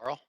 Carl?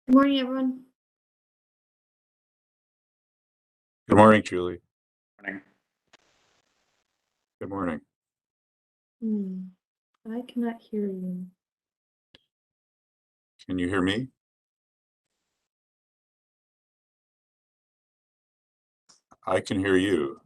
Good morning, everyone. Good morning, Julie. Morning. Good morning. I cannot hear you. Can you hear me? I can hear you.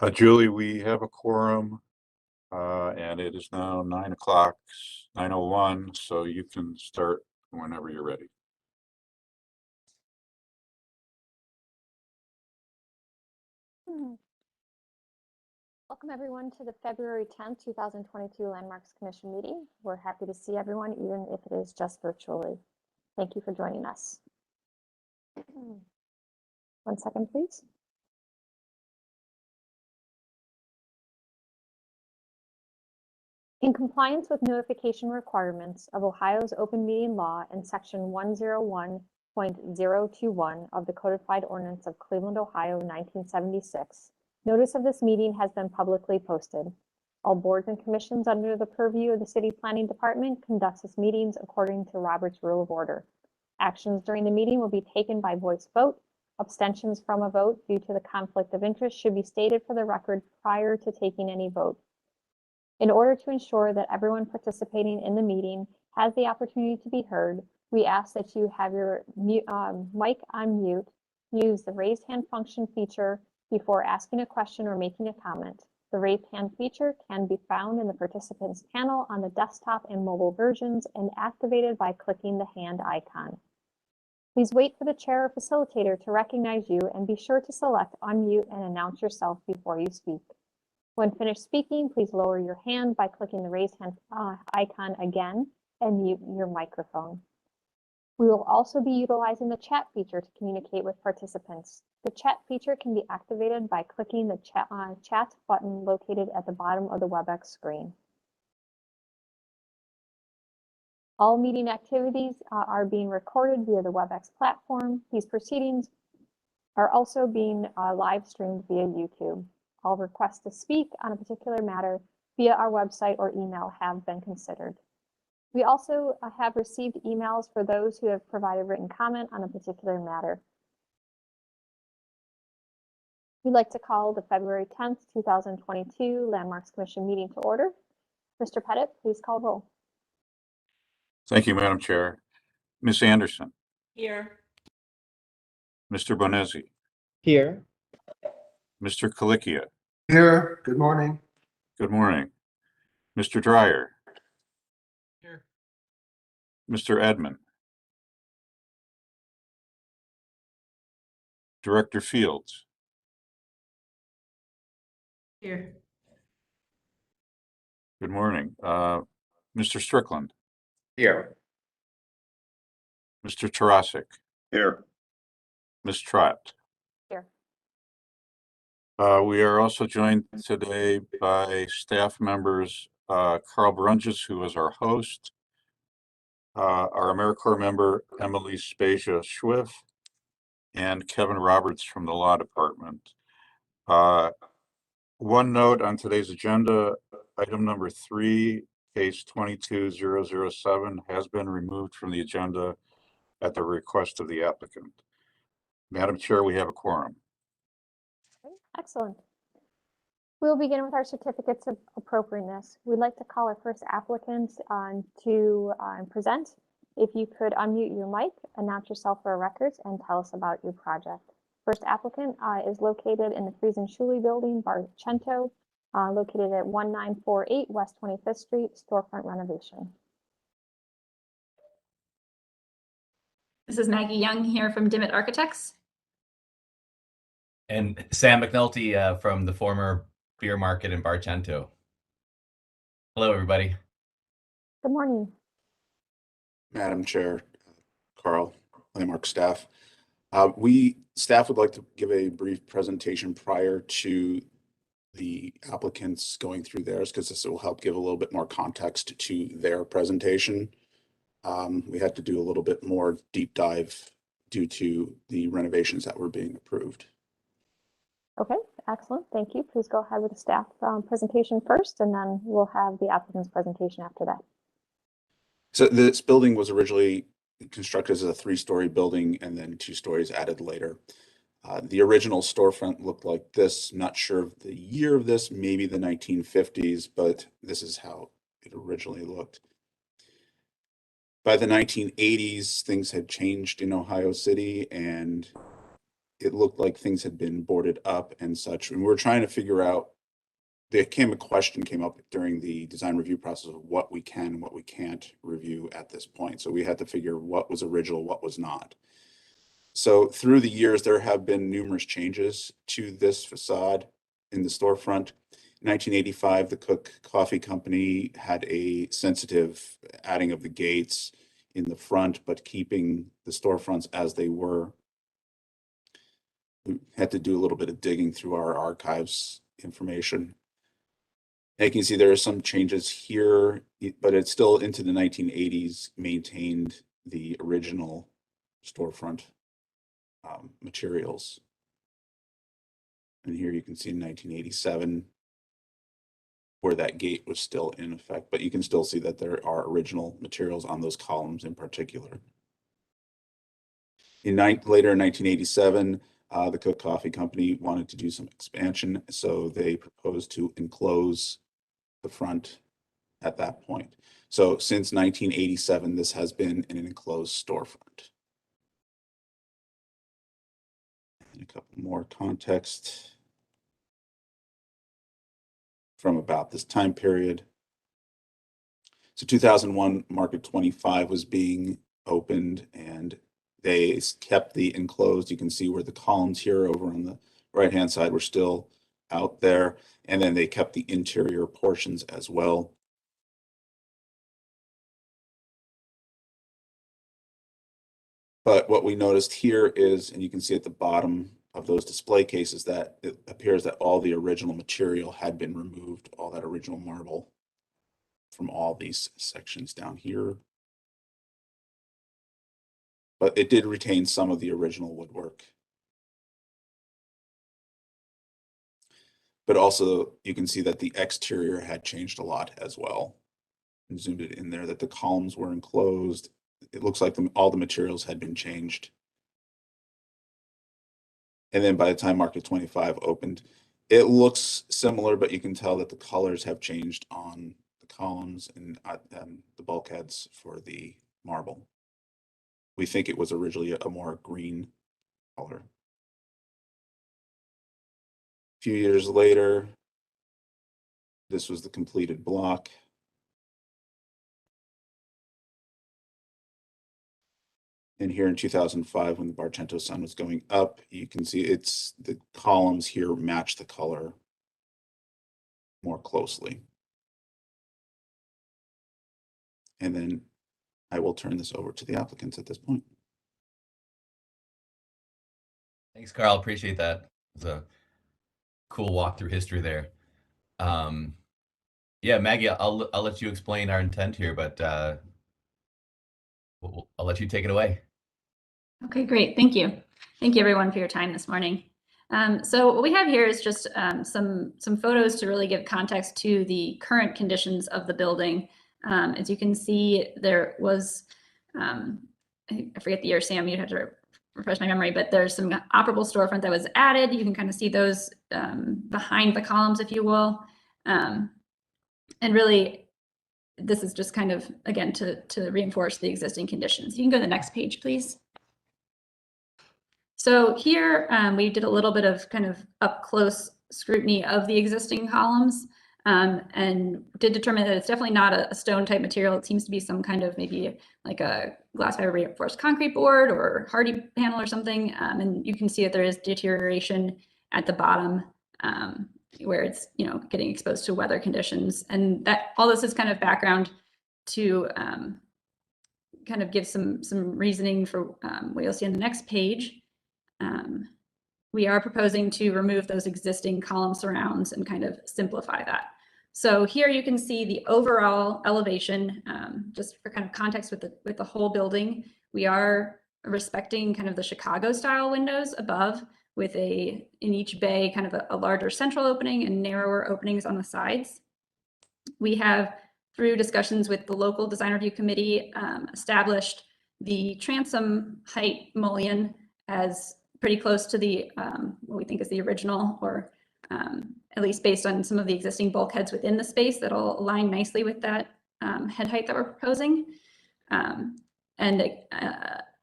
Julie, we have a quorum, and it is now 9 o'clock, 9:01, so you can start whenever you're ready. Welcome everyone to the February 10th, 2022 Landmarks Commission meeting. We're happy to see everyone, even if it is just virtually. Thank you for joining us. 1 second, please. In compliance with notification requirements of Ohio's open meeting law and section 101.021 of the codified ordinance of Cleveland, Ohio, 1976, notice of this meeting has been publicly posted. All boards and commissions under the purview of the City Planning Department conducts its meetings according to Robert's Rule of Order. Actions during the meeting will be taken by voice vote. Abstentions from a vote due to the conflict of interest should be stated for the record prior to taking any vote. In order to ensure that everyone participating in the meeting has the opportunity to be heard, we ask that you have your mic on mute, use the raised hand function feature before asking a question or making a comment. The raised hand feature can be found in the participants panel on the desktop and mobile versions and activated by clicking the hand icon. Please wait for the chair or facilitator to recognize you and be sure to select unmute and announce yourself before you speak. When finished speaking, please lower your hand by clicking the raise hand icon again and mute your microphone. We will also be utilizing the chat feature to communicate with participants. The chat feature can be activated by clicking the chat button located at the bottom of the WebEx screen. All meeting activities are being recorded via the WebEx platform. These proceedings are also being live streamed via YouTube. All requests to speak on a particular matter via our website or email have been considered. We also have received emails for those who have provided written comment on a particular matter. We'd like to call the February 10th, 2022 Landmarks Commission meeting to order. Mr. Pettit, please call roll. Thank you, Madam Chair. Ms. Anderson, Here. Mr. Bonezzi, Here. Mr. Colicchia, Here, good morning. good morning. Mr. Dryer, Here. Mr. Edmond, Director Fields, Here. good morning. Mr. Strickland, Here. Mr. Tarasik, Here. Ms. Trott. Here. We are also joined today by staff members, Carl Brunges, who is our host, our AmeriCorps member, Emily Spasia Schwiff, and Kevin Roberts from the Law Department. One note on today's agenda, item number 3, case 22007 has been removed from the agenda at the request of the applicant. Madam Chair, we have a quorum. Excellent. We'll begin with our certificates of appropriateness. We'd like to call our first applicant to present. If you could unmute your mic, announce yourself for our records, and tell us about your project. First applicant is located in the Friesen Schule building, Barcento, located at 1948 West 25th Street, storefront renovation. This is Maggie Young here from Dimmitt Architects. And Sam McNulty from the former beer market in Barcento. Hello, everybody. Good morning. Madam Chair, Carl, Landmark staff. Staff would like to give a brief presentation prior to the applicants going through theirs, because this will help give a little bit more context to their presentation. We had to do a little bit more deep dive due to the renovations that were being approved. Okay, excellent. Thank you. Please go ahead with the staff presentation first, and then we'll have the applicant's presentation after that. So this building was originally constructed as a 3-story building and then 2 stories added later. The original storefront looked like this. Not sure of the year of this, maybe the 1950s, but this is how it originally looked. By the 1980s, things had changed in Ohio City, and it looked like things had been boarded up and such. And we were trying to figure out, a question came up during the design review process of what we can and what we can't review at this point. So we had to figure what was original, what was not. So through the years, there have been numerous changes to this facade in the storefront. In 1985, the Cook Coffee Company had a sensitive adding of the gates in the front, but keeping the storefronts as they were. We had to do a little bit of digging through our archives information. And you can see there are some changes here, but it's still into the 1980s maintained the original storefront materials. And here you can see in 1987 where that gate was still in effect, but you can still see that there are original materials on those columns in particular. Later in 1987, the Cook Coffee Company wanted to do some expansion, so they proposed to enclose the front at that point. So since 1987, this has been in an enclosed storefront. And a couple more context from about this time period. So 2001, Market 25 was being opened and they kept the enclosed. You can see where the columns here over on the right-hand side were still out there. And then they kept the interior portions as well. But what we noticed here is, and you can see at the bottom of those display cases, that it appears that all the original material had been removed, all that original marble from all these sections down here. But it did retain some of the original woodwork. But also you can see that the exterior had changed a lot as well. And zoomed it in there that the columns were enclosed. It looks like all the materials had been changed. And then by the time Market 25 opened, it looks similar, but you can tell that the colors have changed on the columns and the bulkheads for the marble. We think it was originally a more green color. A few years later, this was the completed block. And here in 2005, when the Barcento sun was going up, you can see the columns here match the color more closely. And then I will turn this over to the applicants at this point. Thanks, Carl. Appreciate that. It's a cool walk through history there. Yeah, Maggie, I'll let you explain our intent here, but I'll let you take it away. Okay, great. Thank you. Thank you everyone for your time this morning. So what we have here is just some photos to really give context to the current conditions of the building. As you can see, there was, I forget the year, Sam, you'd have to refresh my memory, but there's some operable storefront that was added. You can kind of see those behind the columns, if you will. And really, this is just kind of, again, to reinforce the existing conditions. You can go to the next page, please. So here we did a little bit of kind of up close scrutiny of the existing columns and did determine that it's definitely not a stone type material. It seems to be some kind of maybe like a glass fiber reinforced concrete board or hardy panel or something. And you can see that there is deterioration at the bottom where it's, you know, getting exposed to weather conditions. And that all this is kind of background to kind of give some reasoning for what you'll see on the next page. We are proposing to remove those existing column surrounds and kind of simplify that. So here you can see the overall elevation, just for kind of context with the whole building. We are respecting kind of the Chicago style windows above with in each bay kind of a larger central opening and narrower openings on the sides. We have, through discussions with the local design review committee, established the transom height mullion as pretty close to the what we think is the original, or at least based on some of the existing bulkheads within the space that'll align nicely with that head height that we're proposing. And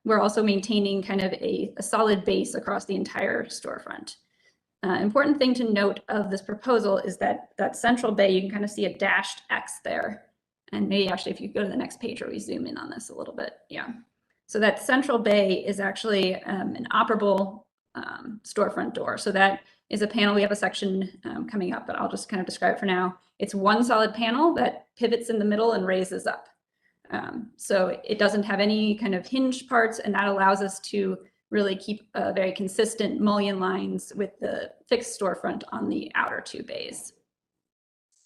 we're also maintaining kind of a solid base across the entire storefront. Important thing to note of this proposal is that that central bay, you can kind of see a dashed X there. And maybe actually if you go to the next page where we zoom in on this a little bit, yeah. So that central bay is actually an operable storefront door. So that is a panel. We have a section coming up, but I'll just kind of describe it for now. It's one solid panel that pivots in the middle and raises up. So it doesn't have any kind of hinge parts, and that allows us to really keep very consistent mullion lines with the fixed storefront on the outer two bays.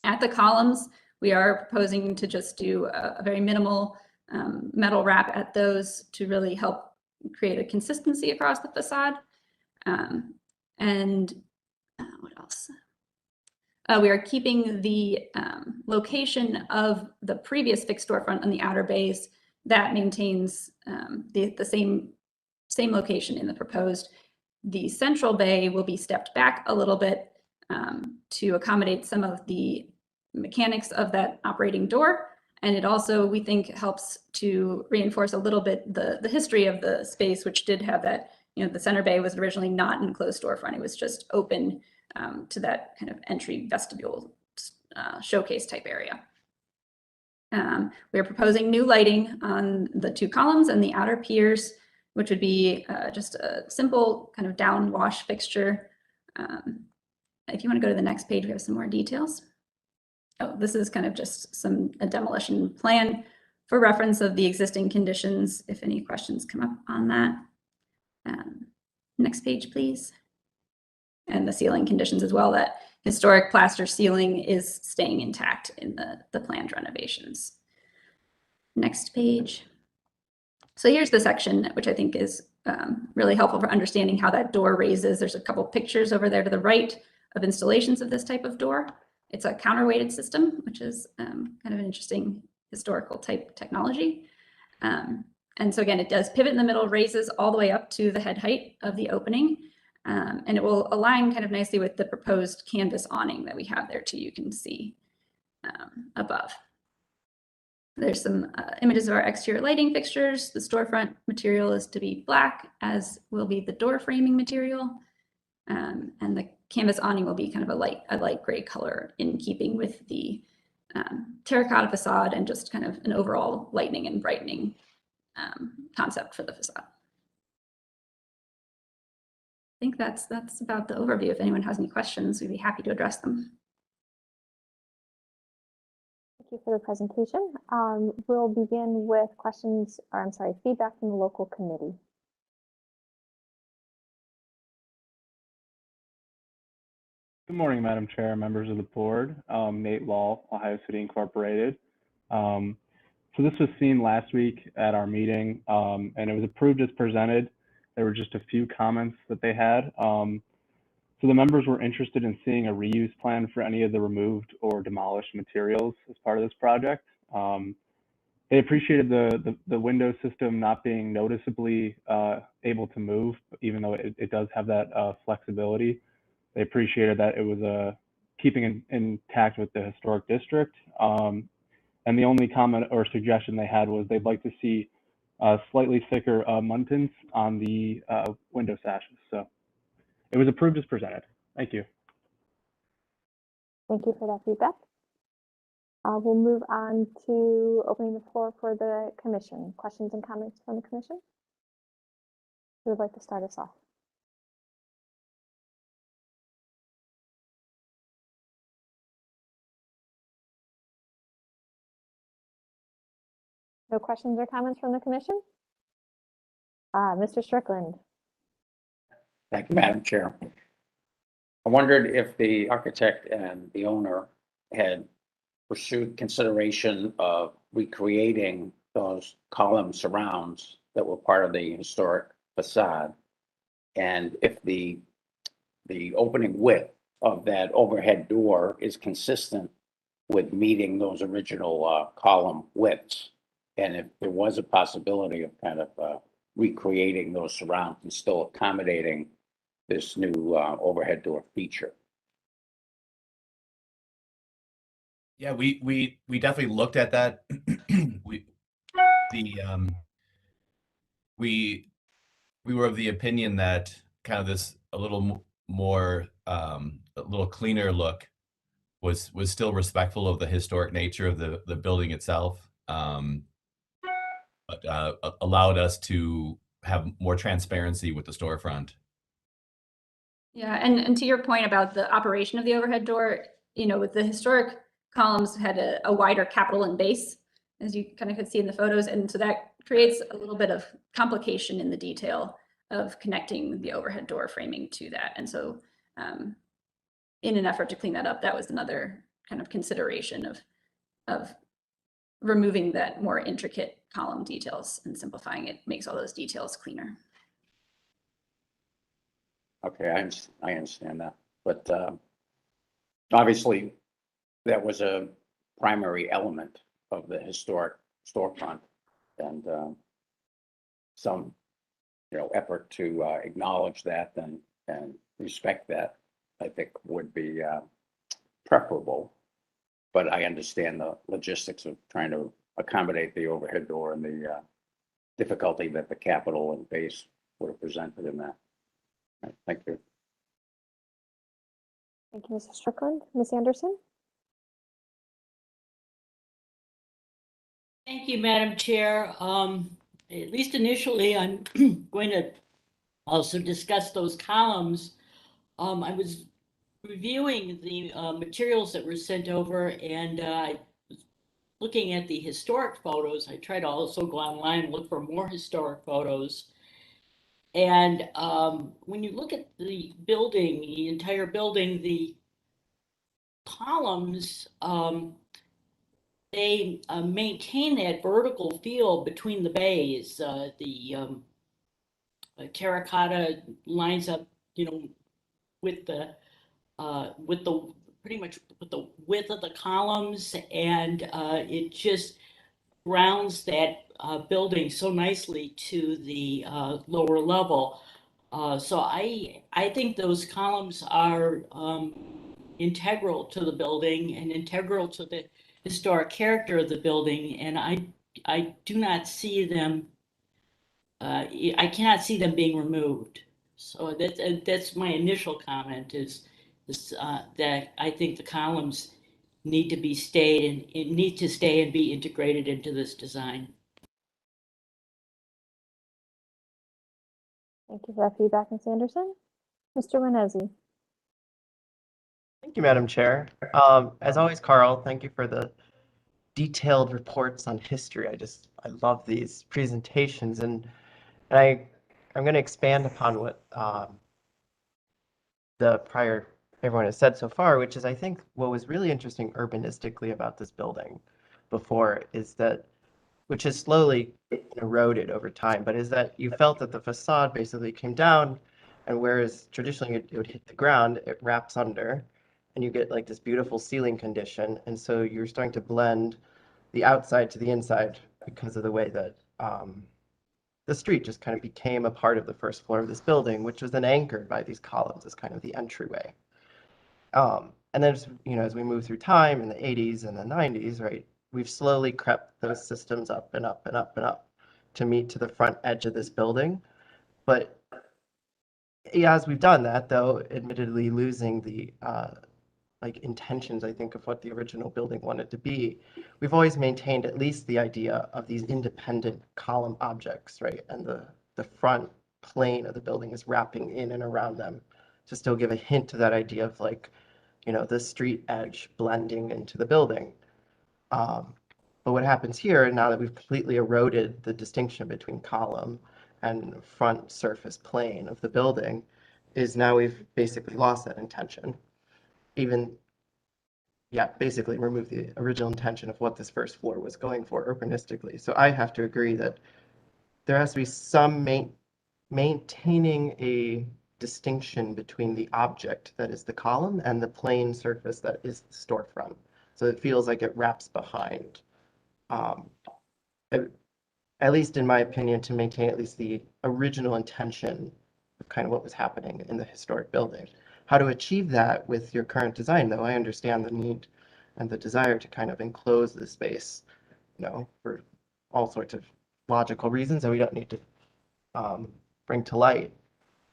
At the columns, we are proposing to just do a very minimal metal wrap at those to really help create a consistency across the facade. What else? We are keeping the location of the previous fixed storefront on the outer bays. That maintains the same location in the proposed. The central bay will be stepped back a little bit to accommodate some of the mechanics of that operating door. And it also, we think, helps to reinforce a little bit the history of the space, which did have that, you know, the center bay was originally not an enclosed storefront. It was just open to that kind of entry vestibule showcase type area. We are proposing new lighting on the two columns and the outer piers, which would be just a simple kind of downwash fixture. If you want to go to the next page, we have some more details. Oh, this is kind of just a demolition plan for reference of the existing conditions, if any questions come up on that. Next page, please. And the ceiling conditions as well. That historic plaster ceiling is staying intact in the planned renovations. Next page. So here's the section which I think is really helpful for understanding how that door raises. There's a couple pictures over there to the right of installations of this type of door. It's a counterweighted system, which is kind of an interesting historical type technology. And so again, it does pivot in the middle, raises all the way up to the head height of the opening. And it will align kind of nicely with the proposed canvas awning that we have there too, you can see above. There's some images of our exterior lighting fixtures. The storefront material is to be black, as will be the door framing material. And the canvas awning will be kind of a light gray color, in keeping with the terracotta facade and just kind of an overall lightening and brightening concept for the facade. I think that's about the overview. If anyone has any questions, we'd be happy to address them. Thank you for the presentation. We'll begin with questions, or I'm sorry, feedback from the local committee. Good morning, Madam Chair, members of the board. Nate Law, Ohio City Incorporated. So this was seen last week at our meeting, and it was approved as presented. There were just a few comments that they had. So the members were interested in seeing a reuse plan for any of the removed or demolished materials as part of this project. They appreciated the window system not being noticeably able to move, even though it does have that flexibility. They appreciated that it was keeping intact with the historic district. And the only comment or suggestion they had was they'd like to see slightly thicker muntins on the window sashes. So it was approved as presented. Thank you. Thank you for that feedback. We'll move on to opening the floor for the commission. Questions and comments from the commission? Who would like to start us off? No questions or comments from the commission? Mr. Strickland. Thank you, Madam Chair. I wondered if the architect and the owner had pursued consideration of recreating those column surrounds that were part of the historic facade, and if the opening width of that overhead door is consistent with meeting those original column widths, and if there was a possibility of kind of recreating those surrounds and still accommodating this new overhead door feature. Yeah, we definitely looked at that. we were of the opinion that kind of this a little more a little cleaner look was still respectful of the historic nature of the building itself, but allowed us to have more transparency with the storefront. Yeah, and to your point about the operation of the overhead door, with the historic columns had a wider capital and base, as you kind of could see in the photos. And so that creates a little bit of complication in the detail of connecting the overhead door framing to that. And so in an effort to clean that up, that was another kind of consideration of removing that more intricate column details and simplifying it makes all those details cleaner. Okay, I understand that, but obviously that was a primary element of the historic storefront, and some, effort to acknowledge that and respect that, I think would be preferable. But I understand the logistics of trying to accommodate the overhead door and the difficulty that the capital and base would have presented in that. Right, thank you. Thank you, Mrs. Strickland. Ms. Anderson? Thank you, Madam Chair. At least initially, I'm going to also discuss those columns. I was reviewing the materials that were sent over, and I was looking at the historic photos. I tried to also go online and look for more historic photos. And when you look at the building, the entire building, the columns, they maintain that vertical feel between the bays. The terracotta lines up, with the pretty much with the width of the columns, and it just grounds that building so nicely to the lower level. So I think those columns are integral to the building and integral to the historic character of the building, and I do not see them. I cannot see them being removed. So that's my initial comment is that I think the columns need to stay and be integrated into this design. Thank you for that feedback, Ms. Anderson. Mr. Renesi? Thank you, Madam Chair. As always, Carl, thank you for the detailed reports on history. I love these presentations, and I'm going to expand upon what everyone has said so far, which is I think what was really interesting urbanistically about this building before is that, which has slowly eroded over time, but is that you felt that the facade basically came down, and whereas traditionally it would hit the ground, it wraps under, and you get like this beautiful ceiling condition. And so you're starting to blend the outside to the inside because of the way that the street just kind of became a part of the first floor of this building, which was then anchored by these columns as kind of the entryway. And then, as we move through time in the 80s and the 90s, right, we've slowly crept those systems up and up and up and up to meet to the front edge of this building. But as we've done that, though, admittedly losing the intentions, I think, of what the original building wanted to be, we've always maintained at least the idea of these independent column objects, right? And the front plane of the building is wrapping in and around them to still give a hint to that idea of the street edge blending into the building. But what happens here, now that we've completely eroded the distinction between column and front surface plane of the building, is now we've basically lost that intention. Basically remove the original intention of what this first floor was going for urbanistically. So I have to agree that there has to be some maintaining a distinction between the object that is the column and the plane surface that is the storefront. So it feels like it wraps behind, at least in my opinion, to maintain at least the original intention of kind of what was happening in the historic building. How to achieve that with your current design, though, I understand the need and the desire to kind of enclose the space, for all sorts of logical reasons that we don't need to bring to light.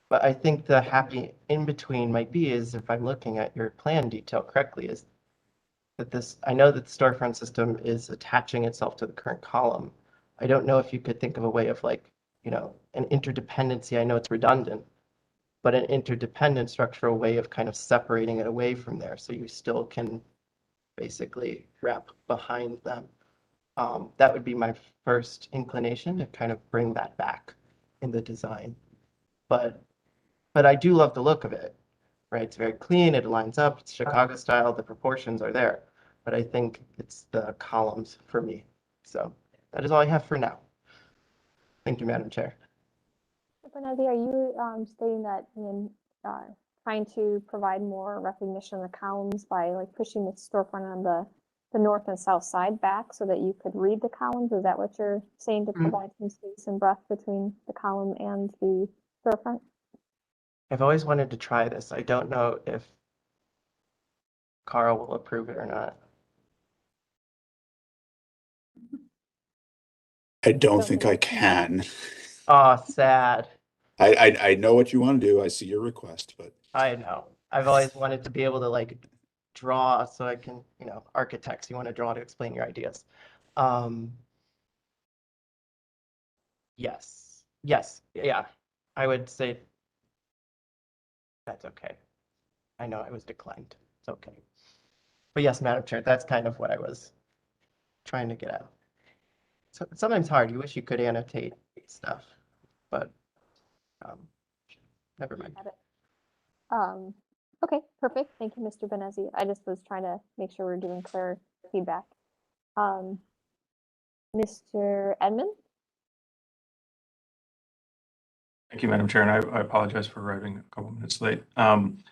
But I think the happy in between might be is, if I'm looking at your plan detail correctly, is that this, I know that the storefront system is attaching itself to the current column. I don't know if you could think of a way of, like, you know, an interdependency. I know it's redundant, but an interdependent structural way of kind of separating it away from there, so you still can basically wrap behind them. That would be my first inclination, to kind of bring that back in the design. But I do love the look of it, right? It's very clean, it lines up, it's Chicago style, the proportions are there. But I think it's the columns for me. So that is all I have for now. Thank you, Madam Chair. Bernazzi, are you stating that trying to provide more recognition of the columns by like pushing the storefront on the north and south side back so that you could read the columns? Is that what you're saying, to provide some space and breadth between the column and the storefront? I've always wanted to try this. I don't know if Carl will approve it or not. I don't think I can. Oh, sad. I know what you want to do. I see your request, but I know. I've always wanted to be able to, like, draw so I can, you know, architects, you want to draw to explain your ideas. Yes. Yeah. I would say that's okay. I know I was declined. It's okay. But yes, Madam Chair, that's kind of what I was trying to get at. So it's sometimes hard. You wish you could annotate stuff, but never mind. Got it. Okay, perfect. Thank you, Mr. Bernazzi. I just was trying to make sure we're doing clear feedback. Mr. Edmond? Thank you, Madam Chair, and I apologize for arriving a couple minutes late. And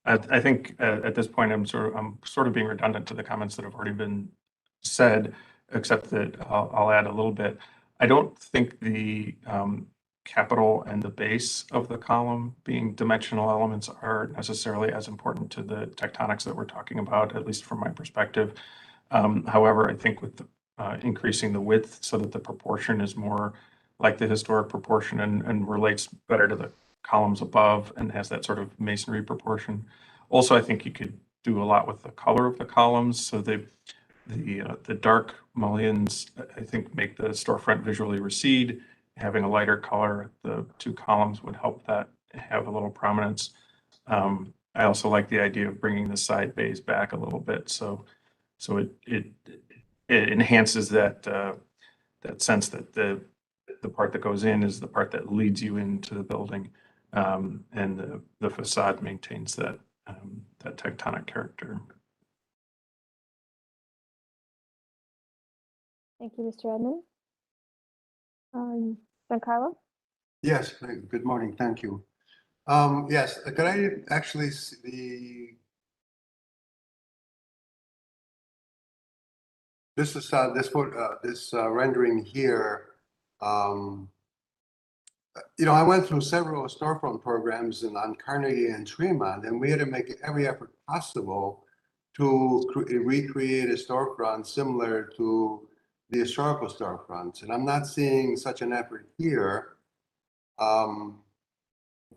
I think at this point, I'm sort of being redundant to the comments that have already been said, except that I'll add a little bit. I don't think the capital and the base of the column being dimensional elements are necessarily as important to the tectonics that we're talking about, at least from my perspective. However, I think with increasing the width so that the proportion is more like the historic proportion and relates better to the columns above and has that sort of masonry proportion. Also, I think you could do a lot with the color of the columns. So the dark mullions, I think, make the storefront visually recede. Having a lighter color, the two columns would help that have a little prominence. I also like the idea of bringing the side bays back a little bit, so it enhances that that sense that the part that goes in is the part that leads you into the building, and the facade maintains that that tectonic character. Thank you, Mr. Edmond. Giancarlo? Yes, good morning, thank you. Yes, could I actually see this rendering here? You know, I went through several storefront programs on Carnegie and Tremont, and we had to make every effort possible to recreate a storefront similar to the historical storefronts, and I'm not seeing such an effort here. One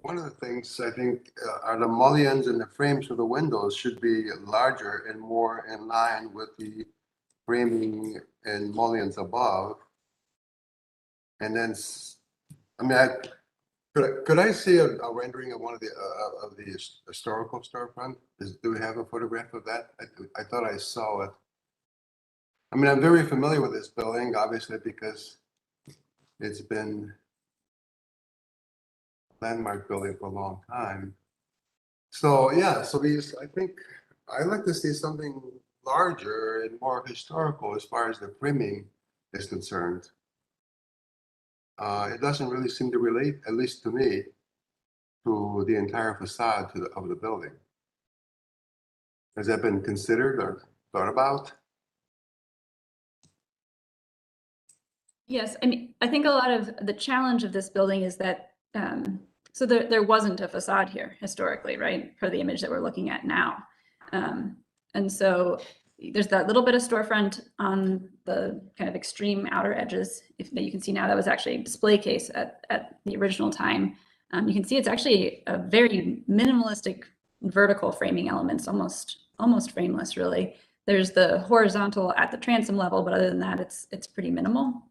of the things I think are the mullions and the frames for the windows should be larger and more in line with the framing and mullions above. And then, I mean, could I see a rendering of one of the historical storefront? Do we have a photograph of that? I thought I saw it. I mean, I'm very familiar with this building, obviously, because it's been a landmark building for a long time. So yeah, so I think I'd like to see something larger and more historical as far as the framing is concerned. It doesn't really seem to relate, at least to me, to the entire facade of the building. Has that been considered or thought about? Yes, I mean, I think a lot of the challenge of this building is that, so there wasn't a facade here historically, right? For the image that we're looking at now. And so there's that little bit of storefront on the kind of extreme outer edges that you can see now. That was actually a display case at the original time. You can see it's actually a very minimalistic vertical framing elements, almost frameless really. There's the horizontal at the transom level, but other than that, it's pretty minimal.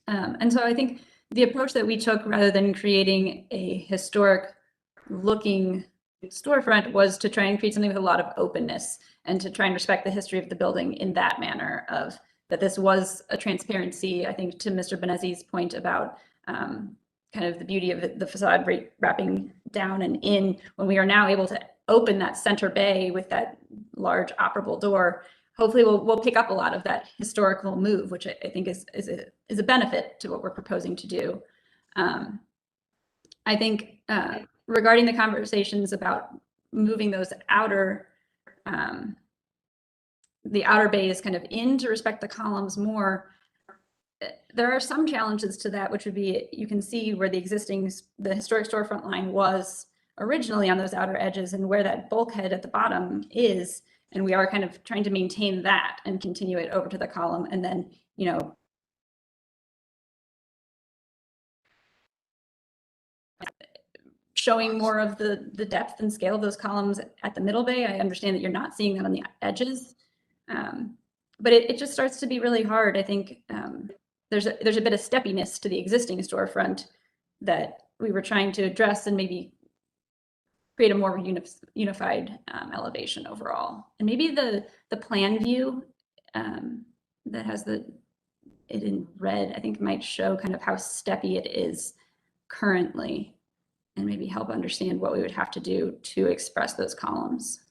And so I think the approach that we took, rather than creating a historic looking storefront, was to try and create something with a lot of openness and to try and respect the history of the building in that manner, of that this was a transparency. I think to Mr. Benezzi's point about kind of the beauty of the facade wrapping down and in, when we are now able to open that center bay with that large operable door, hopefully we'll pick up a lot of that historical move, which I think is a benefit to what we're proposing to do. I think regarding the conversations about moving those outer, the outer bays kind of in to respect the columns more, there are some challenges to that, which would be, you can see where the historic storefront line was originally on those outer edges and where that bulkhead at the bottom is. And we are kind of trying to maintain that and continue it over to the column. And then, you know, showing more of the depth and scale of those columns at the middle bay. I understand that you're not seeing that on the edges. But it just starts to be really hard. I think there's a bit of steppiness to the existing storefront that we were trying to address and maybe create a more unified elevation overall. And maybe the plan view that has it in red, I think might show kind of how steppy it is currently and maybe help understand what we would have to do to express those columns.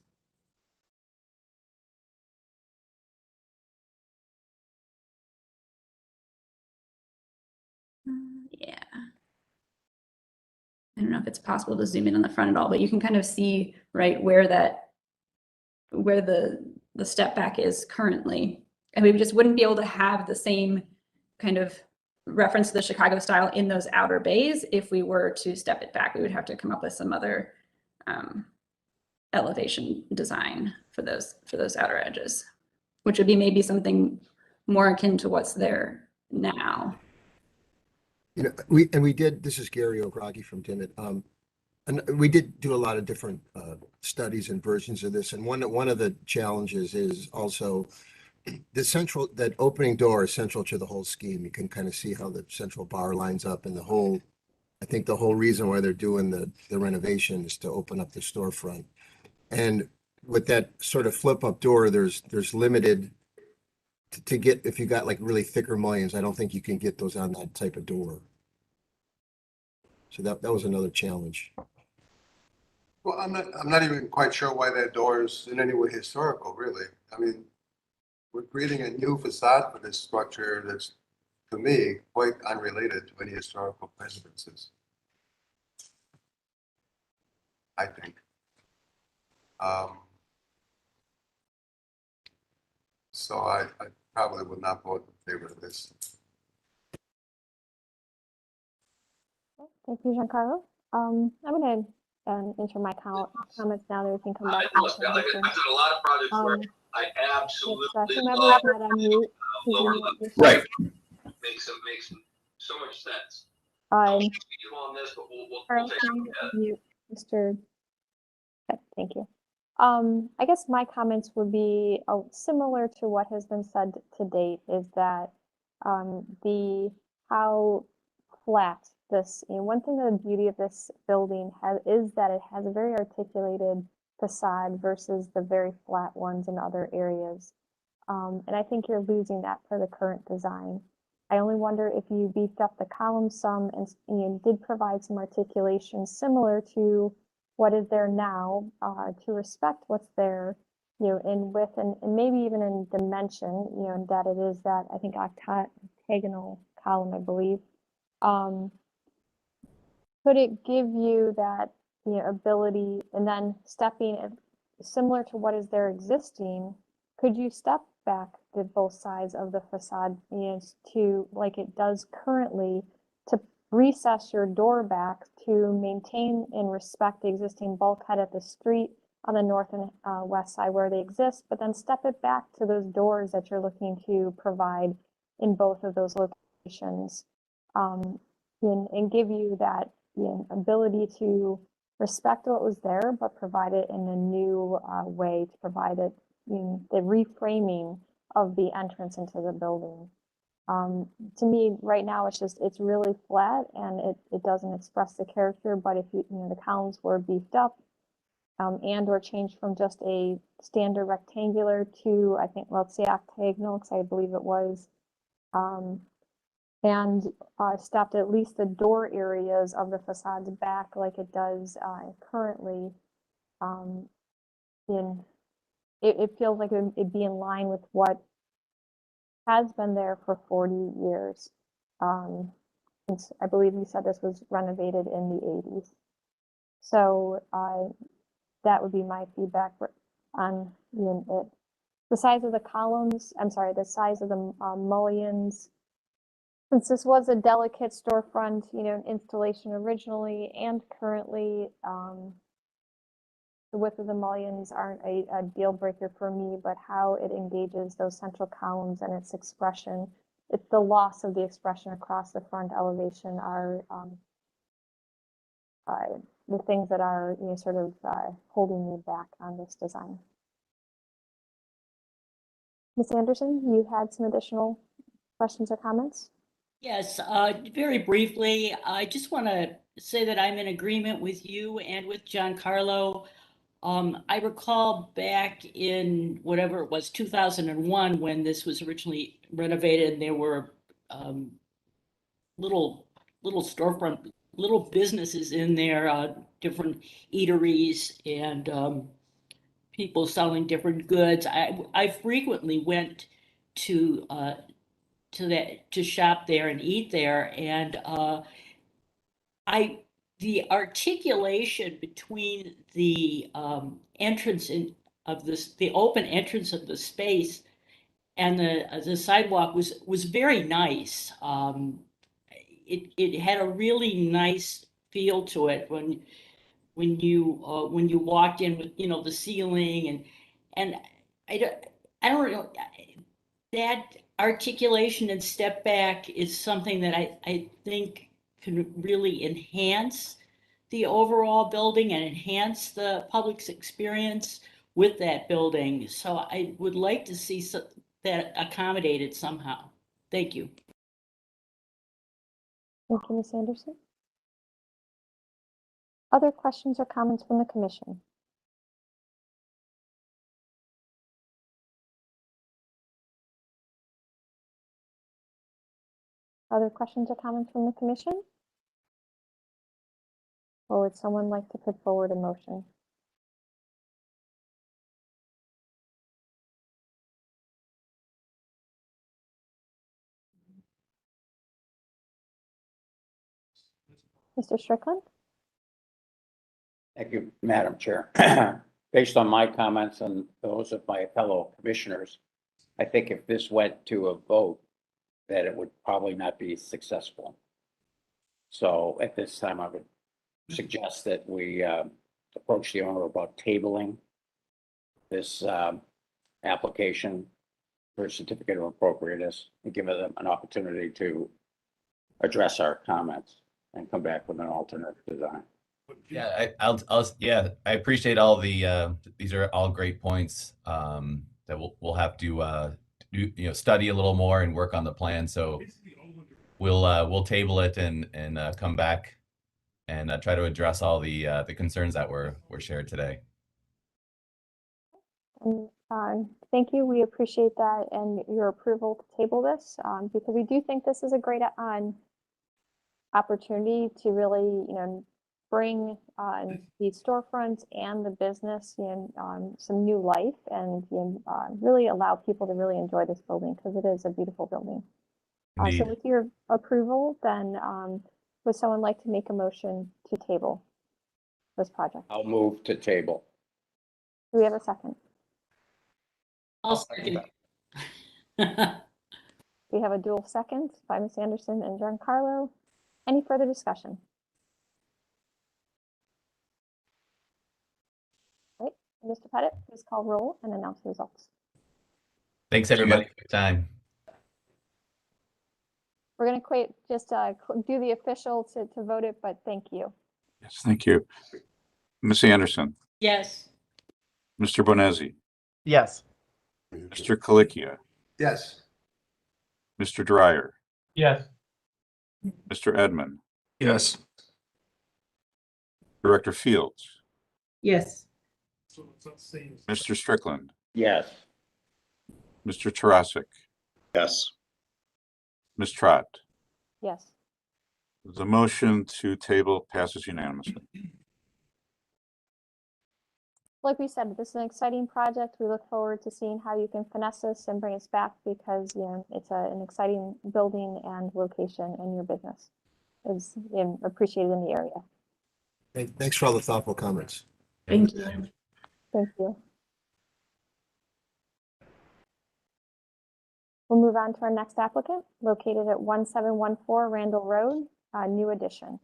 Yeah. I don't know if it's possible to zoom in on the front at all, but you can kind of see right where the step back is currently. And we just wouldn't be able to have the same kind of reference to the Chicago style in those outer bays if we were to step it back. We would have to come up with some other elevation design for those outer edges, which would be maybe something more akin to what's there now. You know, we did, this is Gary Ogragi from Dimmitt. And we did do a lot of different studies and versions of this. And one of the challenges is also that opening door is central to the whole scheme. You can kind of see how the central bar lines up, and I think the whole reason why they're doing the renovation is to open up the storefront. And with that sort of flip up door, there's limited to get, if you got like really thicker mullions, I don't think you can get those on that type of door. So that was another challenge. Well, I'm not even quite sure why that door is in any way historical, really. I mean, we're creating a new facade for this structure that's, to me, quite unrelated to any historical residences, I think. So I probably would not vote in favor of this. Thank you, Giancarlo. I'm going to enter my comments now that we can come back. I've done a lot of projects where I absolutely love lower level. Right. Makes so much sense. On this, but we'll Carl, take can it. you, Mr. Okay, thank you. I guess my comments would be similar to what has been said to date, is that how flat this, one thing that the beauty of this building is that it has a very articulated facade versus the very flat ones in other areas. And I think you're losing that for the current design. I only wonder if you beefed up the columns some and did provide some articulation similar to what is there now, to respect what's there, in width and maybe even in dimension, and that it is that, I think, octagonal column, I believe. Could it give you that, ability, and then stepping similar to what is there existing, could you step back to both sides of the facade, to, like it does currently, to recess your door back to maintain and respect the existing bulkhead at the street, on the north and west side where they exist, but then step it back to those doors that you're looking to provide in both of those locations, and give you that ability to respect what was there, but provide it in a new way, to provide it in the reframing of the entrance into the building. To me, right now, it's really flat and it doesn't express the character, but if the columns were beefed up, and or changed from just a standard rectangular to, I think, let's say octagonal, because I believe it was, and stopped at least the door areas of the facades back like it does currently, it feels like it'd be in line with what has been there for 40 years. Since I believe you said this was renovated in the 80s. So that would be my feedback on it. The size of the columns, the size of the mullions. Since this was a delicate storefront, installation originally and currently, the width of the mullions aren't a deal breaker for me, but how it engages those central columns and its expression. It's the loss of the expression across the front elevation are the things that are sort of holding me back on this design. Ms. Anderson, you had some additional questions or comments? Yes, very briefly, I just want to say that I'm in agreement with you and with Giancarlo. I recall back in whatever it was, 2001, when this was originally renovated, and there were little storefront, little businesses in there, different eateries and people selling different goods. I frequently went to shop there and eat there, and the articulation between the entrance the open entrance of the space and the sidewalk was very nice. It had a really nice feel to it when you walked in with the ceiling and I don't know, that articulation and step back is something that I think can really enhance the overall building and enhance the public's experience with that building. So I would like to see that accommodated somehow. Thank you. Thank you, Ms. Anderson. Other questions or comments from the commission? Other questions or comments from the commission? Or would someone like to put forward a motion? Mr. Strickland? Thank you, Madam Chair. Based on my comments and those of my fellow commissioners, I think if this went to a vote, that it would probably not be successful. So at this time, I would suggest that we approach the owner about tabling this application for a certificate of appropriateness and give them an opportunity to address our comments and come back with an alternate design. Yeah, I appreciate all the, these are all great points that we'll have to study a little more and work on the plan. So we'll table it and come back and try to address all the concerns that were shared today. And thank you. We appreciate that and your approval to table this because we do think this is a great opportunity to really, bring the storefronts and the business some new life and really allow people to really enjoy this building because it is a beautiful building. So with your approval, then would someone like to make a motion to table this project? I'll move to table. Do we have a second? I'll second. We have a dual second by Ms. Anderson and Giancarlo. Any further discussion? Right, Mr. Pettit, please call roll and announce the results. Thanks, everybody, for your time. We're going to just do the official to vote it, but thank you. Yes, thank you. Ms. Anderson, Yes. Mr. Bonezzi, Yes. Mr. Colicchia, Yes. Mr. Dryer, Yes. Mr. Edmond, Yes. Director Fields, Yes. Mr. Strickland, Yes. Mr. Tarasik, Yes. Ms. Trott. Yes. The motion to table passes unanimously. Like we said, this is an exciting project. We look forward to seeing how you can finesse this and bring us back because it's an exciting building and location, and your business is appreciated in the area. Hey, thanks for all the thoughtful comments. Thank you. Thank you. We'll move on to our next applicant, located at 1714 Randall Road, new addition.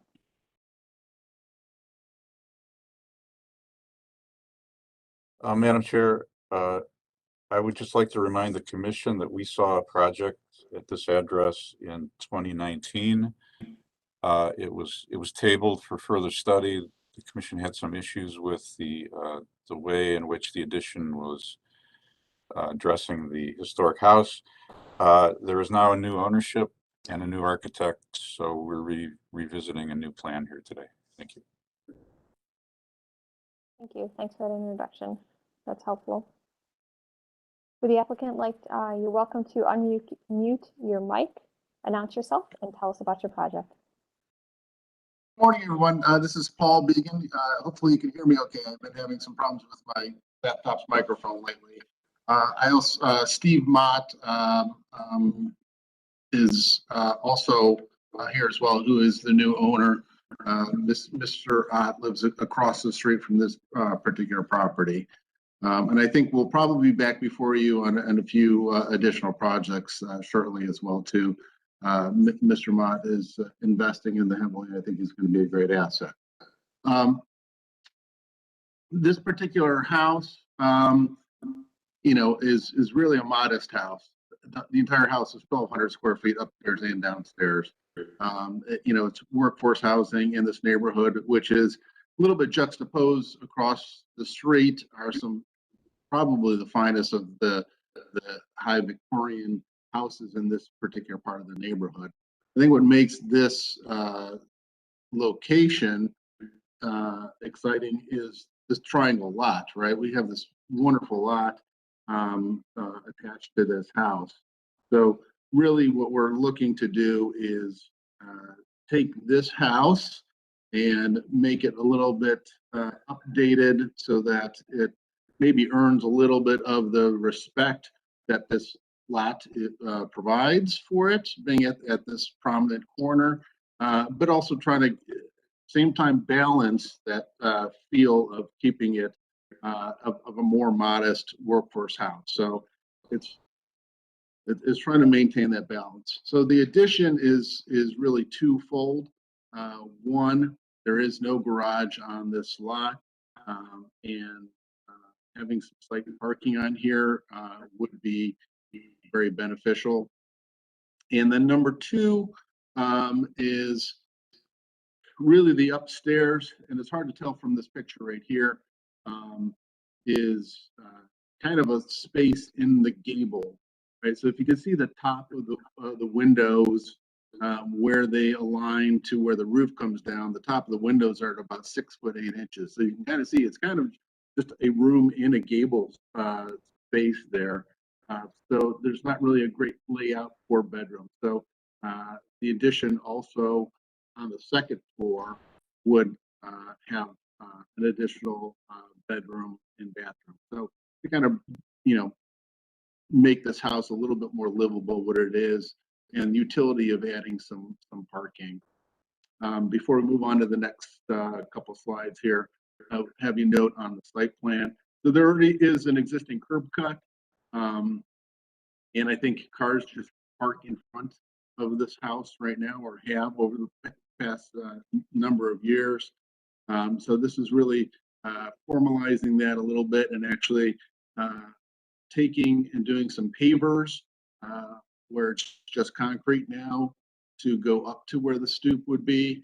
Madam Chair, I would just like to remind the commission that we saw a project at this address in 2019. It was tabled for further study. The commission had some issues with the way in which the addition was addressing the historic house. There is now a new ownership and a new architect, so we're revisiting a new plan here today. Thank you. Thank you. Thanks for that introduction. That's helpful. Would the applicant like, you're welcome to unmute your mic, announce yourself, and tell us about your project. Morning, everyone. This is Paul Began. Hopefully you can hear me okay. I've been having some problems with my laptop's microphone lately. Steve Mott is also here as well, who is the new owner. Mr. Ott lives across the street from this particular property. And I think we'll probably be back before you on a few additional projects shortly as well too. Mr. Mott is investing in the heavily. I think he's going to be a great asset. This particular house, is really a modest house. The entire house is 1,200 square feet upstairs and downstairs. It's workforce housing in this neighborhood, which is a little bit juxtaposed across the street are some probably the finest of the high Victorian houses in this particular part of the neighborhood. I think what makes this location exciting is this triangle lot, right? We have this wonderful lot attached to this house. So really what we're looking to do is take this house and make it a little bit updated so that it maybe earns a little bit of the respect that this lot provides for it, being at this prominent corner, but also trying to same time balance that feel of keeping it of a more modest workforce house. So it's trying to maintain that balance. So the addition is really twofold. One, there is no garage on this lot, and having some slight parking on here would be very beneficial. And then number two is really the upstairs, and it's hard to tell from this picture right here, is kind of a space in the gable, right? So if you can see the top of the windows, where they align to where the roof comes down, the top of the windows are at about 6'8". So you can kind of see it's kind of just a room in a gable space there. So there's not really a great layout for bedrooms. So the addition also on the second floor would have an additional bedroom and bathroom. So to kind of, make this house a little bit more livable what it is, and utility of adding some parking. Before we move on to the next couple slides here, I'll have you note on the site plan. So there already is an existing curb cut. And I think cars just park in front of this house right now, or have over the past number of years. So this is really formalizing that a little bit and actually taking and doing some pavers where it's just concrete now to go up to where the stoop would be.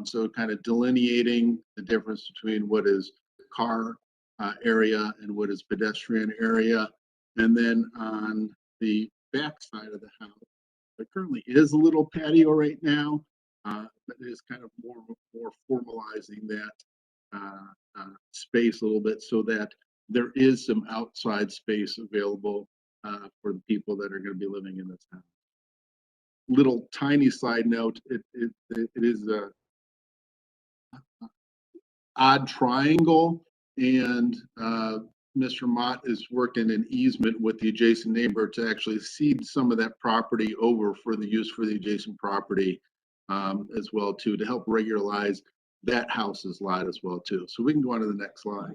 So kind of delineating the difference between what is car area and what is pedestrian area. And then on the back side of the house, there currently is a little patio right now, but it is kind of more formalizing that space a little bit so that there is some outside space available for the people that are going to be living in this house. Little tiny side note, it is a odd triangle, and Mr. Mott is working an easement with the adjacent neighbor to actually cede some of that property over for the use for the adjacent property as well too, to help regularize that house's lot as well too. So we can go on to the next slide.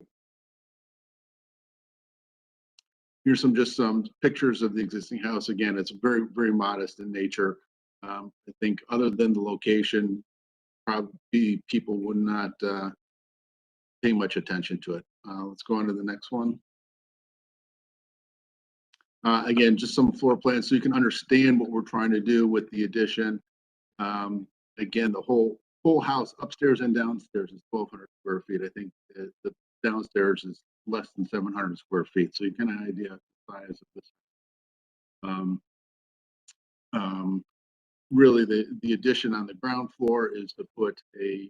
Here's just some pictures of the existing house. Again, it's very, very modest in nature. I think other than the location, probably people would not pay much attention to it. Let's go on to the next one. Again, just some floor plans so you can understand what we're trying to do with the addition. Again, the whole house upstairs and downstairs is 1,200 square feet. I think the downstairs is less than 700 square feet. So you can have an idea of the size of this. Really, the addition on the ground floor is to put a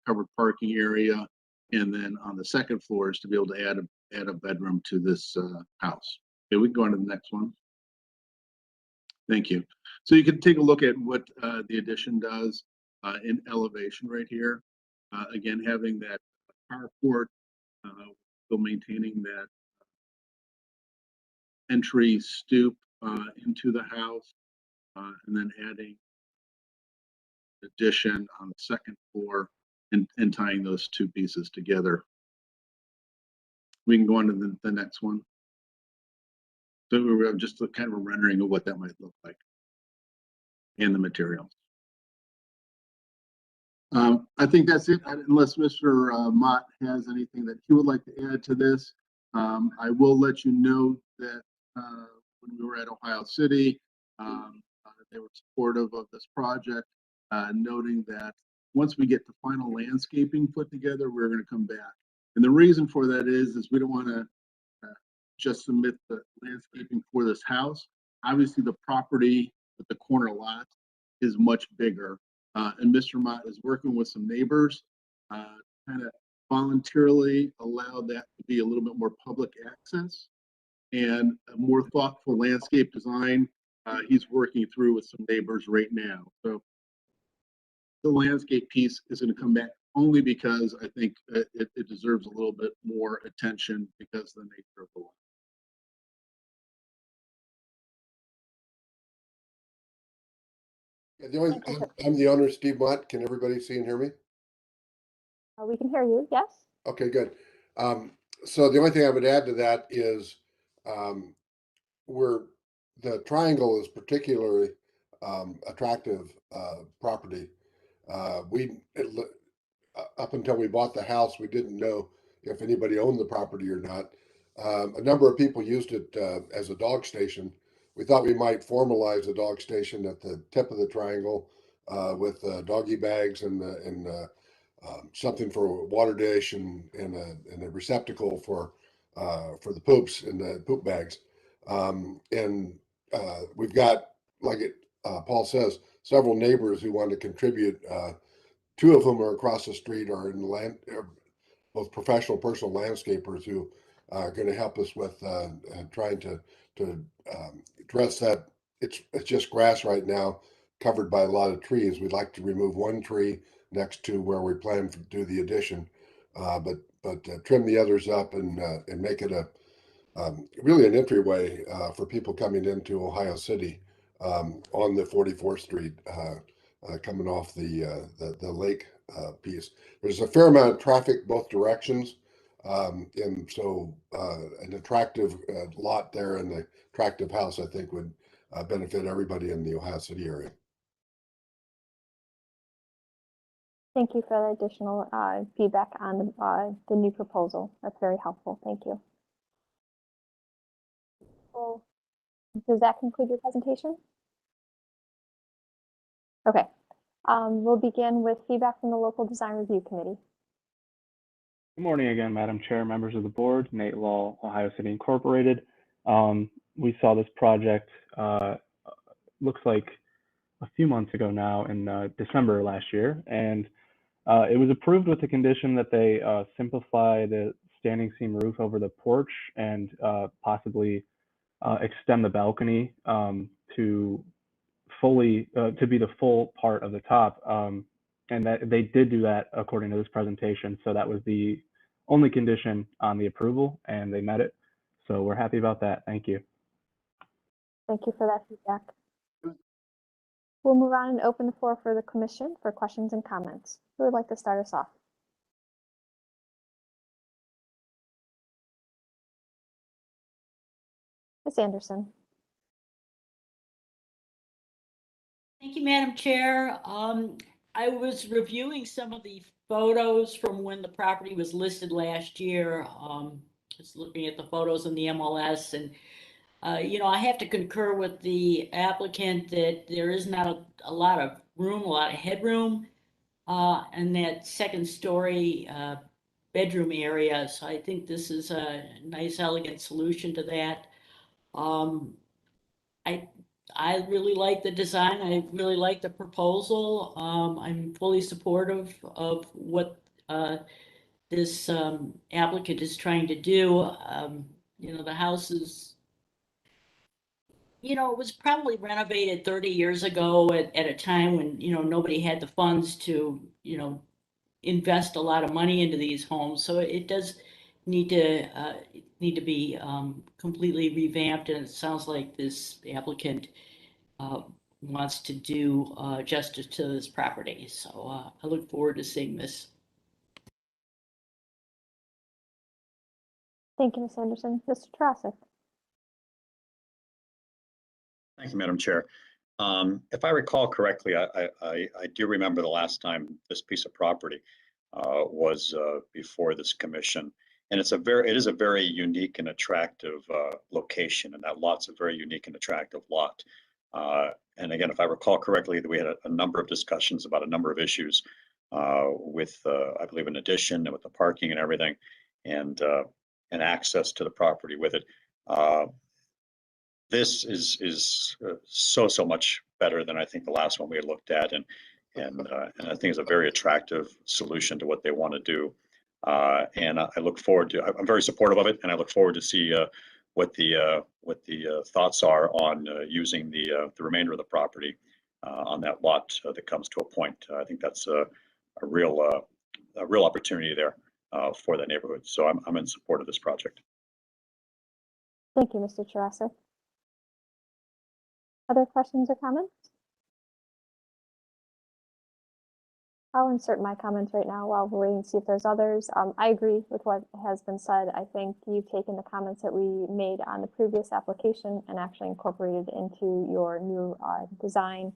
covered parking area, and then on the second floor is to be able to add a bedroom to this house. Okay, we can go on to the next one. Thank you. So you can take a look at what the addition does in elevation right here. Again, having that carport, still maintaining that entry stoop into the house, and then adding addition on the second floor and tying those two pieces together. We can go on to the next one. So we have just a kind of a rendering of what that might look like and the materials. I think that's it, unless Mr. Mott has anything that he would like to add to this. I will let you know that when we were at Ohio City, they were supportive of this project, noting that once we get the final landscaping put together, we're going to come back. And the reason for that is we don't want to just submit the landscaping for this house. Obviously, the property with the corner lot is much bigger. And Mr. Mott is working with some neighbors, kind of voluntarily allow that to be a little bit more public access and a more thoughtful landscape design. He's working through with some neighbors right now. So the landscape piece is going to come back only because I think it deserves a little bit more attention because of the nature of the lot. Yeah, I'm the owner, Steve Mott. Can everybody see and hear me? We can hear you, yes? Okay, good. So the only thing I would add to that is where the triangle is particularly attractive property. Up until we bought the house, we didn't know if anybody owned the property or not. A number of people used it as a dog station. We thought we might formalize the dog station at the tip of the triangle with doggy bags and something for a water dish and a receptacle for the poops and the poop bags. We've got, like Paul says, several neighbors who want to contribute. Two of whom are across the street are in both professional personal landscapers who are going to help us with trying to address that. It's just grass right now, covered by a lot of trees. We'd like to remove one tree next to where we plan to do the addition, but trim the others up and make it really an entryway for people coming into Ohio City on the 44th Street, coming off the lake piece. There's a fair amount of traffic both directions, and so an attractive lot there and the attractive house, I think, would benefit everybody in the Ohio City area. Thank you for the additional feedback on the new proposal. That's very helpful. Thank you. Well, does that conclude your presentation? Okay. We'll begin with feedback from the Local Design Review Committee. Good morning again, Madam Chair, members of the board, Nate Law, Ohio City Incorporated. We saw this project, looks like a few months ago now in December last year, and it was approved with the condition that they simplify the standing seam roof over the porch and possibly extend the balcony to be the full part of the top. And that they did do that according to this presentation. So that was the only condition on the approval, and they met it. So we're happy about that. Thank you. Thank you for that feedback. We'll move on and open the floor for the commission for questions and comments. Who would like to start us off? Ms. Anderson. Thank you, Madam Chair. I was reviewing some of the photos from when the property was listed last year. Just looking at the photos in the MLS, and you know, I have to concur with the applicant that there is not a lot of room, a lot of headroom, and that second story bedroom area. So I think this is a nice, elegant solution to that. I really like the design. I really like the proposal. I'm fully supportive of what this applicant is trying to do. You know, the house is, you know, it was probably renovated 30 years ago at a time when, you know, nobody had the funds to, you know, invest a lot of money into these homes. So it does need to be completely revamped, and it sounds like this applicant wants to do justice to this property. So I look forward to seeing this. Thank you, Ms. Anderson. Mr. Tarasik. Thank you, Madam Chair. If I recall correctly, I do remember the last time this piece of property was before this commission, and it is a very unique and attractive location, and that lot's a very unique and attractive lot. And again, if I recall correctly, that we had a number of discussions about a number of issues with, I believe, an addition and with the parking and everything, and access to the property with it. This is so much better than I think the last one we had looked at, and I think it's a very attractive solution to what they want to do. And I look forward to. I'm very supportive of it, and I look forward to see what the thoughts are on using the remainder of the property on that lot that comes to a point. I think that's a real opportunity there for that neighborhood. So I'm in support of this project. Thank you, Mr. Tarasik. Other questions or comments? I'll insert my comments right now while we're waiting to see if there's others. I agree with what has been said. I think you've taken the comments that we made on the previous application and actually incorporated into your new design.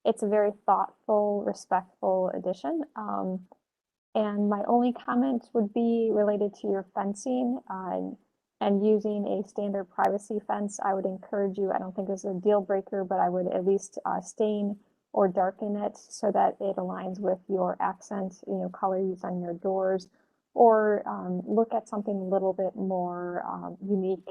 It's a very thoughtful, respectful addition. And my only comment would be related to your fencing and using a standard privacy fence. I would encourage you, I don't think it's a deal breaker, but I would at least stain or darken it so that it aligns with your accent, color use on your doors, or look at something a little bit more unique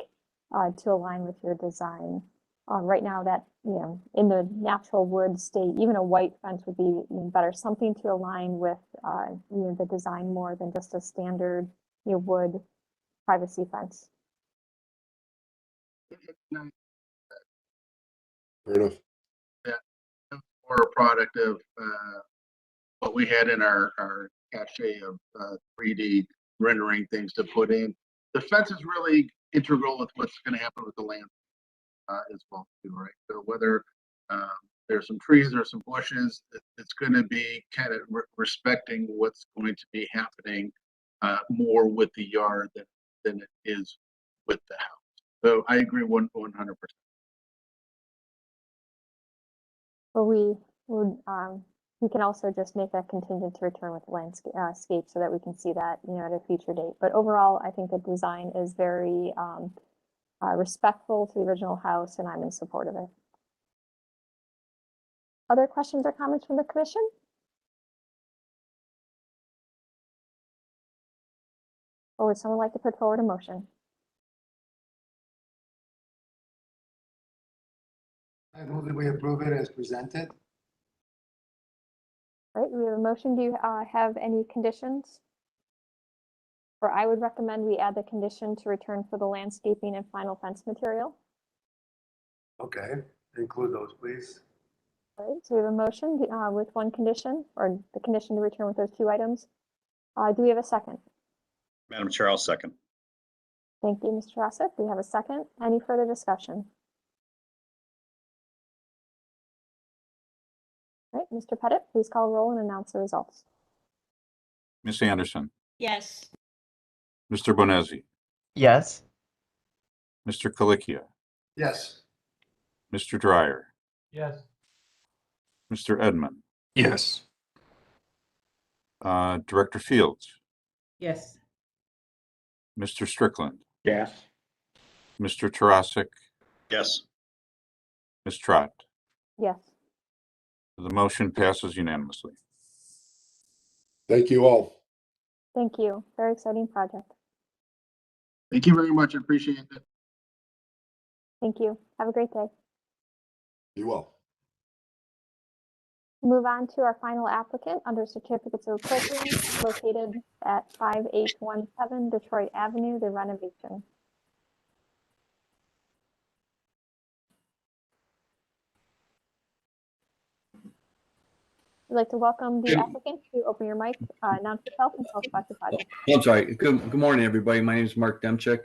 to align with your design. Right now that, in the natural wood state, even a white fence would be better, something to align with, the design more than just a standard, wood privacy fence. Fair enough. Yeah, we're a product of what we had in our cache of 3D rendering things to put in. The fence is really integral with what's going to happen with the land as well, too, right? So whether there's some trees or some bushes, it's going to be kind of respecting what's going to be happening more with the yard than it is with the house. So I agree 100%. Well, we would We can also just make a contingent to return with landscape so that we can see that, at a future date. But overall, I think the design is very respectful to the original house, and I'm in support of it. Other questions or comments from the commission? Or would someone like to put forward a motion? I move that we approve it as presented. All right, we have a motion. Do you have any conditions? Or I would recommend we add the condition to return for the landscaping and final fence material. Okay, include those, please. All right, so we have a motion with one condition, or the condition to return with those 2 items. Do we have a second? Madam Chair, I'll second. Thank you, Mr. Rossett. We have a second. Any further discussion? All right, Mr. Pettit, please call roll and announce the results. Ms. Anderson, Yes. Mr. Bonezzi, Yes. Mr. Colicchio, Yes. Mr. Dryer, Yes. Mr. Edmund, Yes. Director Fields, Yes. Mr. Strickland, Yes. Mr. Tarasic, Yes. Ms. Trott. Yes. The motion passes unanimously. Thank you all. Thank you. Very exciting project. Thank you very much. I appreciate it. Thank you. Have a great day. You all. Move on to our final applicant under certificates of appropriate located at 5817 Detroit Avenue, the renovation. I'd like to welcome the applicant to open your mic, announce yourself, and tell us about your project. I'm sorry. Good morning, everybody. My name is Mark Demchik.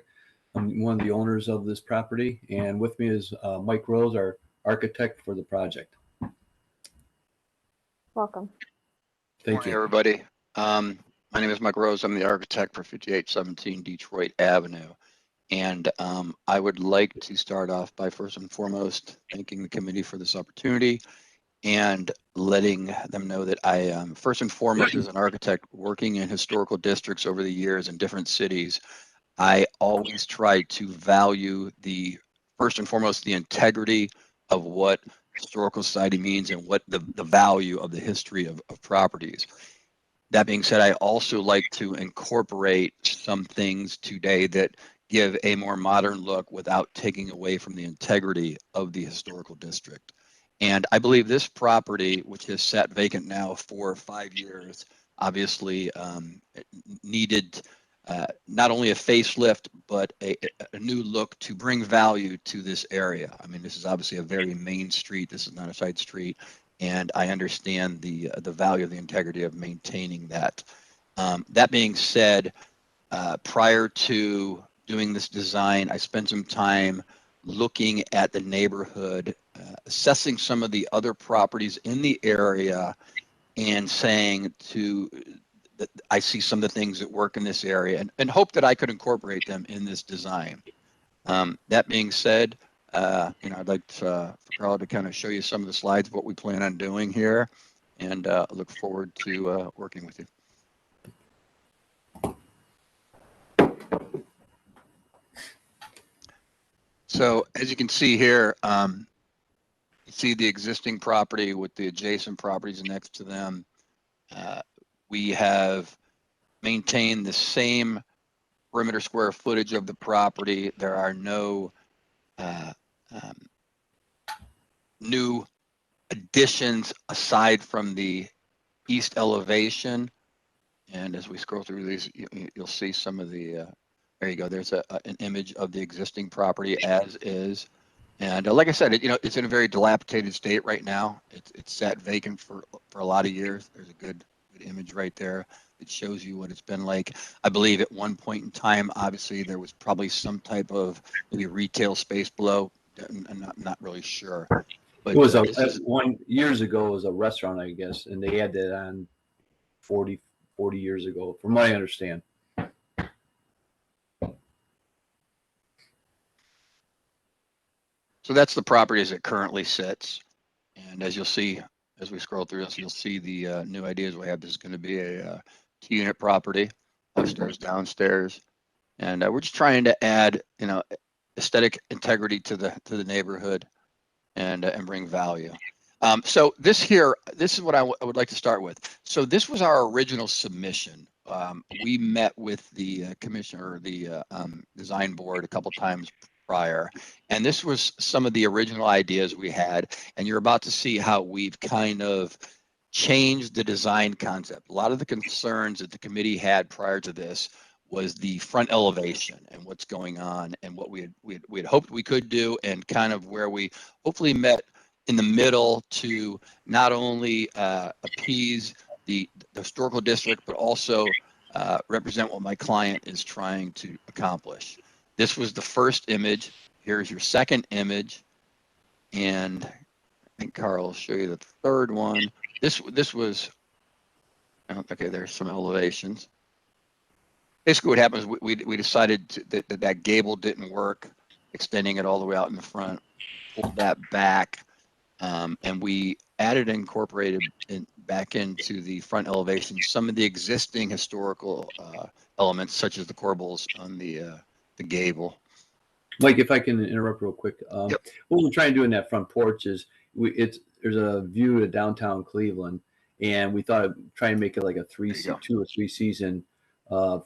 I'm one of the owners of this property, and with me is Mike Rose, our architect for the project. Welcome. Thank you. Everybody. My name is Mike Rose. I'm the architect for 5817 Detroit Avenue. And I would like to start off by first and foremost thanking the committee for this opportunity and letting them know that I am first and foremost as an architect working in historical districts over the years in different cities. I always try to value first and foremost the integrity of what historical society means and what the value of the history of properties. That being said, I also like to incorporate some things today that give a more modern look without taking away from the integrity of the historical district. And I believe this property, which has sat vacant now for 5 years, obviously needed not only a facelift, but a new look to bring value to this area. I mean, this is obviously a very main street. This is not a side street. And I understand the value of the integrity of maintaining that. That being said, prior to doing this design, I spent some time looking at the neighborhood, assessing some of the other properties in the area and saying that I see some of the things that work in this area and hope that I could incorporate them in this design. That being said, I'd like for Carl to kind of show you some of the slides of what we plan on doing here, and look forward to working with you. So as you can see here, you see the existing property with the adjacent properties next to them. We have maintained the same perimeter square footage of the property. There are no new additions aside from the east elevation. And as we scroll through these, you'll see some of the, there you go. There's an image of the existing property as is. And like I said, it's in a very dilapidated state right now. It's sat vacant for a lot of years. There's a good image right there. It shows you what it's been like. I believe at one point in time, obviously there was probably some type of maybe retail space below. I'm not really sure. But It was years ago, it was a restaurant, I guess, and they had that on 40 years ago, from what I understand. So that's the property as it currently sits. And as you'll see as we scroll through this, you'll see the new ideas we have. This is going to be a 2-unit property, upstairs, downstairs, and we're just trying to add, aesthetic integrity to the neighborhood, and bring value. So this is what I would like to start with. So this was our original submission. We met with the commissioner, the design board, a couple times prior, and this was some of the original ideas we had. And you're about to see how we've kind of changed the design concept. A lot of the concerns that the committee had prior to this was the front elevation and what's going on, and what we had hoped we could do, and kind of where we hopefully met in the middle to not only appease the historical district, but also represent what my client is trying to accomplish. This was the first image. Here's your second image, and I think Carl will show you the third one. This was, okay, there's some elevations. Basically what happens, we decided that gable didn't work, extending it all the way out in the front, pulled that back, and we added and incorporated back into the front elevation some of the existing historical elements, such as the corbels on the gable. Mike, if I can interrupt real quick. What we're trying to do in that front porch is there's a view to downtown Cleveland, and we thought of trying to make it like a 2 or 3 season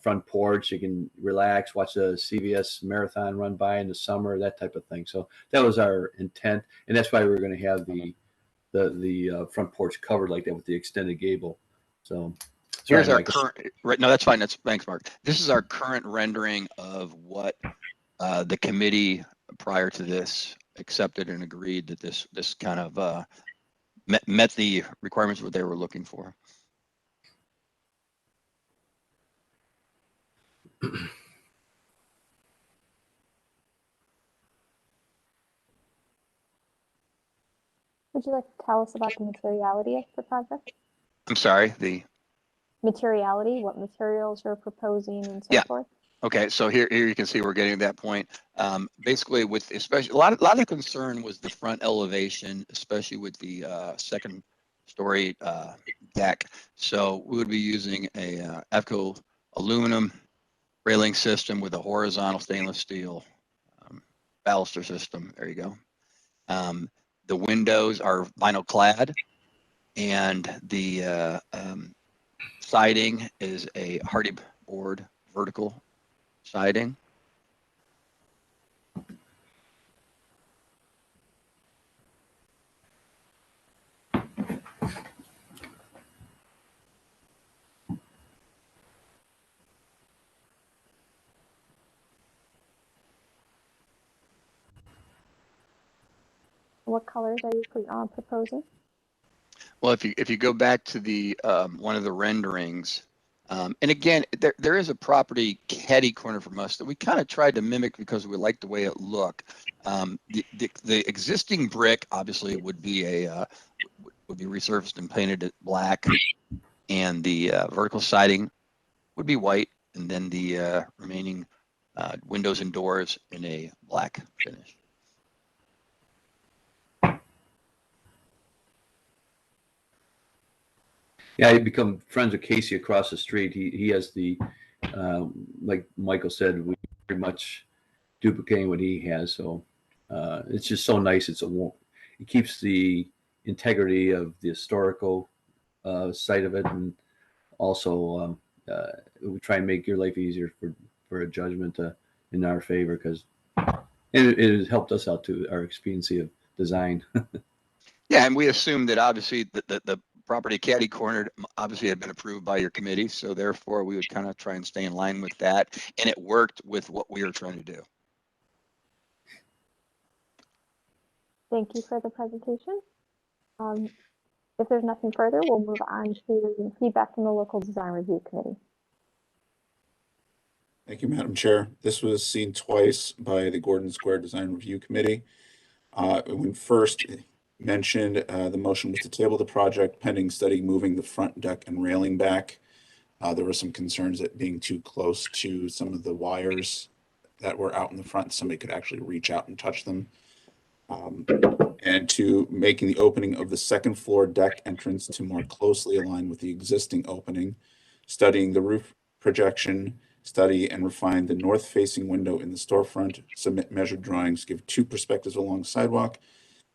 front porch. You can relax, watch the CVS marathon run by in the summer, that type of thing. So that was our intent, and that's why we were going to have the front porch covered like that with the extended gable. So here's our current. Right, no, that's fine. Thanks, Mark. This is our current rendering of what the committee prior to this accepted and agreed that this kind of met the requirements of what they were looking for. Would you like to tell us about the materiality of the project? I'm sorry, the Materiality, what materials you're proposing and so forth? Okay, so here you can see we're getting to that point. Basically, with especially a lot of the concern was the front elevation, especially with the second story deck. So we would be using a EFCO aluminum railing system with a horizontal stainless steel baluster system. There you go. The windows are vinyl clad, and the siding is a hardy board vertical siding. What colors are you proposing? Well, if you go back to the one of the renderings, and again, there is a property catty corner from us that we kind of tried to mimic because we liked the way it looked. The existing brick obviously would be resurfaced and painted black, and the vertical siding would be white, and then the remaining windows and doors in a black finish. Yeah, I become friends with Casey across the street. He has the, like Michael said, we pretty much duplicating what he has. So it's just so nice. It keeps the integrity of the historical side of it, and also we try and make your life easier for a judgment in our favor, because it has helped us out to our expediency of design. Yeah, and we assume that obviously the property catty cornered obviously had been approved by your committee, so therefore we would kind of try and stay in line with that, and it worked with what we were trying to do. Thank you for the presentation. If there's nothing further, we'll move on to feedback from the local design review committee. Thank you, Madam Chair. This was seen twice by the Gordon Square Design Review Committee. When first mentioned, the motion was to table the project pending study moving the front deck and railing back. There were some concerns at being too close to some of the wires that were out in the front. Somebody could actually reach out and touch them. and to making the opening of the second floor deck entrance to more closely align with the existing opening, studying the roof projection, study and refine the north-facing window in the storefront, submit measured drawings, give 2 perspectives along the sidewalk,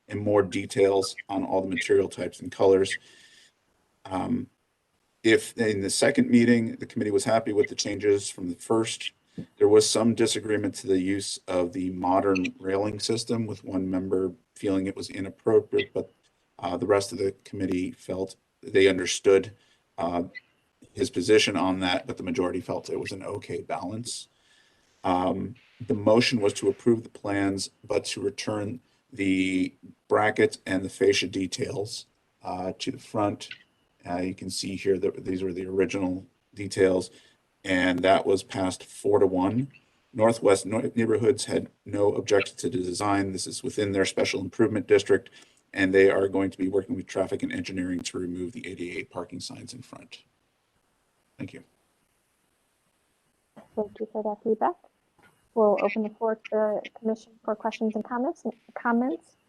and more details on all the material types and colors. If in the second meeting, the committee was happy with the changes from the first, there was some disagreement to the use of the modern railing system, with one member feeling it was inappropriate, but the rest of the committee felt they understood his position on that, but the majority felt it was an okay balance. The motion was to approve the plans, but to return the bracket and the fascia details to the front. You can see here that these were the original details, and that was passed 4-1. Northwest Neighborhoods had no objection to the design. This is within their special improvement district, and they are going to be working with traffic and engineering to remove the ADA parking signs in front. Thank you. Thank you for that feedback. We'll open the floor to the commission for questions and comments.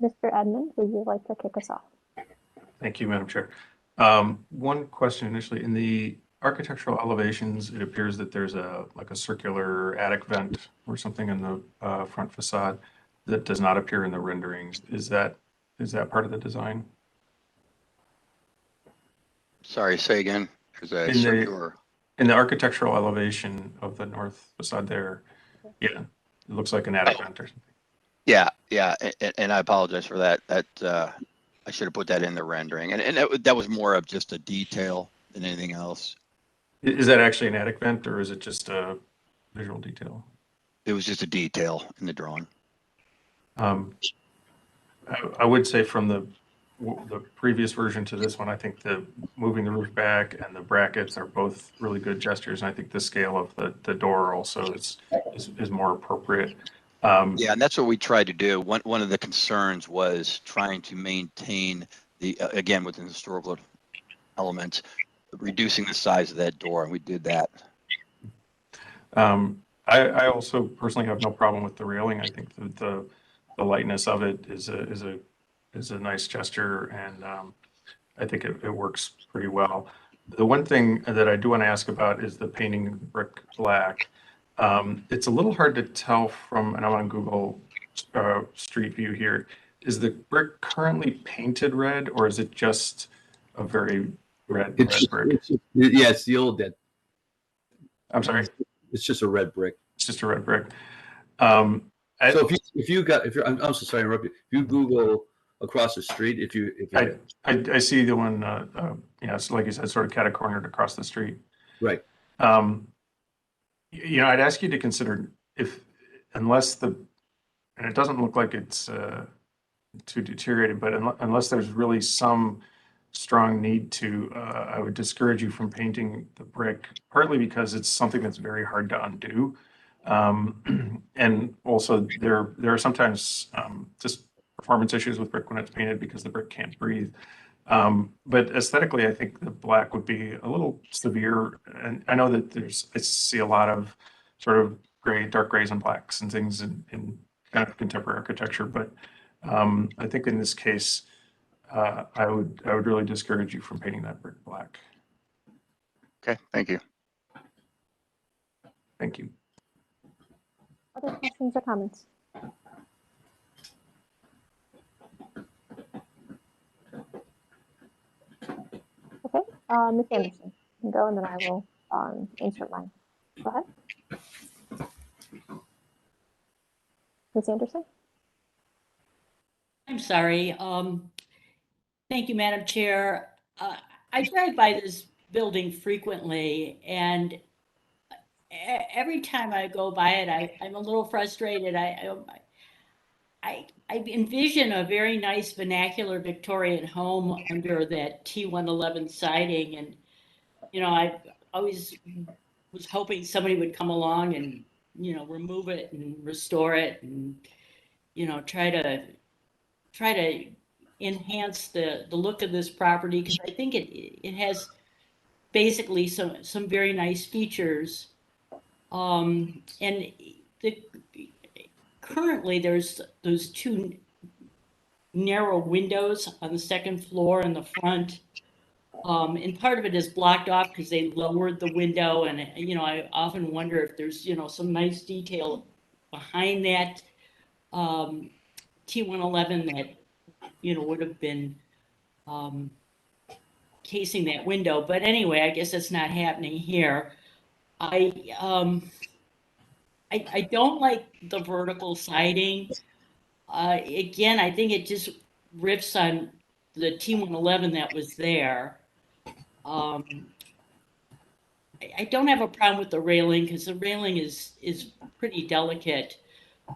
Mr. Edmund, would you like to kick us off? Thank you, Madam Chair. One question initially, in the architectural elevations, it appears that there's like a circular attic vent or something in the front facade that does not appear in the renderings. Is that part of the design? Sorry, say again. In the architectural elevation of the north facade there, yeah, it looks like an attic vent or something. Yeah, and I apologize for that. I should have put that in the rendering, and that was more of just a detail than anything else. Is that actually an attic vent, or is it just a visual detail? It was just a detail in the drawing. I would say from the previous version to this one, I think the moving the roof back and the brackets are both really good gestures, and I think the scale of the door also is more appropriate. Yeah, and that's what we tried to do. One of the concerns was trying to maintain the again within the historical elements, reducing the size of that door, and we did that. I also personally have no problem with the railing. I think that the lightness of it is a nice gesture, and I think it works pretty well. The one thing that I do want to ask about is the painting of the brick black. It's a little hard to tell from, and I'm on Google Street View here. Is the brick currently painted red, or is it just a very red brick? Yeah, it's the old dead. I'm sorry. It's just a red brick. It's just a red brick. So I'm so sorry to interrupt you. If you Google across the street, I see the one, so like you said, sort of catacornered across the street. Right. I'd ask you to consider unless and it doesn't look like it's too deteriorated, but unless there's really some strong need to, I would discourage you from painting the brick, partly because it's something that's very hard to undo. And also there are sometimes just performance issues with brick when it's painted because the brick can't breathe. But aesthetically, I think the black would be a little severe. And I know that I see a lot of sort of dark grays and blacks and things in kind of contemporary architecture. But I think in this case, I would really discourage you from painting that brick black. Okay, thank you. Thank you. Other questions or comments? Okay, Ms. Anderson, you can go, and then I will insert mine. Go ahead. Ms. Anderson? I'm sorry. Thank you, Madam Chair. I drive by this building frequently, and every time I go by it, I'm a little frustrated. I envision a very nice vernacular Victorian home under that T111 siding, and I always was hoping somebody would come along and remove it and restore it, and try to enhance the look of this property, because I think it has basically some very nice features. And currently there's those two narrow windows on the second floor in the front. And part of it is blocked off because they lowered the window. And, you know, I often wonder if there's, you know, some nice detail behind that T111 that, you know, would have been casing that window. But anyway, I guess it's not happening here. I don't like the vertical siding. Again, I think it just riffs on the T111 that was there. I don't have a problem with the railing because the railing is pretty delicate,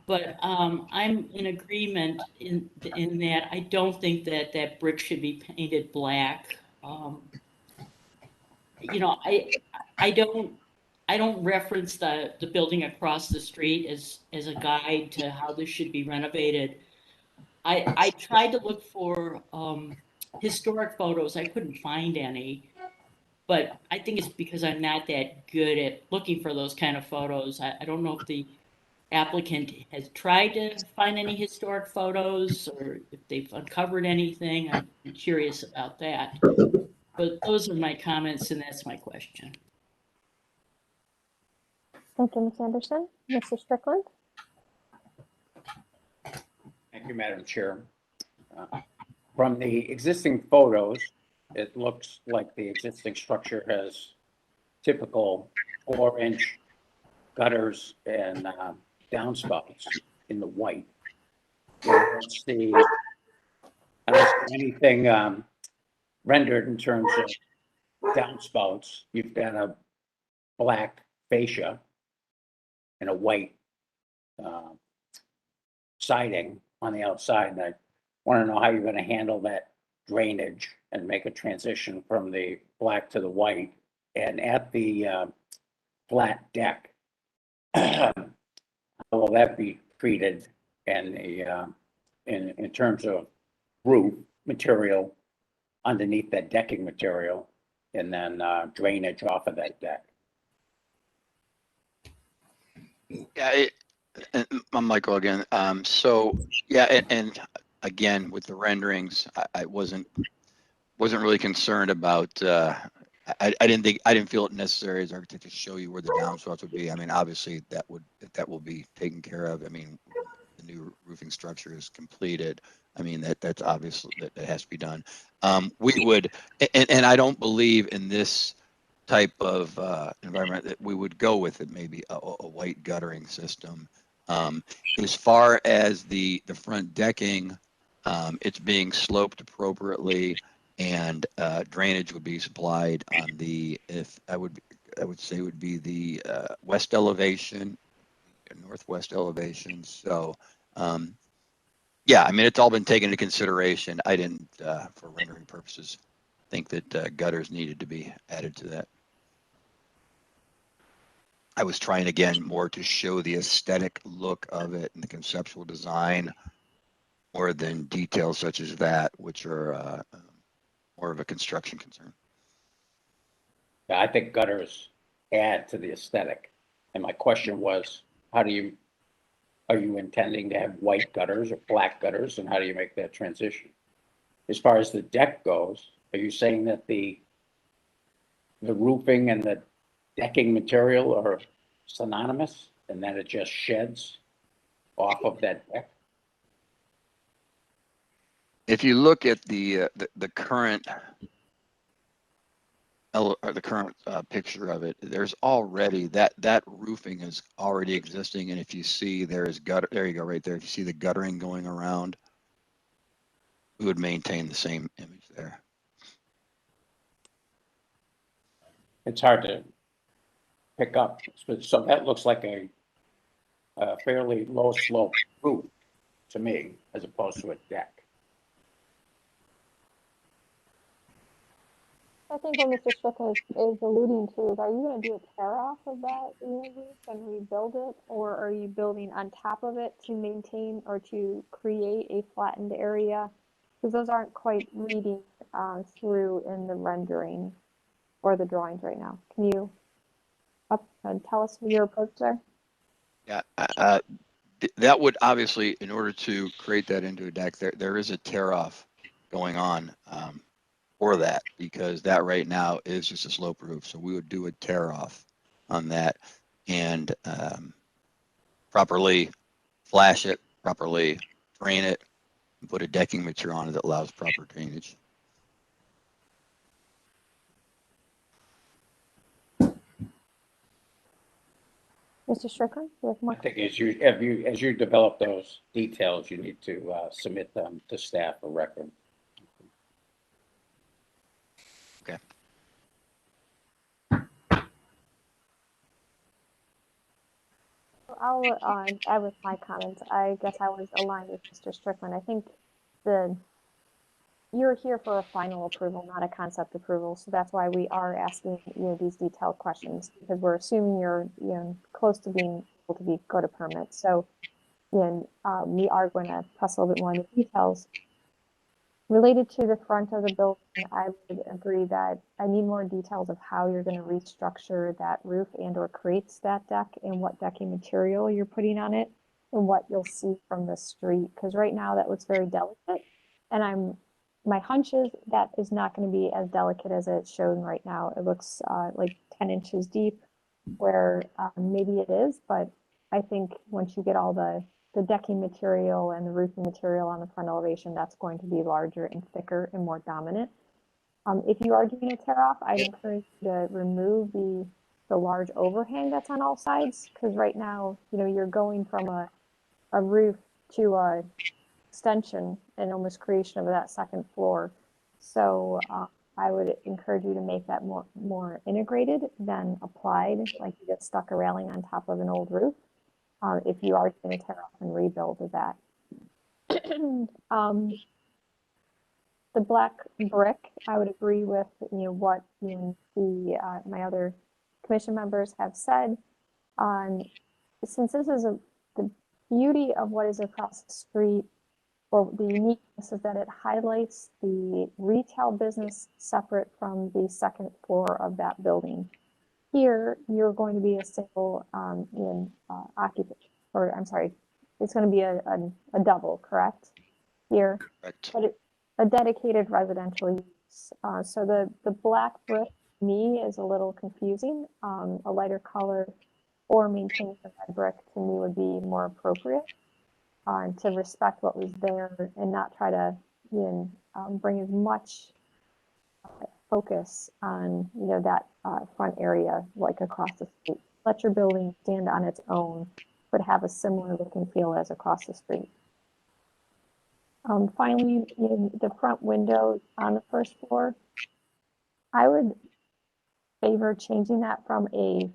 but I'm in agreement in that I don't think that that brick should be painted black. You know, I don't reference the building across the street as a guide to how this should be renovated. I tried to look for historic photos. I couldn't find any, but I think it's because I'm not that good at looking for those kind of photos. I don't know if the applicant has tried to find any historic photos or if they've uncovered anything. I'm curious about that. But those are my comments, and that's my question. Thank you, Ms. Anderson. Mr. Strickland? Thank you, Madam Chair. From the existing photos, it looks like the existing structure has typical 4-inch gutters and downspouts in the white. I don't see anything rendered in terms of downspouts. You've got a black fascia and a white siding on the outside, and I want to know how you're going to handle that drainage and make a transition from the black to the white. And at the flat deck, how will that be treated and in terms of roof material underneath that decking material, and then drainage off of that deck? Yeah, I'm Michael again. So yeah, and again with the renderings, I wasn't really concerned about. I didn't feel it necessary as architect to show you where the downspouts would be. I mean, obviously that will be taken care of. I mean, the new roofing structure is completed. I mean, that's obviously that has to be done. We would, and I don't believe in this type of environment that we would go with it. Maybe a white guttering system. As far as the front decking, it's being sloped appropriately, and drainage would be supplied on the, I would say would be the west elevation, northwest elevation. So yeah, I mean, it's all been taken into consideration. I didn't, for rendering purposes, think that gutters needed to be added to that. I was trying again more to show the aesthetic look of it and the conceptual design more than details such as that, which are more of a construction concern. Yeah, I think gutters add to the aesthetic. And my question was, are you intending to have white gutters or black gutters, and how do you make that transition? As far as the deck goes, are you saying that the roofing and the decking material are synonymous and that it just sheds off of that deck? If you look at the current picture of it, there's already that roofing is already existing, and if you see there is gutter, there you go, right there. If you see the guttering going around, we would maintain the same image there. It's hard to pick up. So that looks like a fairly low slope roof to me, as opposed to a deck. I think what Mr. Strickland is alluding to is, are you going to do a tear off of that roof and rebuild it, or are you building on top of it to maintain or to create a flattened area? Because those aren't quite reading through in the rendering or the drawings right now. Can you tell us your approach there? Yeah, that would obviously, in order to create that into a deck, there is a tear off going on for that, because that right now is just a slope roof. So we would do a tear off on that and properly flash it, properly drain it, and put a decking material on it that allows proper drainage. Mr. Strickland, you have more? I think as you develop those details, you need to submit them to staff for record. Okay. I'll add with my comments. I guess I was aligned with Mr. Strickland. I think you're here for a final approval, not a concept approval. So that's why we are asking these detailed questions, because we're assuming you're close to being able to go to permit. So we are going to press a little bit more on the details. Related to the front of the building, I would agree that I need more details of how you're going to restructure that roof and or creates that deck, and what decking material you're putting on it, and what you'll see from the street. Because right now that looks very delicate, and my hunch is that is not going to be as delicate as it's shown right now. It looks like 10 inches deep, where maybe it is, but I think once you get all the decking material and the roofing material on the front elevation, that's going to be larger and thicker and more dominant. If you are doing a tear off, I'd encourage you to remove the large overhang that's on all sides, because right now, you're going from a roof to a extension and almost creation of that second floor. So I would encourage you to make that more integrated than applied, like you just stuck a railing on top of an old roof. If you are going to tear off and rebuild with that. The black brick, I would agree with what my other commission members have said. Since this is the beauty of what is across the street, or the uniqueness is that it highlights the retail business separate from the second floor of that building. Here, you're going to be a single occupant, or I'm sorry, it's going to be a double, correct? Here, correct. But a dedicated residential use. So the black brick to me is a little confusing. A lighter color or maintaining the red brick to me would be more appropriate to respect what was there and not try to bring as much focus on that front area like across the street. Let your building stand on its own, but have a similar look and feel as across the street. Finally, in the front window on the first floor, I would favor changing that from a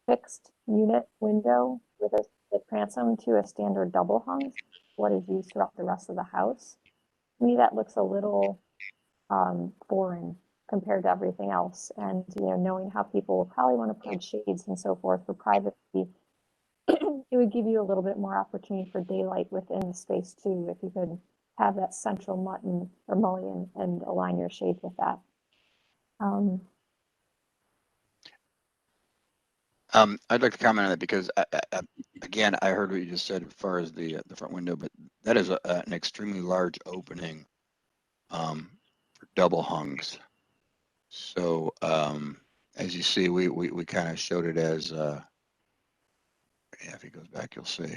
fixed unit window with a transom to a standard double hung, what is used throughout the rest of the house. To me, that looks a little foreign compared to everything else. And knowing how people will probably want to put shades and so forth for privacy, it would give you a little bit more opportunity for daylight within the space too, if you could have that central mutton or mullion and align your shades with that. I'd like to comment on that because, again, I heard what you just said as far as the front window, but that is an extremely large opening for double hungs. So as you see, we kind of showed it as, yeah, if he goes back, you'll see.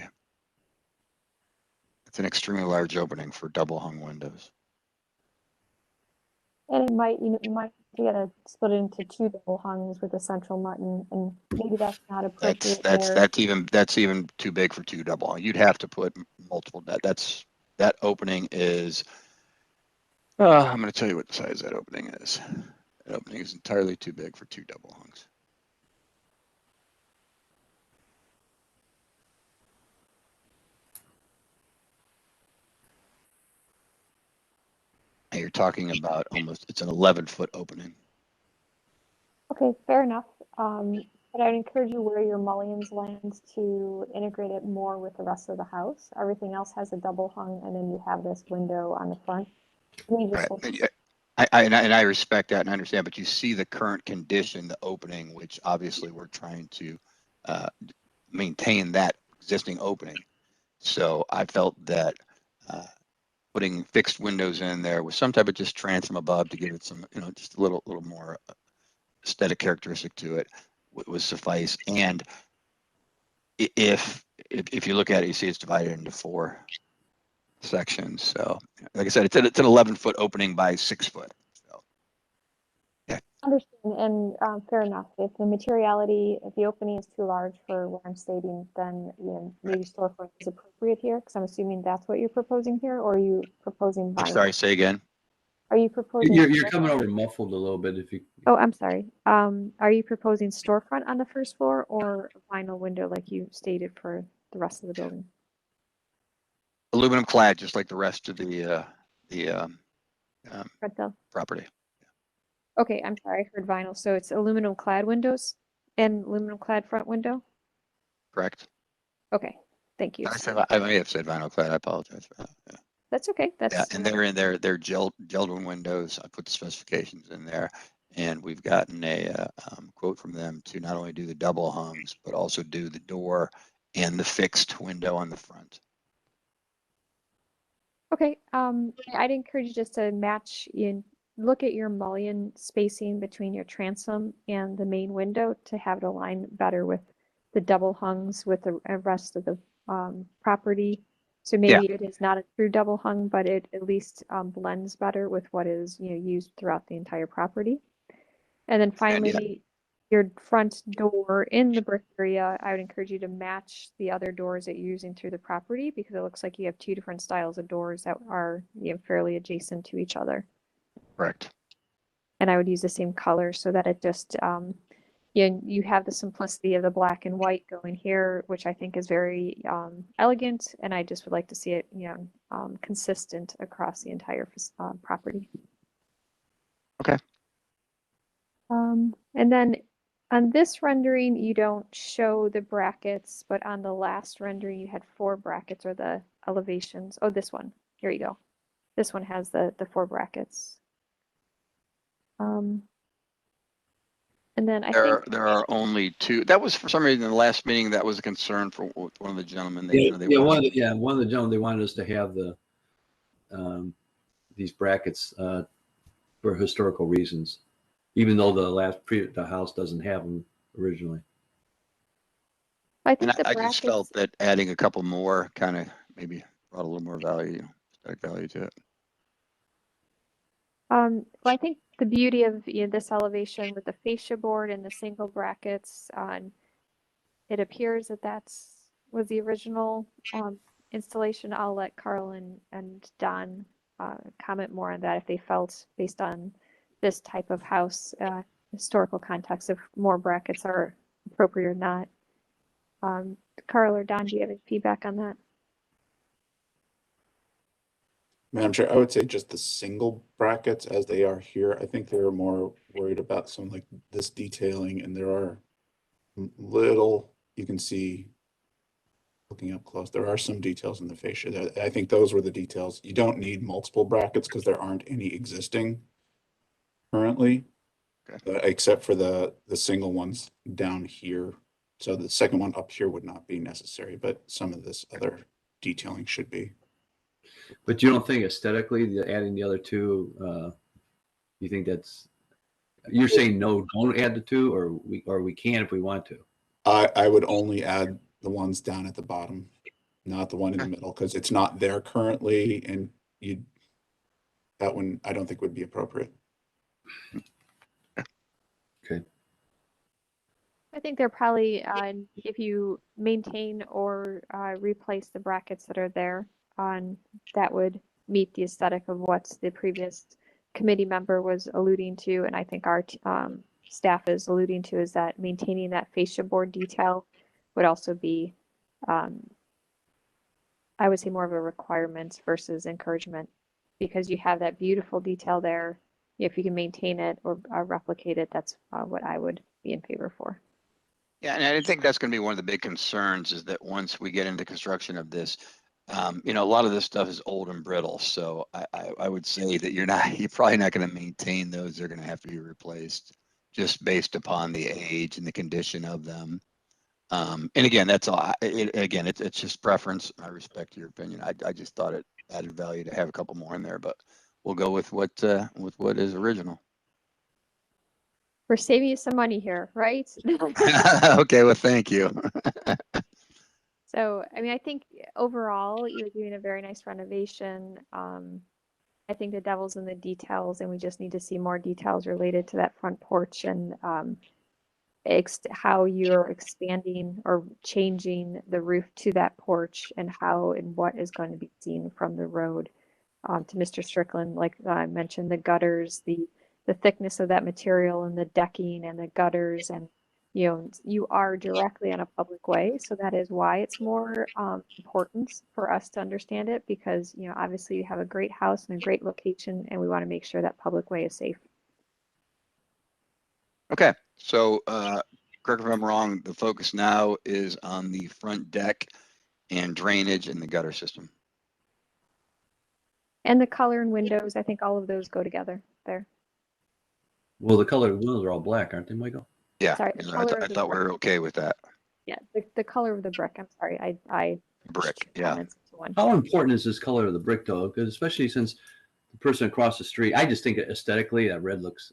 It's an extremely large opening for double hung windows. And it might, you might get to split it into two double hungs with a central mutton, and maybe that's not appropriate. That's even too big for two double hung. You'd have to put multiple. That opening is. I'm going to tell you what the size that opening is. That opening is entirely too big for two double hungs. And you're talking about it's an 11-foot opening. Okay, fair enough. But I'd encourage you where your mullions land to integrate it more with the rest of the house. Everything else has a double hung, and then you have this window on the front. I respect that and I understand, but you see the current condition, the opening, which obviously we're trying to maintain that existing opening. So I felt that putting fixed windows in there with some type of just transom above to give it some, just a little more aesthetic characteristic to it was suffice. And if you look at it, you see it's divided into 4 sections. So like I said, it's an 11-foot opening by 6 foot. So yeah. Understand, and fair enough. If the materiality, if the opening is too large for what I'm stating, then maybe storefront is appropriate here, because I'm assuming that's what you're proposing here, or are you proposing I'm vinyl? sorry, say again. Are you proposing? You're coming over muffled a little bit if you. Oh, I'm sorry. Are you proposing storefront on the first floor or a vinyl window like you stated for the rest of the building? Aluminum clad, just like the rest of the Rental? property. Okay, I'm sorry, I heard vinyl. So it's aluminum clad windows and aluminum clad front window? Correct. Okay, thank you. I may have said vinyl clad. I apologize for that. Yeah. That's okay. That's Yeah, and they're in there. They're gelled windows. I put the specifications in there, and we've gotten a quote from them to not only do the double hungs but also do the door and the fixed window on the front. okay. I'd encourage you just to match in, look at your mullion spacing between your transom and the main window to have it align better with the double hungs with the rest of the property. So maybe it is not a true double hung, but it at least blends better with what is used throughout the entire property. And then finally, your front door in the brick area, I would encourage you to match the other doors that you're using through the property, because it looks like you have 2 different styles of doors that are fairly adjacent to each other. Correct. And I would use the same color so that it just you have the simplicity of the black and white going here, which I think is very elegant, and I just would like to see it consistent across the entire property. Okay. And then on this rendering, you don't show the brackets, but on the last rendering, you had 4 brackets or the elevations. Oh, this one. Here you go. This one has the 4 brackets. And then I think There are only 2. That was for some reason in the last meeting. That was a concern for one of the gentlemen. They, One of the gentlemen, they wanted us to have the these brackets for historical reasons, even though the house doesn't have them originally. I think I just felt that adding a couple more kind of maybe brought a little more aesthetic value to it. Well, I think the beauty of this elevation with the fascia board and the single brackets, it appears that was the original installation. I'll let Carl and Don comment more on that if they felt, based on this type of house historical context, if more brackets are appropriate or not. Carl or Don, do you have any feedback on that? Madam Chair, I would say just the single brackets as they are here. I think they're more worried about some like this detailing, and there are little, you can see looking up close, there are some details in the fascia there. I think those were the details. You don't need multiple brackets because there aren't any existing currently, except for the single ones down here. So the second one up here would not be necessary, but some of this other detailing should be. But you don't think aesthetically adding the other 2, you think that's, you're saying no, don't add the 2, or we can if we want to? I would only add the ones down at the bottom, not the one in the middle, because it's not there currently, and that one I don't think would be appropriate. Okay. I think they're probably, if you maintain or replace the brackets that are there, that would meet the aesthetic of what the previous committee member was alluding to, and I think our staff is alluding to, is that maintaining that fascia board detail would also be, I would say, more of a requirement versus encouragement, because you have that beautiful detail there. If you can maintain it or replicate it, that's what I would be in favor for. Yeah, and I think that's going to be one of the big concerns, is that once we get into construction of this, a lot of this stuff is old and brittle. So I would say that you're probably not going to maintain those. They're going to have to be replaced just based upon the age and the condition of them. And again, that's all. Again, it's just preference. I respect your opinion. I just thought it added value to have a couple more in there, but we'll go with what is original. We're saving you some money here, right? Okay, well, thank you. So, I mean, I think overall you're doing a very nice renovation. I think the devil's in the details, and we just need to see more details related to that front porch and how you're expanding or changing the roof to that porch, and how and what is going to be seen from the road. To Mr. Strickland, like I mentioned, the gutters, the thickness of that material, and the decking and the gutters, and you are directly on a public way, so that is why it's more important for us to understand it, because obviously you have a great house and a great location, and we want to make sure that public way is safe. Okay, so correct me if I'm wrong, the focus now is on the front deck and drainage and the gutter system. And the color and windows, I think all of those go together there. Well, the color of the windows are all black, aren't they, Michael? Yeah, Sorry, the I color of the thought we were okay with that. Yeah, the color of the brick. I'm sorry, I Brick, yeah. comments into one. How important is this color of the brick though? Because especially since the person across the street, I just think aesthetically that red looks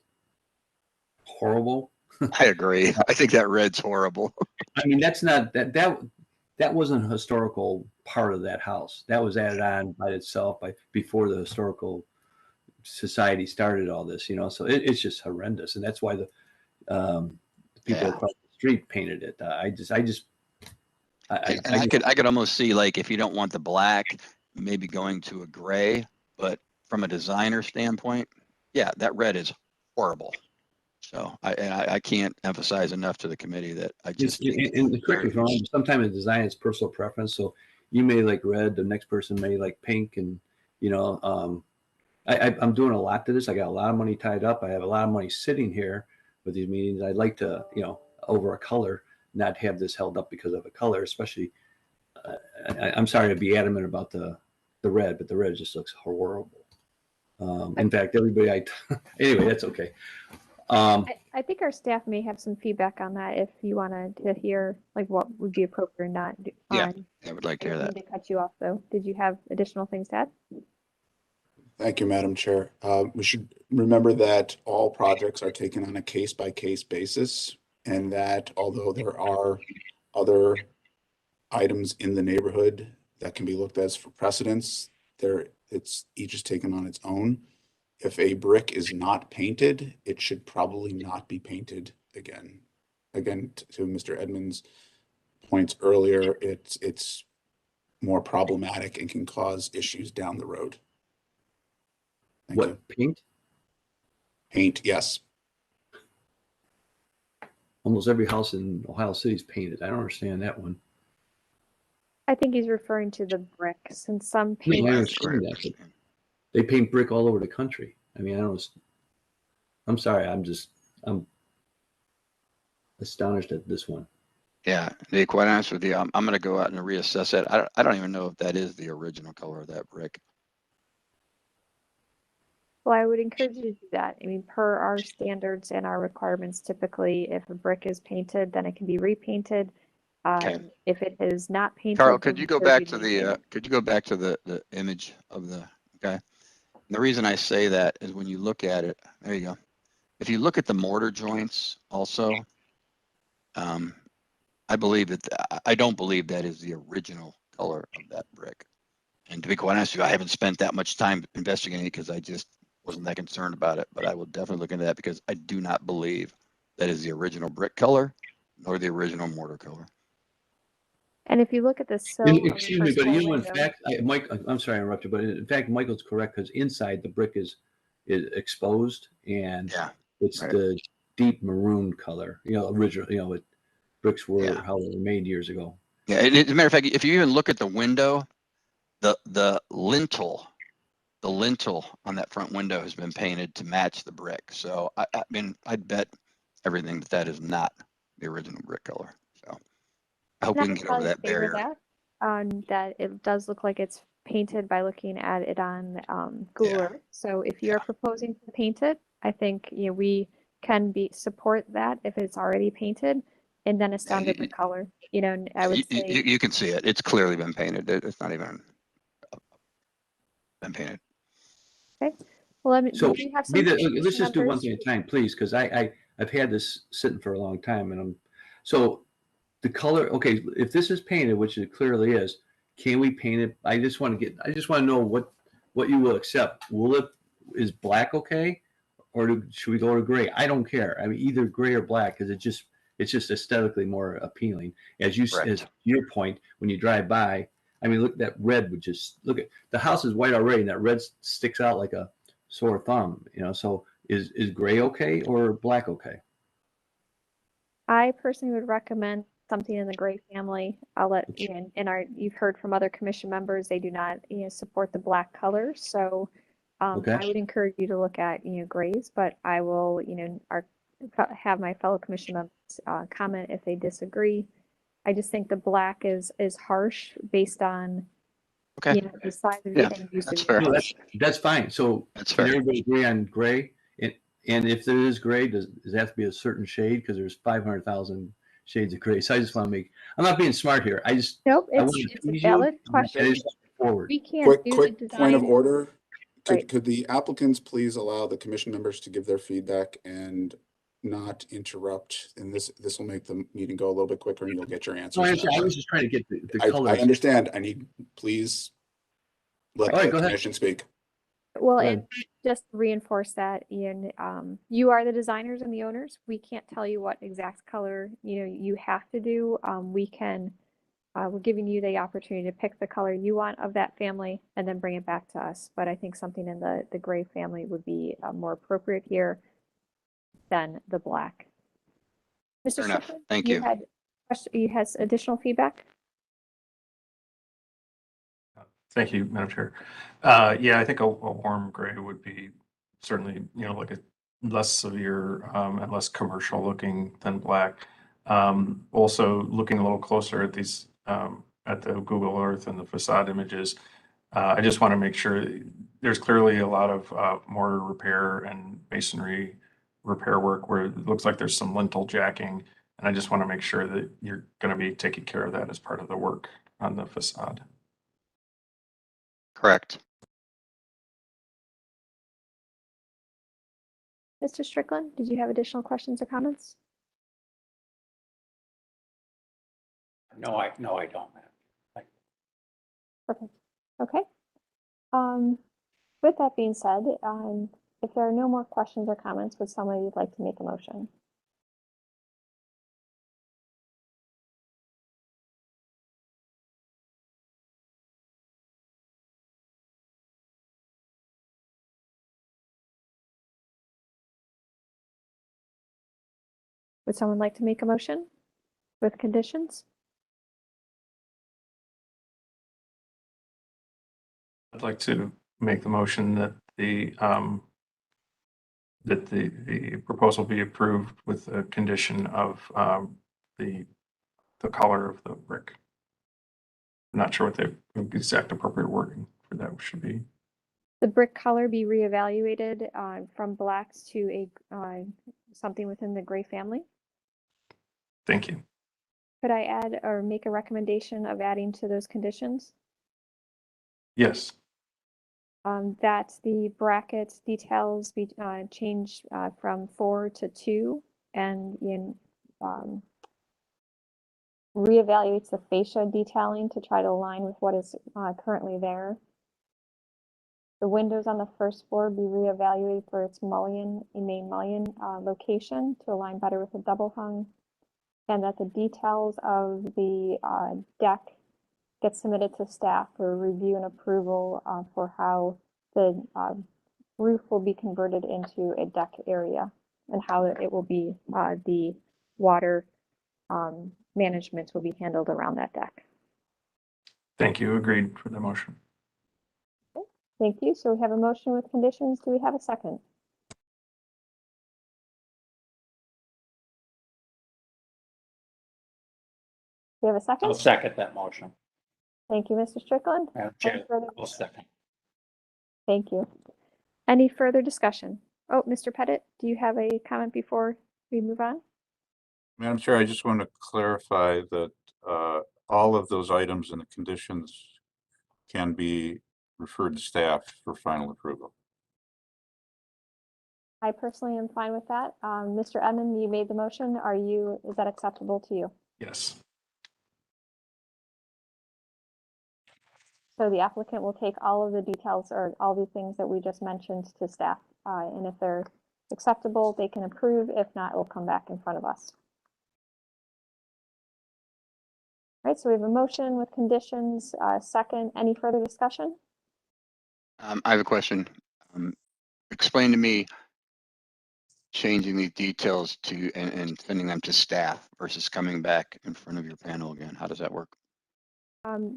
horrible. I agree. I think that red's horrible. I mean, that's not that wasn't a historical part of that house. That was added on by itself before the historical society started all this, so it's just horrendous, and that's why the people across the street painted it. I could almost see, like, if you don't want the black, maybe going to a gray, but from a designer standpoint, yeah, that red is horrible. So I can't emphasize enough to the committee that I just think and correct me if I'm wrong, sometimes in design it's personal preference. So you may like red, the next person may like pink, and I'm doing a lot to this. I got a lot of money tied up. I have a lot of money sitting here with these meetings. I'd like to, over a color, not have this held up because of a color, especially. I'm sorry to be adamant about the red, but the red just looks horrible. In fact, everybody, anyway, that's okay. I think our staff may have some feedback on that if you wanted to hear like what would be appropriate or not. Yeah, I would like to hear that. To cut you off though. Did you have additional things to add? Thank you, Madam Chair. We should remember that all projects are taken on a case-by-case basis, and that although there are other items in the neighborhood that can be looked at for precedence, each is taken on its own. If a brick is not painted, it should probably not be painted again. Again, to Mr. Edmonds' points earlier, it's more problematic and can cause issues down the road. Thank you. Paint? Paint, yes. Almost every house in Ohio City is painted. I don't understand that one. I think he's referring to the bricks and some I mean, paint. I understand that, but they paint brick all over the country. I mean, I'm sorry. I'm astonished at this one. Yeah, to be quite honest with you, I'm going to go out and reassess it. I don't even know if that is the original color of that brick. Well, I would encourage you to do that. I mean, per our standards and our requirements, typically, if a brick is painted, then it can be repainted. Okay. If it is not painted, Carl, then could you go there back be to maintenance. the image of the, okay? And the reason I say that is when you look at it, there you go. If you look at the mortar joints also, I don't believe that is the original color of that brick. And to be quite honest with you, I haven't spent that much time investigating it because I just wasn't that concerned about it, but I will definitely look into that because I do not believe that is the original brick color nor the original mortar color. And if you look at the sill, on the Excuse me, first but floor in window, fact, Mike, I'm sorry to interrupt you, but in fact, Michael's correct because inside the brick is exposed and it's the deep maroon color. Original, bricks were how they were made years ago. Yeah, as a matter of fact, if you even look at the window, the lintel on that front window has been painted to match the brick. So I mean, I'd bet everything that is not the original brick color. So I hope we can get over that barrier. that it does look like it's painted by looking at it on Google. So if you're proposing to paint it, I think we can support that if it's already painted. and then a stone you- different color. You know, and I would say, You can see it. It's clearly been painted. It's not even been painted. okay. Well, I mean, So we do have some let's commission just do one members. thing at a time, please, because I've had this sitting for a long time and so the color, okay, if this is painted, which it clearly is, can we paint it? I just want to know what you will accept. Is black okay? Or should we go to gray? I don't care. I mean, either gray or black, because it's just aesthetically more appealing. As your point, when you drive by, I mean, look, that red would just look at the house is white already, and that red sticks out like a sore thumb. You know, so is gray okay or black okay? I personally would recommend something in the gray family. I'll let you you've heard from other commission members, they do not, support the black color. So Okay. I would encourage you to look at, grays, but I will, have my fellow commission members comment if they disagree. I just think the black is harsh based on, the size of Yeah, and use that's of fair. your No, house. that's fine. So That's can fair. everybody agree on gray? And if there is gray, does it have to be a certain shade? Because there's 500,000 shades of gray. So I just want to I'm not being smart here. Nope, I it's, want to it's a please valid you. question. And it's forward. We can't Quick, do the quick point of design. order. Right. Could the applicants please allow the commission members to give their feedback and not interrupt? And this will make the meeting go a little bit quicker and you'll get your answers. No, I in understand. that I way. was just trying to get the I colors. understand. Please let All right, the go ahead. commission speak. Well, Go and ahead. just to reinforce that, Ian, you are the designers and the owners. We can't tell you what exact color, you have to do. We're giving you the opportunity to pick the color you want of that family and then bring it back to us. But I think something in the gray family would be more appropriate here than the black. Mr. Fair enough. Strickland, Thank you. You had additional feedback? Thank you, Madam Chair. Yeah, I think a warm gray would be certainly, like a less severe and less commercial looking than black. Also looking a little closer at these, at the Google Earth and the facade images, I just want to make sure there's clearly a lot of mortar repair and masonry repair work where it looks like there's some lintel jacking. And I just want to make sure that you're going to be taking care of that as part of the work on the facade. Correct. Mr. Strickland, did you have additional questions or comments? No, I don't, ma'am. Perfect. Okay. With that being said, if there are no more questions or comments, would somebody like to make a motion? Would someone like to make a motion with conditions? I'd like to make the motion that the proposal be approved with the condition of the color of the brick. I'm not sure what the exact appropriate wording for that should be. The brick color be reevaluated from blacks to something within the gray family? Thank you. Could I add or make a recommendation of adding to those conditions? Yes. That the brackets details be changed from 4 to 2 and reevaluates the fascia detailing to try to align with what is currently there. The windows on the first floor be reevaluated for its main mullion location to align better with the double hung, and that the details of the deck get submitted to staff for review and approval for how the roof will be converted into a deck area and how it will be, the water management will be handled around that deck. Thank you. Agreed for the motion. Thank you. So we have a motion with conditions. Do we have a second? Do we have a second? I'll second that motion. Thank you, Mr. Strickland. Madam Any Chair, further- I'll second. Thank you. Any further discussion? Oh, Mr. Pettit, do you have a comment before we move on? Madam Chair, I just want to clarify that all of those items and the conditions can be referred to staff for final approval. I personally am fine with that. Mr. Edmond, you made the motion. Is that acceptable to you? Yes. So the applicant will take all of the details or all the things that we just mentioned to staff. And if they're acceptable, they can approve. If not, it will come back in front of us. All right, so we have a motion with conditions. Second, any further discussion? I have a question. Explain to me changing these details to and sending them to staff versus coming back in front of your panel again. How does that work?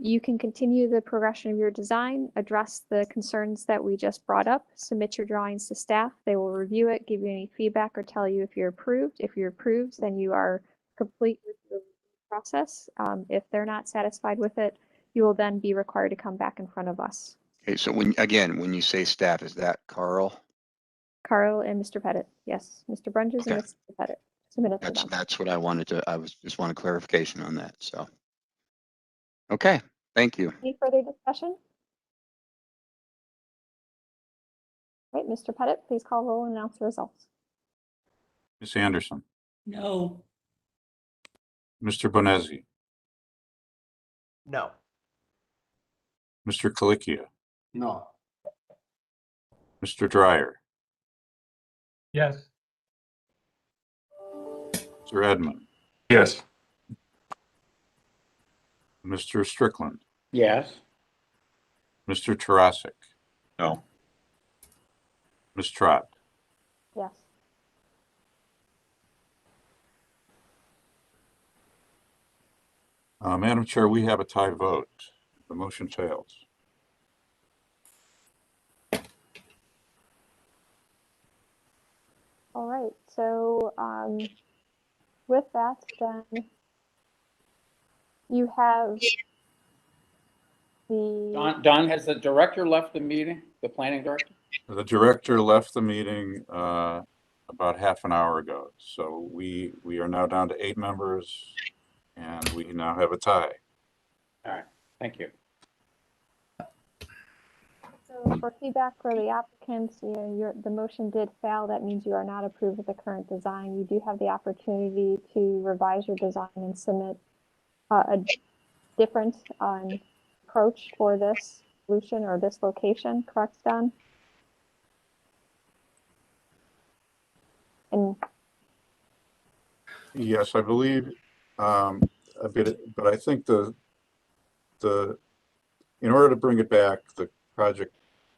You can continue the progression of your design, address the concerns that we just brought up, submit your drawings to staff. They will review it, give you any feedback, or tell you if you're approved. If you're approved, then you are complete with the process. If they're not satisfied with it, you will then be required to come back in front of us. Okay, so when you say staff, is that Carl? Carl and Mr. Pettit. Yes, Mr. Brunges and Mr. Pettit. Submit it to them. That's what I wanted to, just wanted clarification on that, so. Okay, thank you. Any further discussion? All right, Mr. Pettit, please call roll and announce the results. Ms. Anderson, No. Mr. Bonezzi, No. Mr. Colicchio, No. Mr. Dryer, Yes. Mr. Edmund, Yes. Mr. Strickland, Yes. Mr. Tarasik, No. Ms. Trott. Yes. Madam Chair, we have a tie vote. The motion fails. All right, so with that, then you have the. Don, has the director left the meeting, the planning director? The director left the meeting about half an hour ago. So we are now down to 8 members and we now have a tie. All right, thank you. So for feedback for the applicants, the motion did fail. That means you are not approved with the current design. You do have the opportunity to revise your design and submit a different approach for this solution or this location, correct, Don? And Yes, I believe a bit, but I think in order to bring it back, the project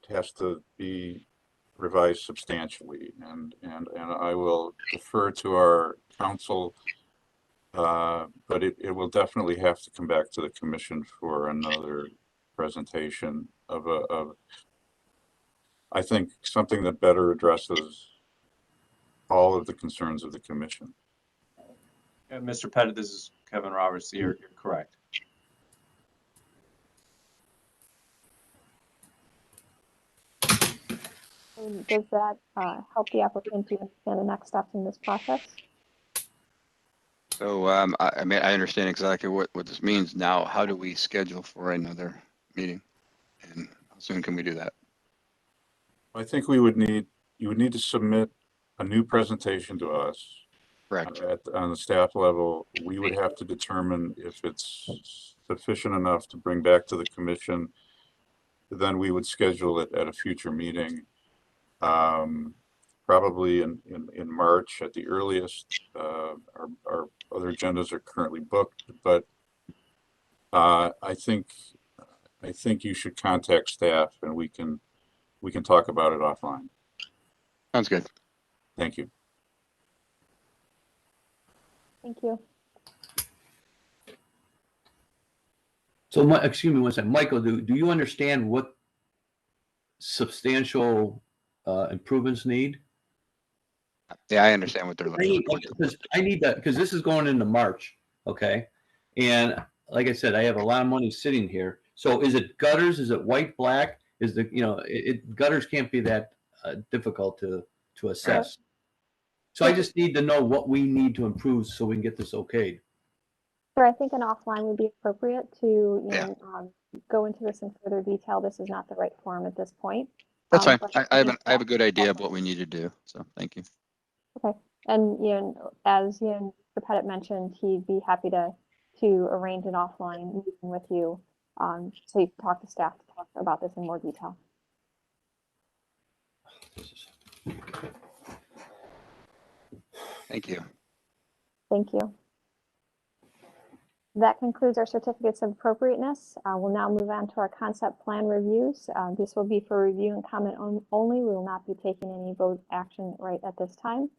has to be revised substantially, and I will defer to our council, but it will definitely have to come back to the commission for another presentation of I think something that better addresses all of the concerns of the commission. Mr. Pettit, this is Kevin Roberts. You're correct. And does that help the applicant to understand the next steps in this process? So, I mean, I understand exactly what this means. Now, how do we schedule for another meeting? And how soon can we do that? I think you would need to submit a new presentation to us. Correct. On the staff level, we would have to determine if it's sufficient enough to bring back to the commission. Then we would schedule it at a future meeting, probably in March at the earliest. Our other agendas are currently booked, but I think you should contact staff and we can talk about it offline. Sounds good. Thank you. Thank you. So, excuse me one second, Michael, do you understand what substantial improvements need? Yeah, I understand what they're looking for. I need that, because this is going into March, okay? And like I said, I have a lot of money sitting here. So is it gutters? Is it white, black? Is the, gutters can't be that difficult to assess. So I just need to know what we need to improve so we can get this okayed. Sure, I think an offline would be appropriate to, go into this in further detail. This is not the right forum at this point. That's fine. But I have a good idea of what we need to do. So thank you. Okay, and as Mr. Pettit mentioned, he'd be happy to arrange an offline meeting with you, so you can talk to staff to talk about this in more detail. Thank you. Thank you. That concludes our certificates of appropriateness. We'll now move on to our concept plan reviews. This will be for review and comment only. We will not be taking any vote action right at this time.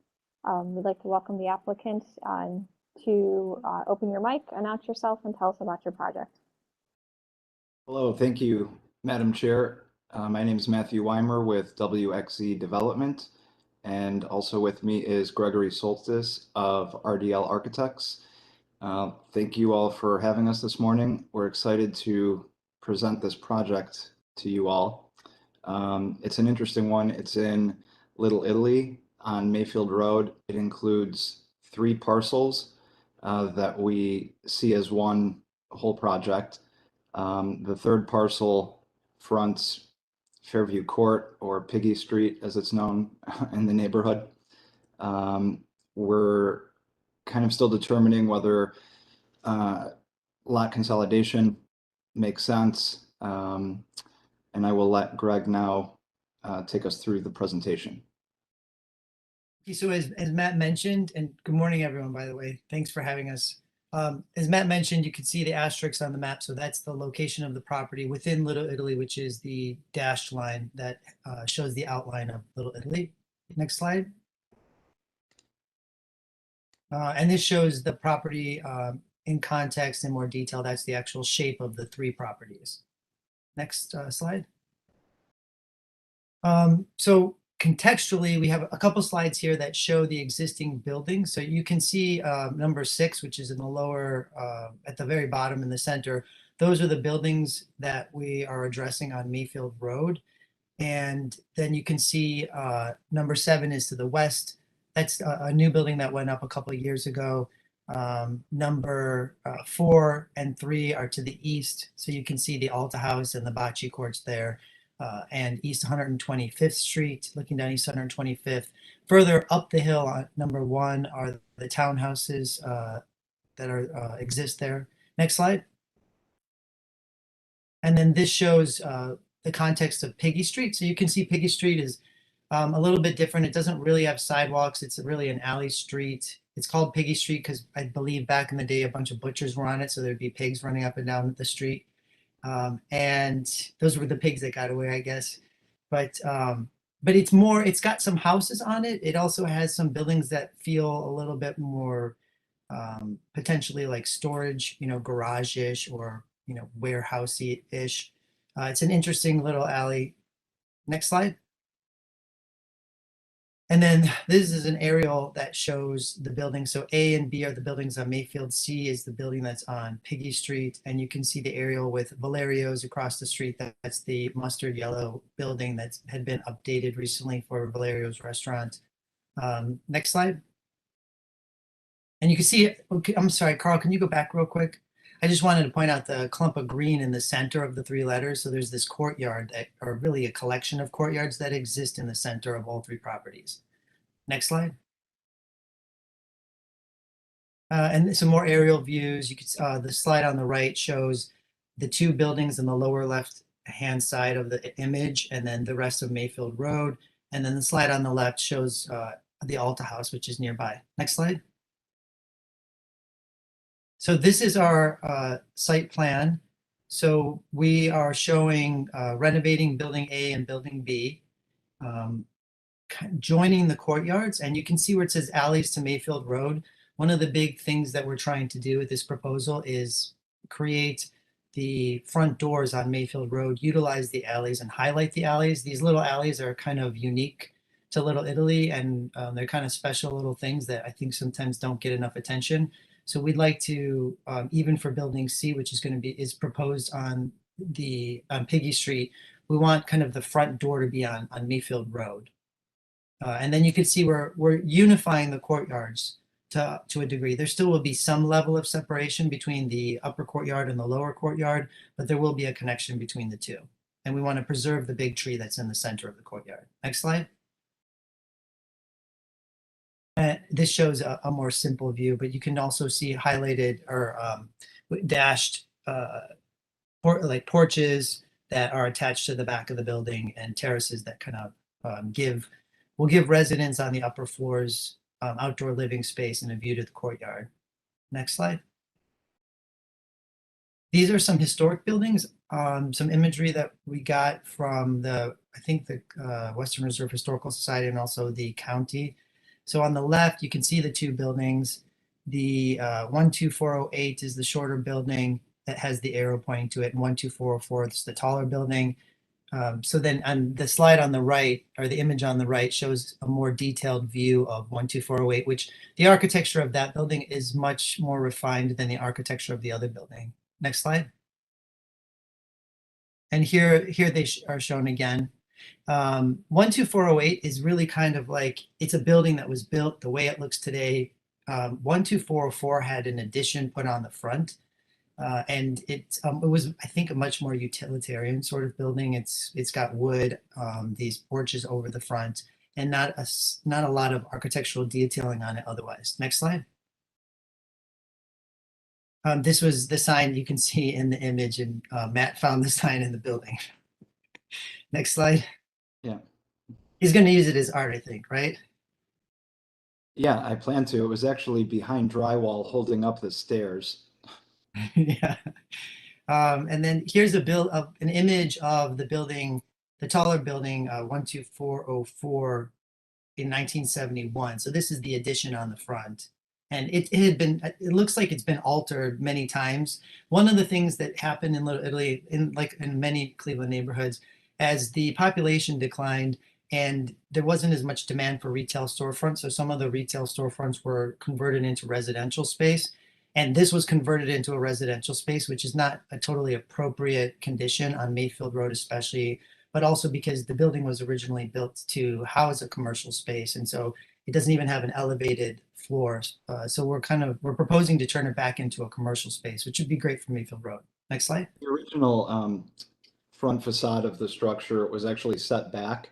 We'd like to welcome the applicant to open your mic, announce yourself, and tell us about your project. Hello, thank you, Madam Chair. My name is Matthew Weimer with WXE Development, and also with me is Gregory Soltis of RDL Architects. Thank you all for having us this morning. We're excited to present this project to you all. It's an interesting one. It's in Little Italy on Mayfield Road. It includes 3 parcels that we see as one whole project. The third parcel fronts Fairview Court, or Piggy Street as it's known in the neighborhood. We're kind of still determining whether lot consolidation makes sense. And I will let Greg now take us through the presentation. Okay, so as Matt mentioned, and good morning, everyone, by the way, thanks for having us. As Matt mentioned, you can see the asterisks on the map. So that's the location of the property within Little Italy, which is the dashed line that shows the outline of Little Italy. Next slide. And this shows the property in context in more detail. That's the actual shape of the 3 properties. Next slide. So contextually, we have a couple slides here that show the existing building. So you can see number 6, which is in the lower, at the very bottom in the center. Those are the buildings that we are addressing on Mayfield Road. And then you can see number 7 is to the west. That's a new building that went up a couple of years ago. Number 4 and 3 are to the east. So you can see the Alta House and the Bocce Courts there. And East 125th Street, looking down East 125th. Further up the hill on number 1 are the townhouses that are exist there. Next slide. And then this shows the context of Piggy Street. So you can see Piggy Street is a little bit different. It doesn't really have sidewalks. It's really an alley street. It's called Piggy Street because I believe back in the day a bunch of butchers were on it, so there'd be pigs running up and down the street. And those were the pigs that got away, I guess. But it's got some houses on it. It also has some buildings that feel a little bit more potentially like storage, garage-ish or, warehousey-ish. It's an interesting little alley. Next slide. And then this is an aerial that shows the building. So A and B are the buildings on Mayfield. C is the building that's on Piggy Street. And you can see the aerial with Valerio's across the street. That's the mustard yellow building that had been updated recently for Valerio's restaurant. Next slide. And you can see, okay, I'm sorry, Carl, can you go back real quick? I just wanted to point out the clump of green in the center of the 3 letters. So there's this courtyard that, or really a collection of courtyards that exist in the center of all 3 properties. Next slide. And some more aerial views. You can the slide on the right shows the 2 buildings in the lower left hand side of the image, and then the rest of Mayfield Road. And then the slide on the left shows the Alta House, which is nearby. Next slide. So this is our site plan. So we are showing renovating building A and building B, joining the courtyards. And you can see where it says alleys to Mayfield Road. One of the big things that we're trying to do with this proposal is create the front doors on Mayfield Road, utilize the alleys and highlight the alleys. These little alleys are kind of unique to Little Italy, and they're kind of special little things that I think sometimes don't get enough attention. So we'd like to, even for building C, which is proposed on Piggy Street, we want kind of the front door to be on Mayfield Road. And then you can see we're unifying the courtyards to a degree. There still will be some level of separation between the upper courtyard and the lower courtyard, but there will be a connection between the two. And we want to preserve the big tree that's in the center of the courtyard. Next slide. This shows a more simple view, but you can also see highlighted or dashed like porches that are attached to the back of the building and terraces that kind of will give residents on the upper floors outdoor living space and a view to the courtyard. Next slide. These are some historic buildings, some imagery that we got from I think the Western Reserve Historical Society and also the county. So on the left, you can see the two buildings. The 12408 is the shorter building that has the arrow pointing to it, and 12404 is the taller building. So then on the slide on the right, or the image on the right, shows a more detailed view of 12408, which the architecture of that building is much more refined than the architecture of the other building. Next slide. And here they are shown again. 12408 is really kind of like, it's a building that was built the way it looks today. 12404 had an addition put on the front. And it was, I think, a much more utilitarian sort of building. It's got wood, these porches over the front, and not a lot of architectural detailing on it otherwise. Next slide. This was the sign you can see in the image, and Matt found the sign in the building. Next slide. Yeah. He's going to use it as art, I think, right? Yeah, I plan to. It was actually behind drywall holding up the stairs. Yeah. And then here's an image of the building, the taller building, 12404 in 1971. So this is the addition on the front. And it looks like it's been altered many times. One of the things that happened in Little Italy, in many Cleveland neighborhoods, as the population declined and there wasn't as much demand for retail storefronts, so some of the retail storefronts were converted into residential space. And this was converted into a residential space, which is not a totally appropriate condition on Mayfield Road especially, but also because the building was originally built to house a commercial space. And so it doesn't even have an elevated floor. So we're proposing to turn it back into a commercial space, which would be great for Mayfield Road. Next slide. The original front facade of the structure was actually set back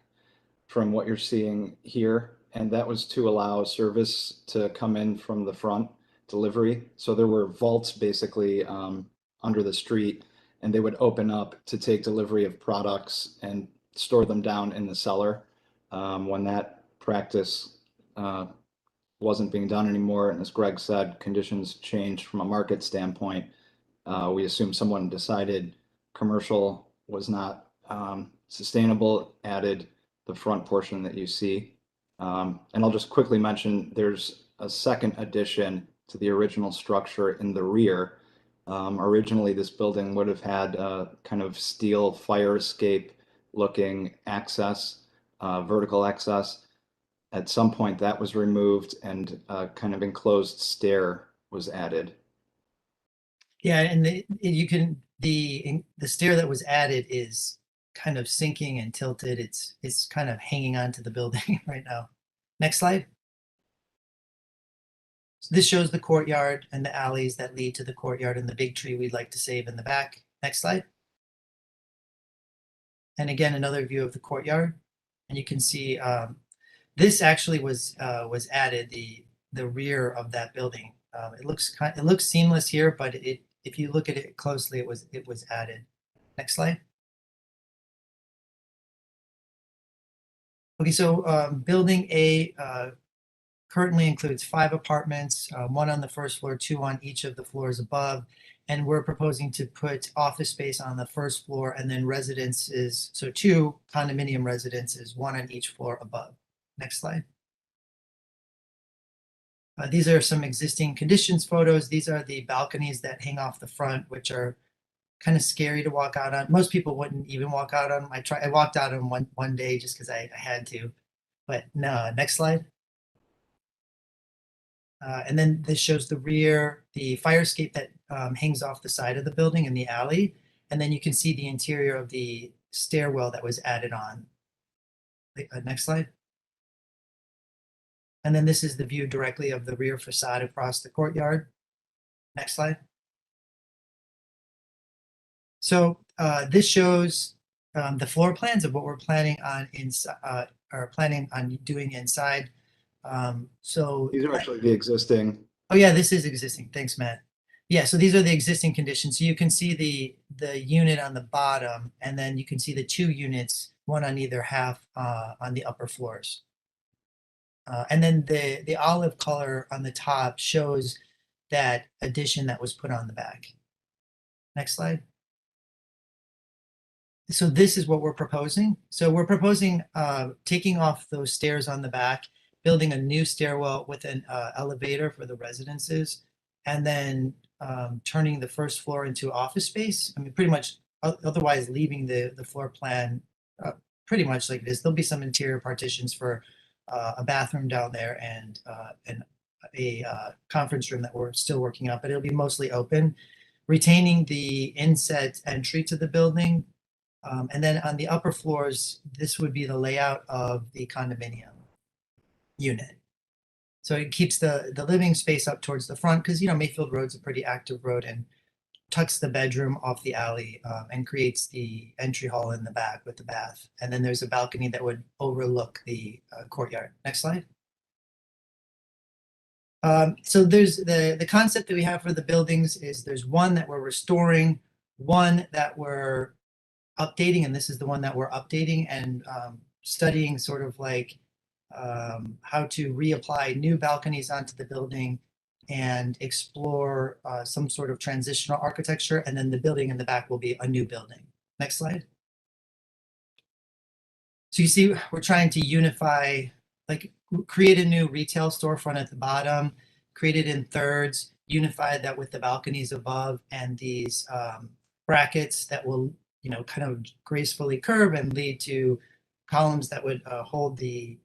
from what you're seeing here. And that was to allow service to come in from the front. Delivery. So there were vaults basically under the street, and they would open up to take delivery of products and store them down in the cellar. When that practice wasn't being done anymore, and as Greg said, conditions changed from a market standpoint, we assumed someone decided commercial was not sustainable, added the front portion that you see. And I'll just quickly mention there's a second addition to the original structure in the rear. Originally, this building would have had a kind of steel fire escape looking access, vertical access. At some point that was removed and a kind of enclosed stair was added. Yeah, and the stair that was added is kind of sinking and tilted. It's kind of hanging onto the building right now. Next slide. So this shows the courtyard and the alleys that lead to the courtyard and the big tree we'd like to save in the back. Next slide. And again, another view of the courtyard. And you can see this actually was added, the rear of that building. It looks seamless here, but if you look at it closely, it was added. Next slide. Okay, so building A currently includes 5 apartments, 1 on the first floor, 2 on each of the floors above. And we're proposing to put office space on the first floor and then residences, so 2 condominium residences, 1 on each floor above. Next slide. These are some existing conditions photos. These are the balconies that hang off the front, which are kind of scary to walk out on. Most people wouldn't even walk out on them. I walked out on one day just because I had to. But no, next slide. And then this shows the rear, the fire escape that hangs off the side of the building in the alley. And then you can see the interior of the stairwell that was added on. Next slide. And then this is the view directly of the rear facade across the courtyard. Next slide. So this shows the floor plans of what we're planning on doing inside. So These are actually the existing. oh yeah, this is existing. Thanks, Matt. Yeah, so these are the existing conditions. So you can see the unit on the bottom, and then you can see the 2 units, one on either half on the upper floors. And then the olive color on the top shows that addition that was put on the back. Next slide. So this is what we're proposing. So we're proposing taking off those stairs on the back, building a new stairwell with an elevator for the residences, and then turning the first floor into office space. I mean, pretty much otherwise leaving the floor plan pretty much like this. There'll be some interior partitions for a bathroom down there and a conference room that we're still working on, but it'll be mostly open, retaining the inset entry to the building. And then on the upper floors, this would be the layout of the condominium unit. So it keeps the living space up towards the front because, you know, Mayfield Road's a pretty active road and tucks the bedroom off the alley and creates the entry hall in the back with the bath. And then there's a balcony that would overlook the courtyard. Next slide. So there's the concept that we have for the buildings is there's one that we're restoring, one that we're updating, and this is the one that we're updating and studying sort of like how to reapply new balconies onto the building and explore some sort of transitional architecture. And then the building in the back will be a new building. Next slide. So you see, we're trying to unify, like create a new retail storefront at the bottom, create it in thirds, unify that with the balconies above and these brackets that will, you know, kind of gracefully curve and lead to columns that would hold the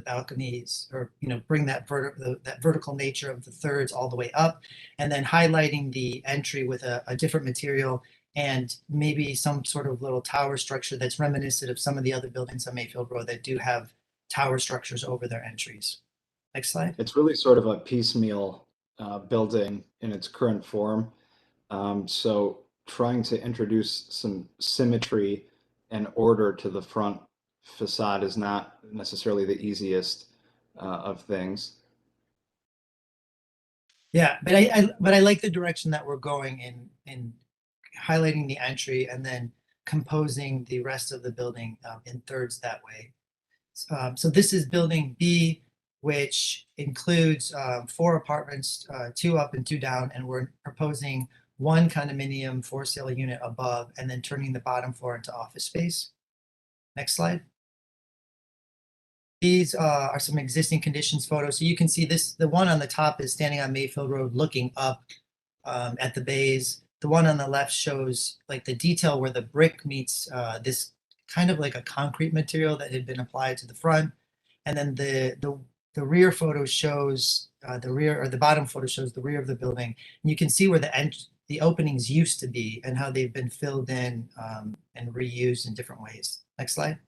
balconies, or, you know, bring that vertical nature of the thirds all the way up, and then highlighting the entry with a different material and maybe some sort of little tower structure that's reminiscent of some of the other buildings on Mayfield Road that do have tower structures over their entries. Next slide. It's really sort of a piecemeal building in its current form. So trying to introduce some symmetry and order to the front facade is not necessarily the easiest of things. Yeah, but I like the direction that we're going in highlighting the entry and then composing the rest of the building in thirds that way. So this is building B, which includes 4 apartments, 2 up and 2 down, and we're proposing 1 condominium for sale unit above and then turning the bottom floor into office space. Next slide. These are some existing conditions photos. So you can see this, the one on the top is standing on Mayfield Road looking up at the bays. The one on the left shows like the detail where the brick meets this kind of like a concrete material that had been applied to the front. And then the rear photo shows the rear, or the bottom photo shows the rear of the building. And you can see where the openings used to be and how they've been filled in and reused in different ways. Next slide.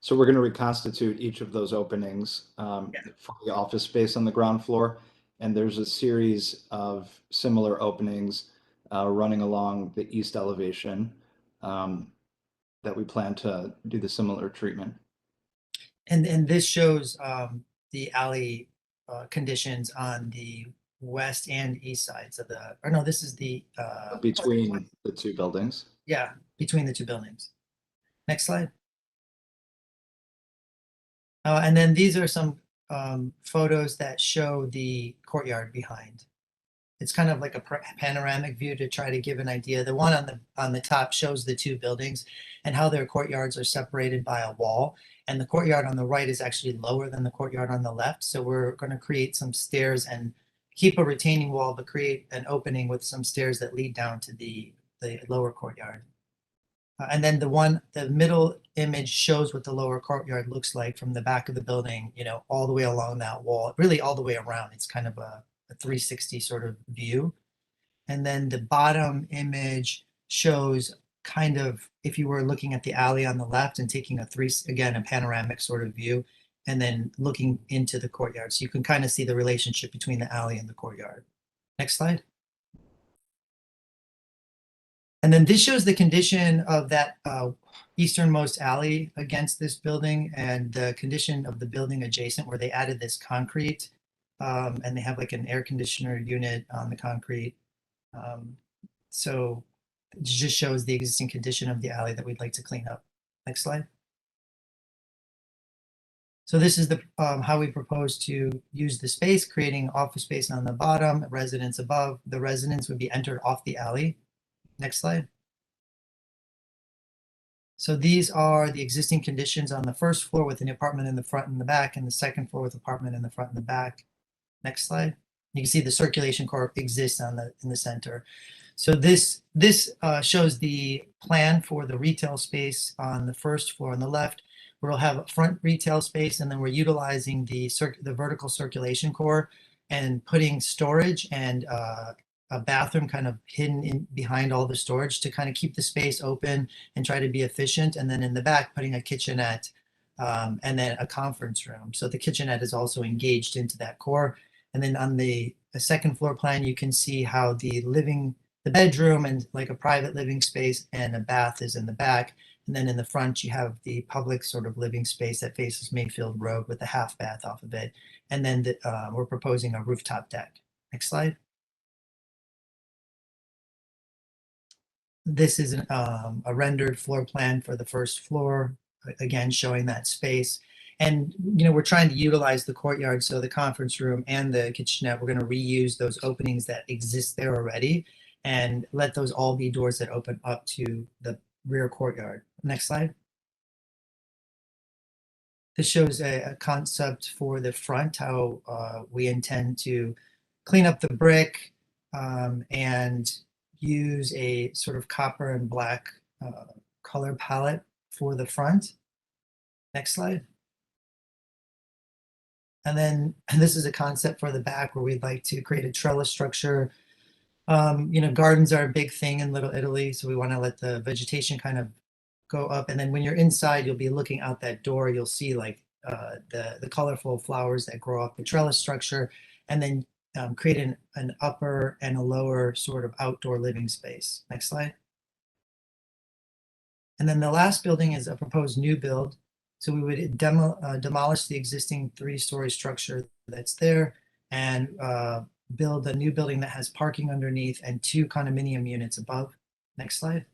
So we're going to reconstitute each of those openings for the office space on the ground floor. And there's a series of similar openings running along the east elevation that we plan to do the similar treatment. And this shows the alley conditions on the west and east sides of the, or no, this is the between the 2 buildings. Yeah, between the 2 buildings. Next slide. And then these are some photos that show the courtyard behind. It's kind of like a panoramic view to try to give an idea. The one on the top shows the 2 buildings and how their courtyards are separated by a wall. And the courtyard on the right is actually lower than the courtyard on the left. So we're going to create some stairs and keep a retaining wall, but create an opening with some stairs that lead down to the lower courtyard. And then the middle image shows what the lower courtyard looks like from the back of the building, you know, all the way along that wall, really all the way around. It's kind of a 360 sort of view. And then the bottom image shows kind of, if you were looking at the alley on the left and taking a panoramic sort of view, and then looking into the courtyard. So you can kind of see the relationship between the alley and the courtyard. Next slide. And then this shows the condition of that easternmost alley against this building and the condition of the building adjacent where they added this concrete and they have like an air conditioner unit on the concrete. So it just shows the existing condition of the alley that we'd like to clean up. Next slide. So this is the how we propose to use the space, creating office space on the bottom, residence above. The residence would be entered off the alley. Next slide. So these are the existing conditions on the first floor with an apartment in the front and the back, and the second floor with apartment in the front and the back. Next slide. You can see the circulation core exists on in the center. So this shows the plan for the retail space on the first floor on the left, where we'll have a front retail space, and then we're utilizing the vertical circulation core and putting storage and a bathroom kind of hidden in behind all the storage to kind of keep the space open and try to be efficient. And then in the back, putting a kitchenette and then a conference room. So the kitchenette is also engaged into that core. And then on the second floor plan, you can see how the bedroom and like a private living space and a bath is in the back. And then in the front, you have the public sort of living space that faces Mayfield Road with a half bath off of it. And then we're proposing a rooftop deck. Next slide. This is a rendered floor plan for the first floor, again, showing that space. And, we're trying to utilize the courtyard. So the conference room and the kitchenette, we're going to reuse those openings that exist there already and let those all be doors that open up to the rear courtyard. Next slide. This shows a concept for the front, how we intend to clean up the brick and use a sort of copper and black color palette for the front. Next slide. And this is a concept for the back where we'd like to create a trellis structure. Gardens are a big thing in Little Italy, so we want to let the vegetation kind of go up. And then when you're inside, you'll be looking out that door. You'll see like the colorful flowers that grow up the trellis structure, and then create an upper and a lower sort of outdoor living space. Next slide. And then the last building is a proposed new build. So we would demolish the existing 3-story structure that's there and build a new building that has parking underneath and 2 condominium units above. Next slide.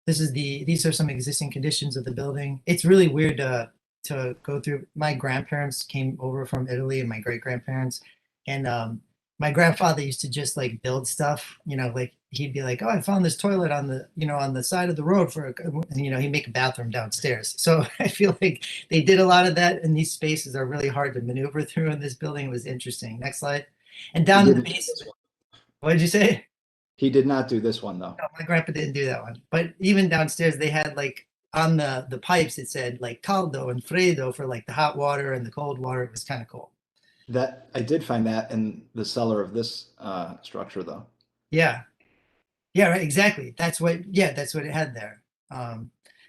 These are some existing conditions of the building. It's really weird to go through. My grandparents came over from Italy and my great-grandparents, and my grandfather used to just like build stuff, like he'd be like, oh, I found this toilet on the side of the road he'd make a bathroom downstairs. So I feel like they did a lot of that, and these spaces are really hard to maneuver through in this building. It was interesting. Next slide. And down in the basement. What did you say? He did not do this one though. No, my grandpa didn't do that one. But even downstairs, they had like on the pipes, it said like caldo and freddo for like the hot water and the cold water. It was kind of cool. That I did find that in the cellar of this structure though. Yeah. Yeah, right, exactly. That's what it had there.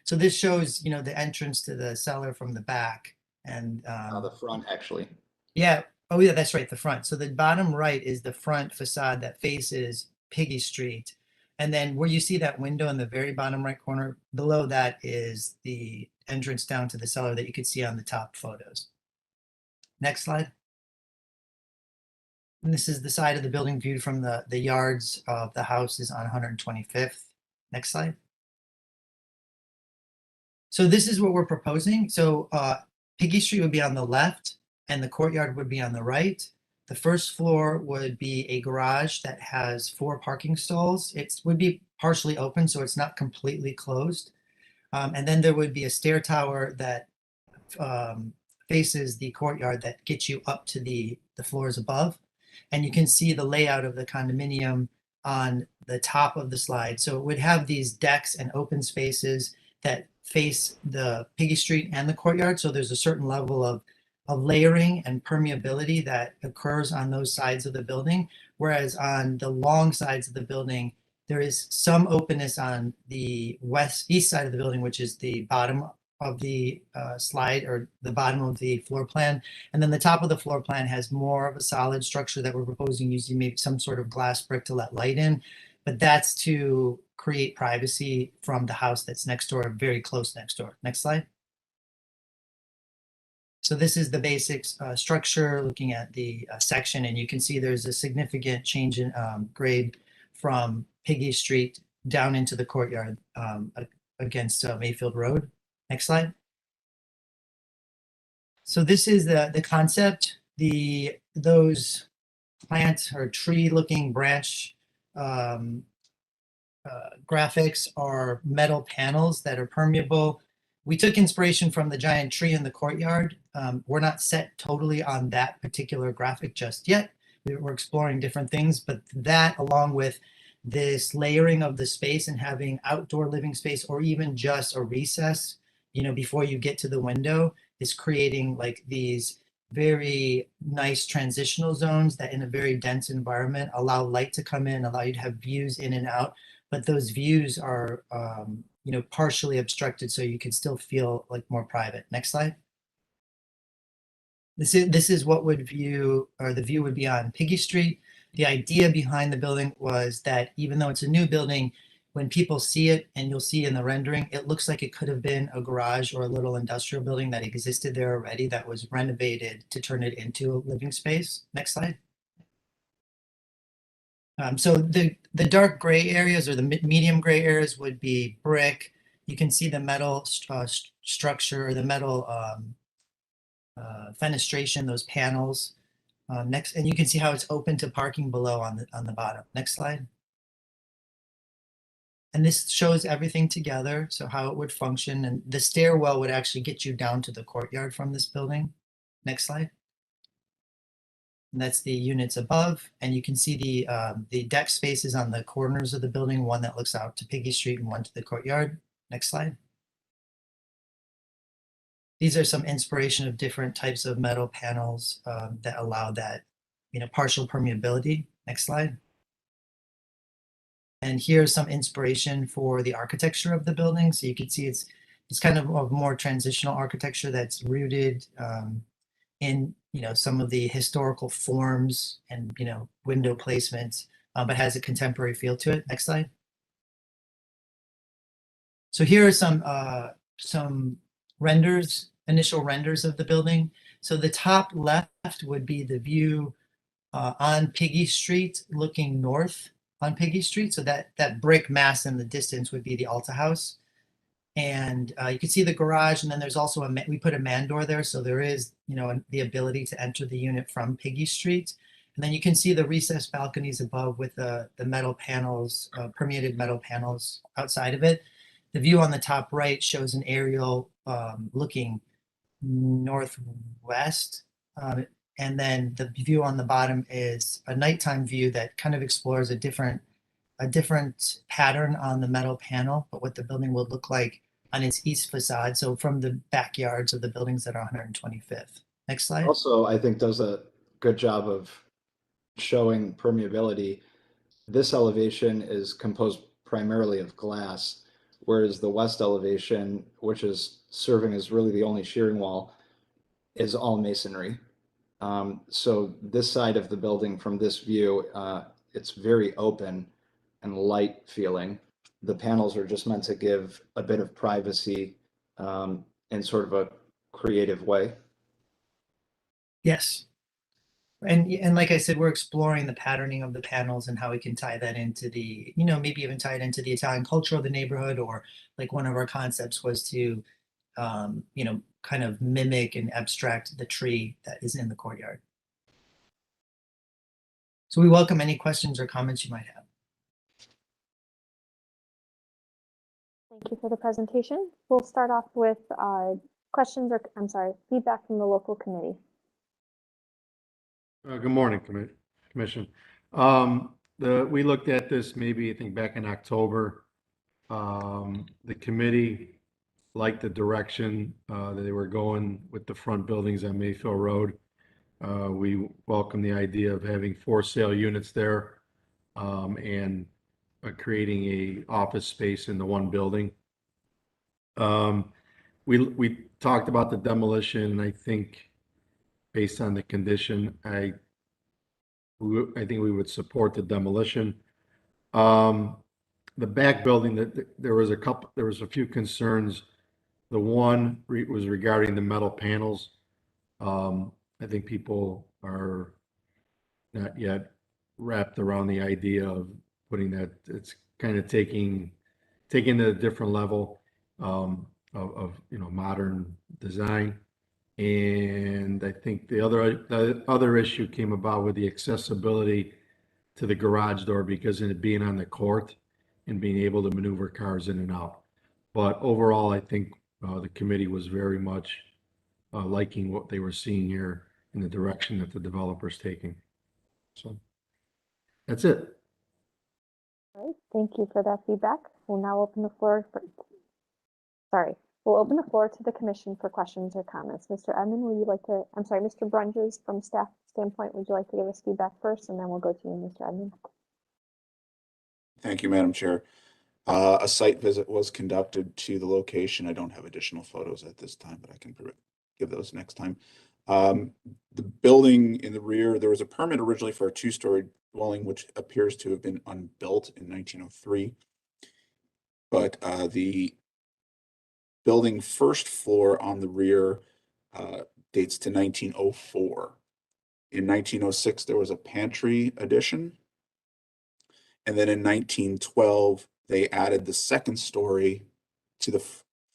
So this shows, the entrance to the cellar from the back and the front actually. Yeah. Oh yeah, that's right. The front. So the bottom right is the front facade that faces Piggy Street. And then where you see that window in the very bottom right corner, below that is the entrance down to the cellar that you could see on the top photos. Next slide. And this is the side of the building viewed from the yards of the houses on 125th. Next slide. So this is what we're proposing. So Piggy Street would be on the left and the courtyard would be on the right. The first floor would be a garage that has 4 parking stalls. It would be partially open, so it's not completely closed. And then there would be a stair tower that faces the courtyard that gets you up to the floors above. And you can see the layout of the condominium on the top of the slide. So it would have these decks and open spaces that face the Piggy Street and the courtyard. So there's a certain level of layering and permeability that occurs on those sides of the building. Whereas on the long sides of the building, there is some openness on the east side of the building, which is the bottom of the slide, or the bottom of the floor plan. And then the top of the floor plan has more of a solid structure that we're proposing using maybe some sort of glass brick to let light in. But that's to create privacy from the house that's next door, very close next door. Next slide. So this is the basic structure, looking at the section, and you can see there's a significant change in grade from Piggy Street down into the courtyard against Mayfield Road. Next slide. So this is the concept. Those plant or tree looking branch graphics are metal panels that are permeable. We took inspiration from the giant tree in the courtyard. We're not set totally on that particular graphic just yet. We're exploring different things, but that, along with this layering of the space and having outdoor living space, or even just a recess, before you get to the window, is creating like these very nice transitional zones that in a very dense environment allow light to come in, allow you to have views in and out, but those views are partially obstructed, so you can still feel like more private. Next slide. This is what the view would be on Piggy Street. The idea behind the building was that even though it's a new building, when people see it, and you'll see in the rendering, it looks like it could have been a garage or a little industrial building that existed there already that was renovated to turn it into a living space. Next slide. So the dark gray areas, or the medium gray areas, would be brick. You can see the metal structure, or the metal fenestration, those panels. Next, and you can see how it's open to parking below on the bottom. Next slide. And this shows everything together, so how it would function. And the stairwell would actually get you down to the courtyard from this building. Next slide. And that's the units above, and you can see the deck spaces on the corners of the building, one that looks out to Piggy Street and one to the courtyard. Next slide. These are some inspiration of different types of metal panels that allow that, partial permeability. Next slide. And here's some inspiration for the architecture of the building. So you can see it's kind of a more transitional architecture that's rooted in some of the historical forms and window placements, but has a contemporary feel to it. Next slide. So here are some renders, initial renders of the building. So the top left would be the view on Piggy Street, looking north on Piggy Street. So that brick mass in the distance would be the Alta House. And you can see the garage, and then there's also we put a man door there, so there is the ability to enter the unit from Piggy Street. And then you can see the recessed balconies above with the metal panels, permeated metal panels outside of it. The view on the top right shows an aerial looking northwest, and then the view on the bottom is a nighttime view that kind of explores a different pattern on the metal panel, but what the building would look like on its east facade. So from the backyards of the buildings that are 125th. Next slide. Also, I think does a good job of showing permeability. This elevation is composed primarily of glass, whereas the west elevation, which is serving as really the only shearing wall, is all masonry. So this side of the building, from this view, it's very open and light feeling. The panels are just meant to give a bit of privacy in sort of a creative way. Yes. And like I said, we're exploring the patterning of the panels and how we can tie that into the, maybe even tie it into the Italian culture of the neighborhood, or like one of our concepts was to, kind of mimic and abstract the tree that is in the courtyard. So we welcome any questions or comments you might have. Thank you for the presentation. We'll start off with feedback from the local committee. Good morning, Commission. We looked at this maybe, I think, back in October. The committee liked the direction that they were going with the front buildings on Mayfield Road. We welcome the idea of having for sale units there and creating a office space in the one building. we talked about the demolition, and I think based on the condition, I think we would support the demolition. The back building, there was a few concerns. The one was regarding the metal panels. I think people are not yet wrapped around the idea of putting that. It's kind of taking it a different level of modern design. And I think the other issue came about with the accessibility to the garage door because of it being on the court and being able to maneuver cars in and out. But overall, I think the committee was very much liking what they were seeing here in the direction that the developer's taking. So that's it. All right, thank you for that feedback. We'll now open the floor we'll open the floor to the commission for questions or comments. Mr. Edmond, Mr. Brunges, from staff standpoint, would you like to give us feedback first, and then we'll go to you, Mr. Edmond. Thank you, Madam Chair. A site visit was conducted to the location. I don't have additional photos at this time, but I can give those next time. The building in the rear, there was a permit originally for a 2-story dwelling, which appears to have been unbuilt in 1903. But the building first floor on the rear dates to 1904. In 1906, there was a pantry addition. And then in 1912, they added the second story to the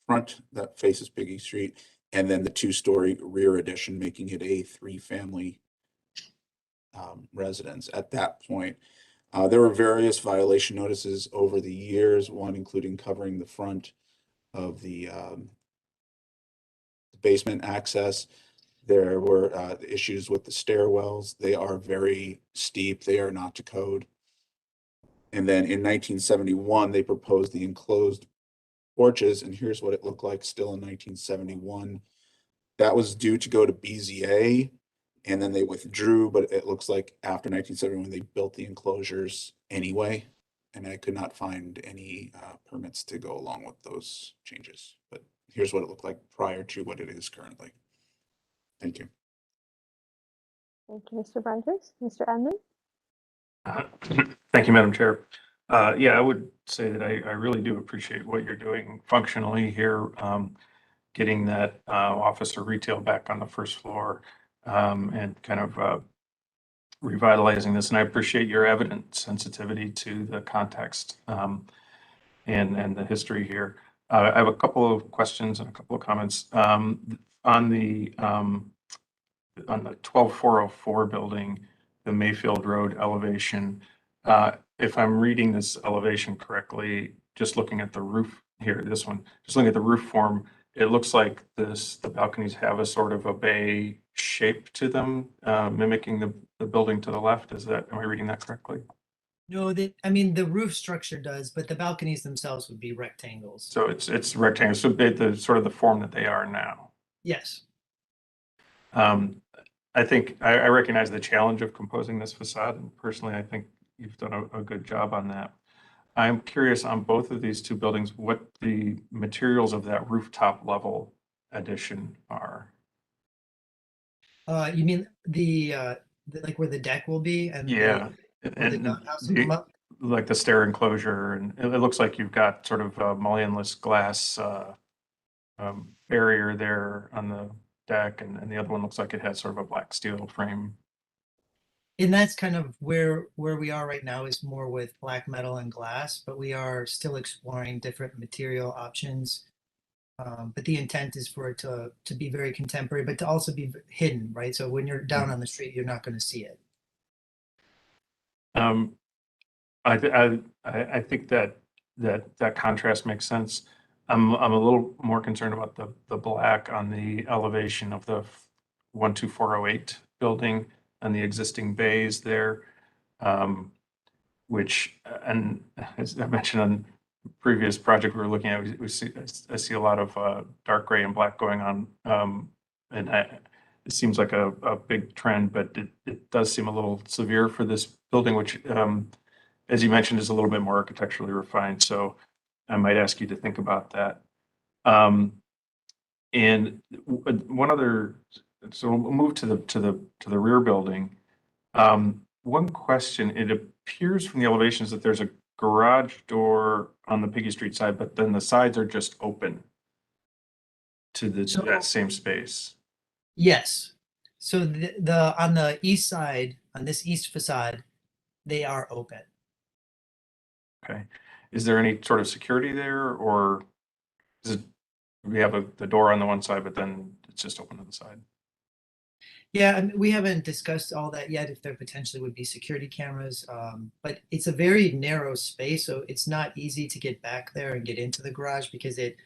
front that faces Biggie Street, and then the 2-story rear addition, making it a 3-family residence at that point. There were various violation notices over the years, one including covering the front of the basement access. There were issues with the stairwells. They are very steep. They are not to code. And then in 1971, they proposed the enclosed porches, and here's what it looked like still in 1971. That was due to go to BZA, and then they withdrew, but it looks like after 1971, they built the enclosures anyway, and I could not find any permits to go along with those changes. But here's what it looked like prior to what it is currently. Thank you. Thank you, Mr. Brunges. Mr. Edmond? Thank you, Madam Chair. Yeah, I would say that I really do appreciate what you're doing functionally here, getting that office or retail back on the first floor, and kind of revitalizing this. And I appreciate your evident sensitivity to the context and the history here. I have a couple of questions and a couple of comments. On the 12404 building, the Mayfield Road elevation, if I'm reading this elevation correctly, just looking at the roof here, just looking at the roof form, it looks like the balconies have a sort of a bay shape to them, mimicking the building to the left. Am I reading that correctly? No, the roof structure does, but the balconies themselves would be rectangles. So it's rectangle, so the sort of the form that they are now. Yes. I think I recognize the challenge of composing this facade, and personally, I think you've done a good job on that. I'm curious on both of these two buildings, what the materials of that rooftop level addition are. You mean the like where the deck will be? And yeah, like the stair enclosure, and it looks like you've got sort of a mullion-less glass barrier there on the deck, and the other one looks like it has sort of a black steel frame. And that's kind of where we are right now, is more with black metal and glass, but we are still exploring different material options. But the intent is for it to be very contemporary, but to also be hidden, right? So when you're down on the street, you're not going to see it. I think that contrast makes sense. I'm a little more concerned about the black on the elevation of the 12408 building and the existing bays there, which, and as I mentioned on previous project we were looking at, I see a lot of dark gray and black going on, and it seems like a big trend, but it does seem a little severe for this building, which, as you mentioned, is a little bit more architecturally refined. So I might ask you to think about that. And one other, so we'll move to the rear building. One question, it appears from the elevations that there's a garage door on the Piggy Street side, but then the sides are just open to that same space. Yes. So the on the east side, on this east facade, they are open. Okay. Is there any sort of security there, or is it, we have the door on the one side, but then it's just open to the side? Yeah, I mean, we haven't discussed all that yet, if there potentially would be security cameras, but it's a very narrow space, so it's not easy to get back there and get into the garage because it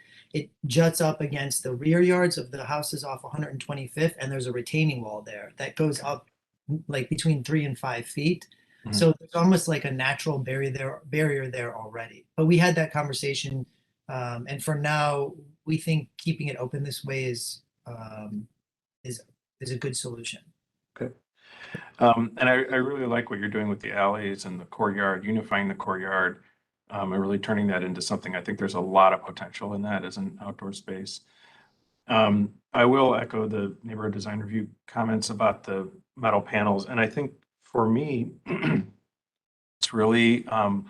juts up against the rear yards of the houses off 125th, and there's a retaining wall there that goes up like between 3 and 5 feet. So there's almost like a natural barrier there already. But we had that conversation, and for now, we think keeping it open this way is a good solution. Okay. And I really like what you're doing with the alleys and the courtyard, unifying the courtyard, and really turning that into something. I think there's a lot of potential in that as an outdoor space. I will echo the neighborhood design review comments about the metal panels. And I think for me, it's really, a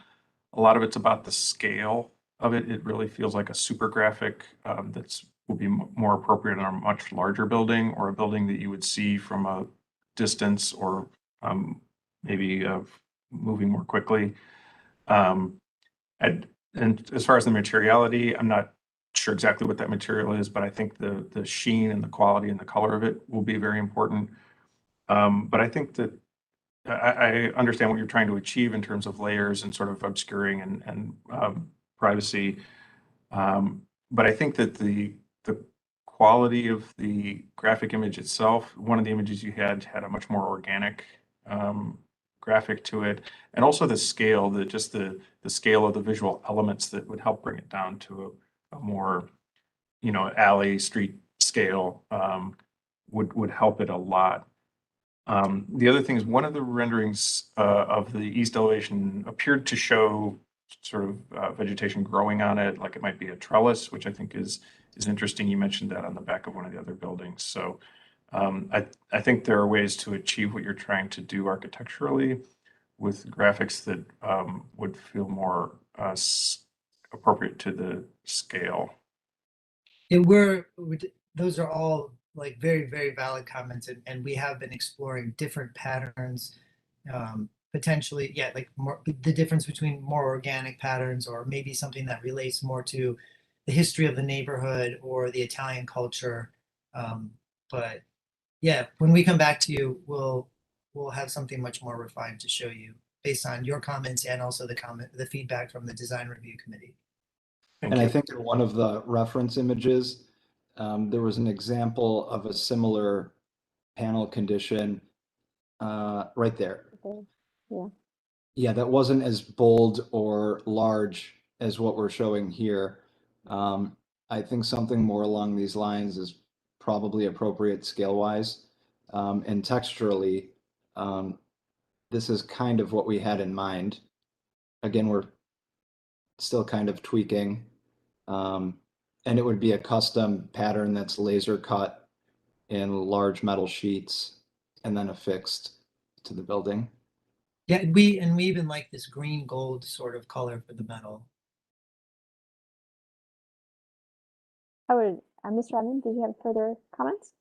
lot of it's about the scale of it. It really feels like a super graphic that's will be more appropriate in a much larger building, or a building that you would see from a distance, or maybe moving more quickly. And as far as the materiality, I'm not sure exactly what that material is, but I think the sheen and the quality and the color of it will be very important. But I think that I understand what you're trying to achieve in terms of layers and sort of obscuring and privacy. But I think that the quality of the graphic image itself, one of the images you had a much more organic graphic to it, and also the scale, the scale of the visual elements that would help bring it down to a more, alley street scale would help it a lot. The other thing is, one of the renderings of the east elevation appeared to show sort of vegetation growing on it, like it might be a trellis, which I think is interesting. You mentioned that on the back of one of the other buildings. So I think there are ways to achieve what you're trying to do architecturally with graphics that would feel more appropriate to the scale. Those are all like very, very valid comments, and we have been exploring different patterns, potentially, like the difference between more organic patterns, or maybe something that relates more to the history of the neighborhood or the Italian culture. But yeah, when we come back to you, we'll have something much more refined to show you based on your comments and also the feedback from the design review committee. And I think in one of the reference images, there was an example of a similar panel condition right there. Yeah. Yeah, that wasn't as bold or large as what we're showing here. I think something more along these lines is probably appropriate scale-wise. And texturally, this is kind of what we had in mind. Again, we're still kind of tweaking. And it would be a custom pattern that's laser cut in large metal sheets and then affixed to the building. Yeah, we even like this green gold sort of color for the metal. Mr. Edmond, did you have further comments?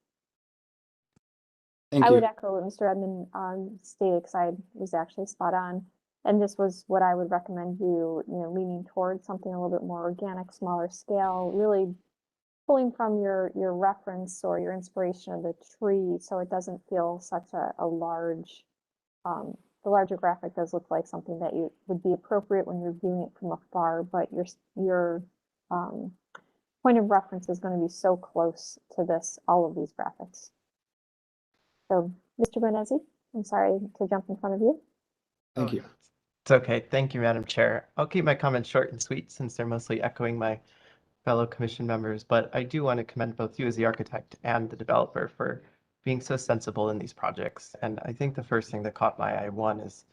Thank I you. would echo what Mr. Edmond stated, because I was actually spot on. And this was what I would recommend you, leaning towards something a little bit more organic, smaller scale, really pulling from your reference or your inspiration of the tree, so it doesn't feel such a large, the larger graphic does look like something that would be appropriate when you're viewing it from afar, but your point of reference is going to be so close to all of these graphics. So, Mr. Bernese, I'm sorry to jump in front of you. Thank you. It's okay. Thank you, Madam Chair. I'll keep my comments short and sweet since they're mostly echoing my fellow commission members, but I do want to commend both you as the architect and the developer for being so sensible in these projects. And I think the first thing that caught my eye, one, is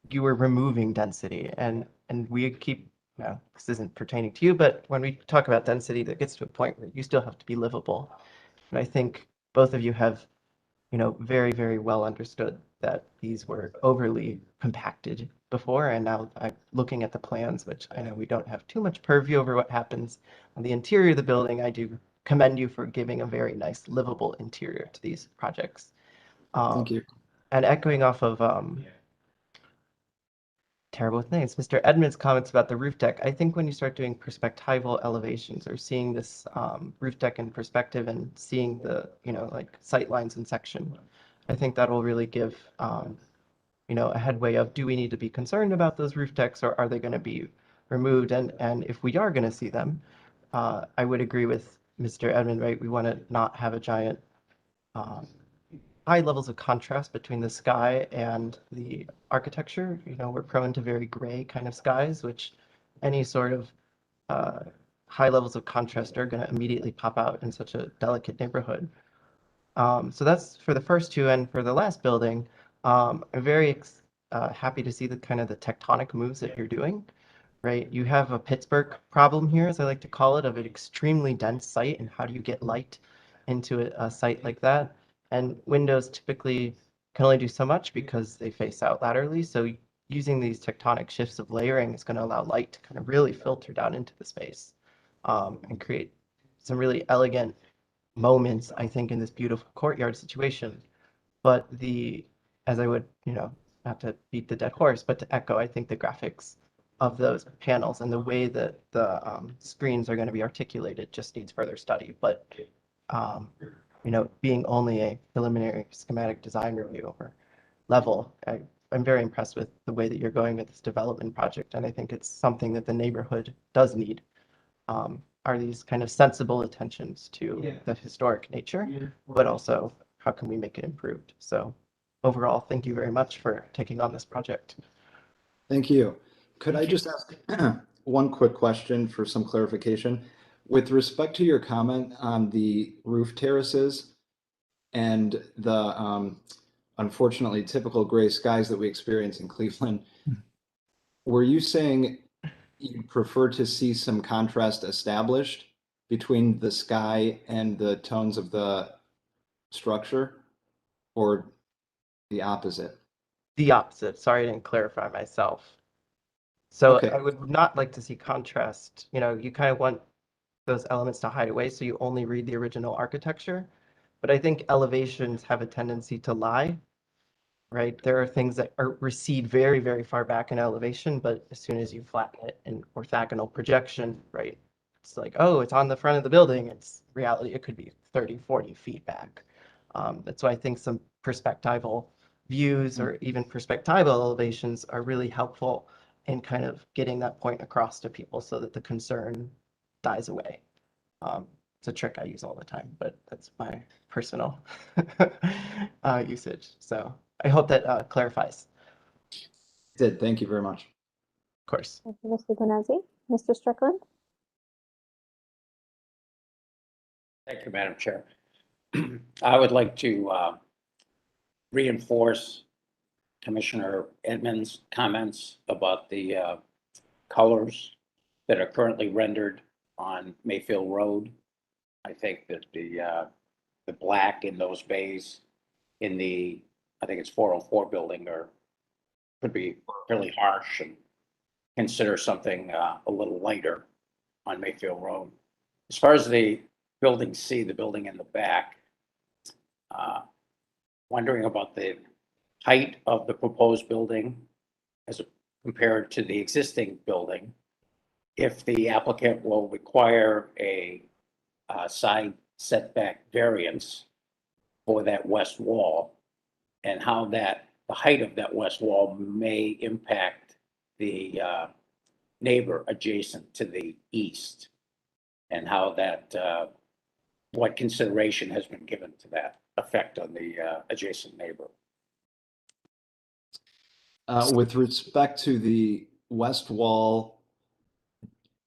you were removing density, and we keep now this isn't pertaining to you, but when we talk about density, that gets to a point where you still have to be livable. And I think both of you have, very, very well understood that these were overly compacted before. And now I'm looking at the plans, which I know we don't have too much purview over what happens on the interior of the building. I do commend you for giving a very nice livable interior to these projects. Thank you. And echoing off of terrible things, Mr. Edmonds' comments about the roof deck, I think when you start doing perspectival elevations or seeing this roof deck in perspective and seeing the, like sight lines in section, I think that will really give, a headway of, do we need to be concerned about those roof decks, or are they going to be removed? And if we are going to see them, I would agree with Mr. Edmond, right? We want to not have a giant high levels of contrast between the sky and the architecture. We're prone to very gray kind of skies, which any sort of high levels of contrast are going to immediately pop out in such a delicate neighborhood. So that's for the first two. And for the last building, I'm very happy to see the kind of the tectonic moves that you're doing, right? You have a Pittsburgh problem here, as I like to call it, of an extremely dense site, and how do you get light into a site like that? And windows typically can only do so much because they face out laterally. So using these tectonic shifts of layering is going to allow light to kind of really filter down into the space and create some really elegant moments, I think, in this beautiful courtyard situation. But as I would, not to beat the dead horse, but to echo, I think the graphics of those panels and the way that the screens are going to be articulated just needs further study. But being only a preliminary schematic design review or level, I'm very impressed with the way that you're going with this development project. And I think it's something that the neighborhood does need, are these kind of sensible attentions to the historic nature, but also how can we make it improved? So overall, thank you very much for taking on this project. Thank you. Could I just ask one quick question for some clarification? With respect to your comment on the roof terraces and the unfortunately typical gray skies that we experience in Cleveland, were you saying you prefer to see some contrast established between the sky and the tones of the structure, or the opposite? The opposite. Sorry, I didn't clarify myself. So Okay. I would not like to see contrast. You kind of want those elements to hide away, so you only read the original architecture. But I think elevations have a tendency to lie, right? There are things that recede very, very far back in elevation, but as soon as you flatten it in orthogonal projection, right, it's like, oh, it's on the front of the building. It's reality, it could be 30, 40 feet back. That's why I think some perspectival views or even perspectival elevations are really helpful in kind of getting that point across to people so that the concern dies away. It's a trick I use all the time, but that's my personal usage. So I hope that clarifies. It did. Thank you very much. Of course. Thank you, Mr. Ganezi. Mr. Strickland? Thank you, Madam Chair. I would like to reinforce Commissioner Edmonds' comments about the colors that are currently rendered on Mayfield Road. I think that the black in those bays in I think it's 404 building could be really harsh, and consider something a little lighter on Mayfield Road. As far as the building C, the building in the back, wondering about the height of the proposed building as compared to the existing building. If the applicant will require a side setback variance for that west wall, and how the height of that west wall may impact the neighbor adjacent to the east, and how what consideration has been given to that effect on the adjacent neighbor. With respect to the west wall,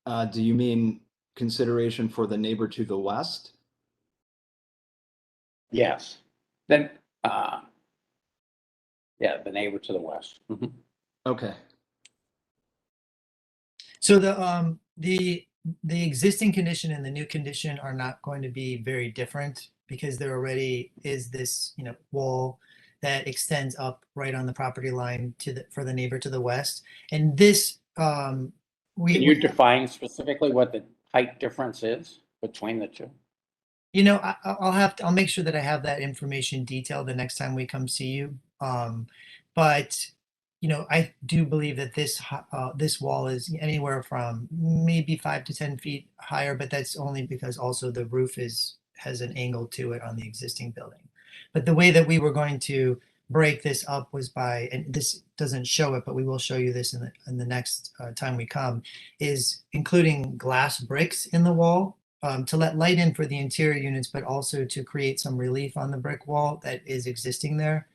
do you mean consideration for the neighbor to the west? Yes. Then, yeah, the neighbor to the west. Okay. So the existing condition and the new condition are not going to be very different because there already is this, wall that extends up right on the property line for the neighbor to the west. And this, Can you define specifically what the height difference is between the two? I'll make sure that I have that information detailed the next time we come see you. But I do believe that this wall is anywhere from maybe 5 to 10 feet higher, but that's only because also the roof has an angle to it on the existing building. But the way that we were going to break this up was by, and this doesn't show it, but we will show you this in the next time we come, is including glass bricks in the wall to let light in for the interior units, but also to create some relief on the brick wall that is existing there.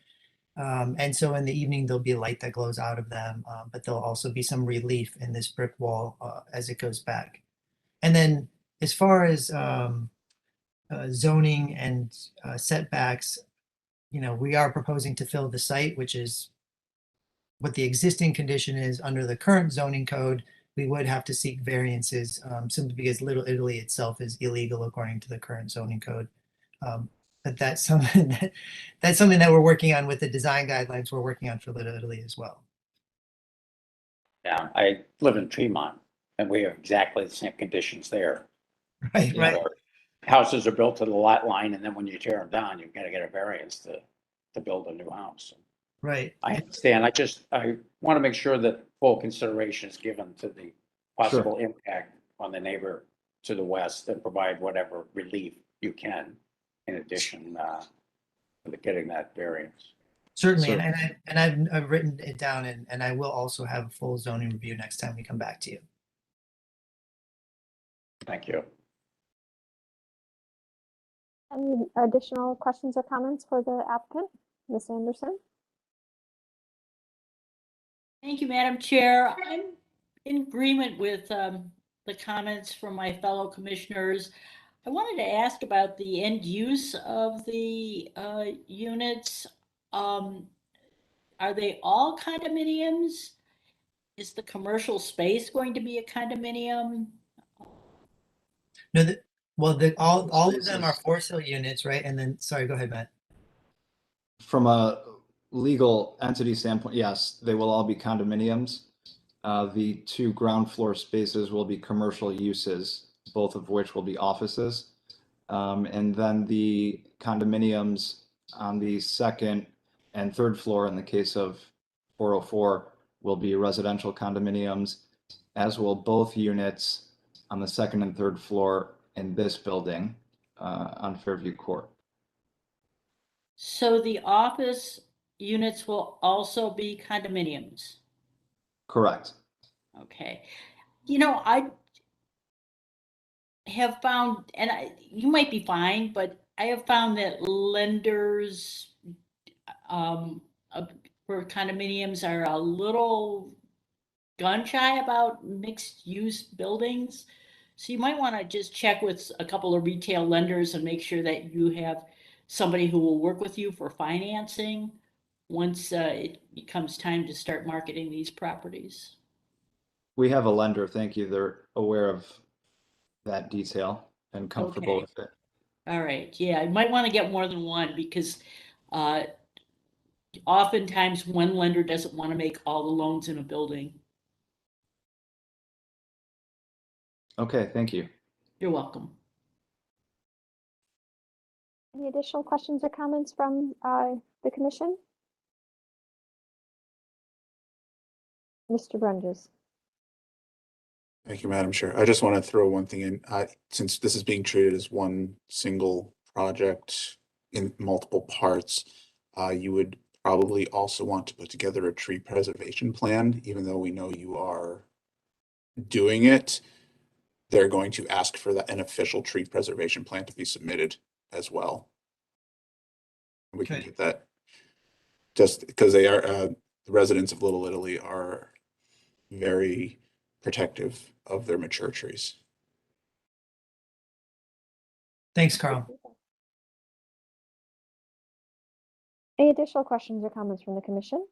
And so in the evening, there'll be light that glows out of them, but there'll also be some relief in this brick wall as it goes back. And then as far as zoning and setbacks, we are proposing to fill the site, which is what the existing condition is under the current zoning code. We would have to seek variances simply because Little Italy itself is illegal according to the current zoning code. But that's something that we're working on with the design guidelines we're working on for Little Italy as well. Yeah, I live in Tremont and we have exactly the same conditions there. Right, right. Houses are built to the lot line, and then when you tear them down, you've got to get a variance to build a new house. Right. I understand. I want to make sure that full consideration is given to the possible impact on the neighbor to the west and provide whatever relief you can in addition to getting that variance. Certainly, and I've written it down, and I will also have a full zoning review next time we come back to you. Thank you. Any additional questions or comments for the applicant, Ms. Anderson? Thank you, Madam Chair. I'm in agreement with the comments from my fellow commissioners. I wanted to ask about the end use of the units. Are they all condominiums? Is the commercial space going to be a condominium? No, all of them are for sale units, right? And then, sorry, go ahead, Matt. From a legal entity standpoint, yes, they will all be condominiums. The 2 ground floor spaces will be commercial uses, both of which will be offices. And then the condominiums on the 2nd and 3rd floor, in the case of 404, will be residential condominiums, as will both units on the 2nd and 3rd floor in this building on Fairview Court. So the office units will also be condominiums? Correct. Okay. I have found, and you might be fine, but I have found that lenders for condominiums are a little gun shy about mixed use buildings. So you might want to just check with a couple of retail lenders and make sure that you have somebody who will work with you for financing once it becomes time to start marketing these properties. We have a lender, thank you. They're aware of that detail and comfortable with it. All right. Yeah, you might want to get more than one because oftentimes one lender doesn't want to make all the loans in a building. Okay, thank you. You're welcome. Any additional questions or comments from the commission? Mr. Brunges. Thank you, Madam Chair. I just want to throw one thing in. Since this is being treated as one single project in multiple parts, you would probably also want to put together a tree preservation plan, even though we know you are doing it. They're going to ask for an official tree preservation plan to be submitted as well. We can get that just because they are, the residents of Little Italy are very protective of their mature trees. Thanks, Carl. Any additional questions or comments from the commission?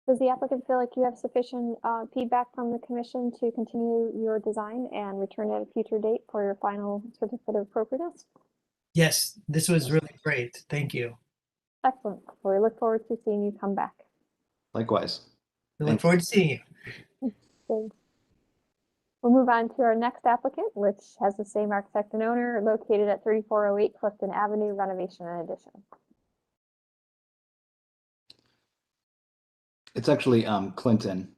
Does the applicant feel like you have sufficient feedback from the commission to continue your design and return at a future date for your final certificate of appropriateness? Yes, this was really great. Thank you. Excellent. Well, we look forward to seeing you come back. Likewise. We look forward to seeing you. Thanks. We'll move on to our next applicant, which has the same architect and owner, located at 3408 Clifton Avenue, renovation and addition. It's actually Clinton.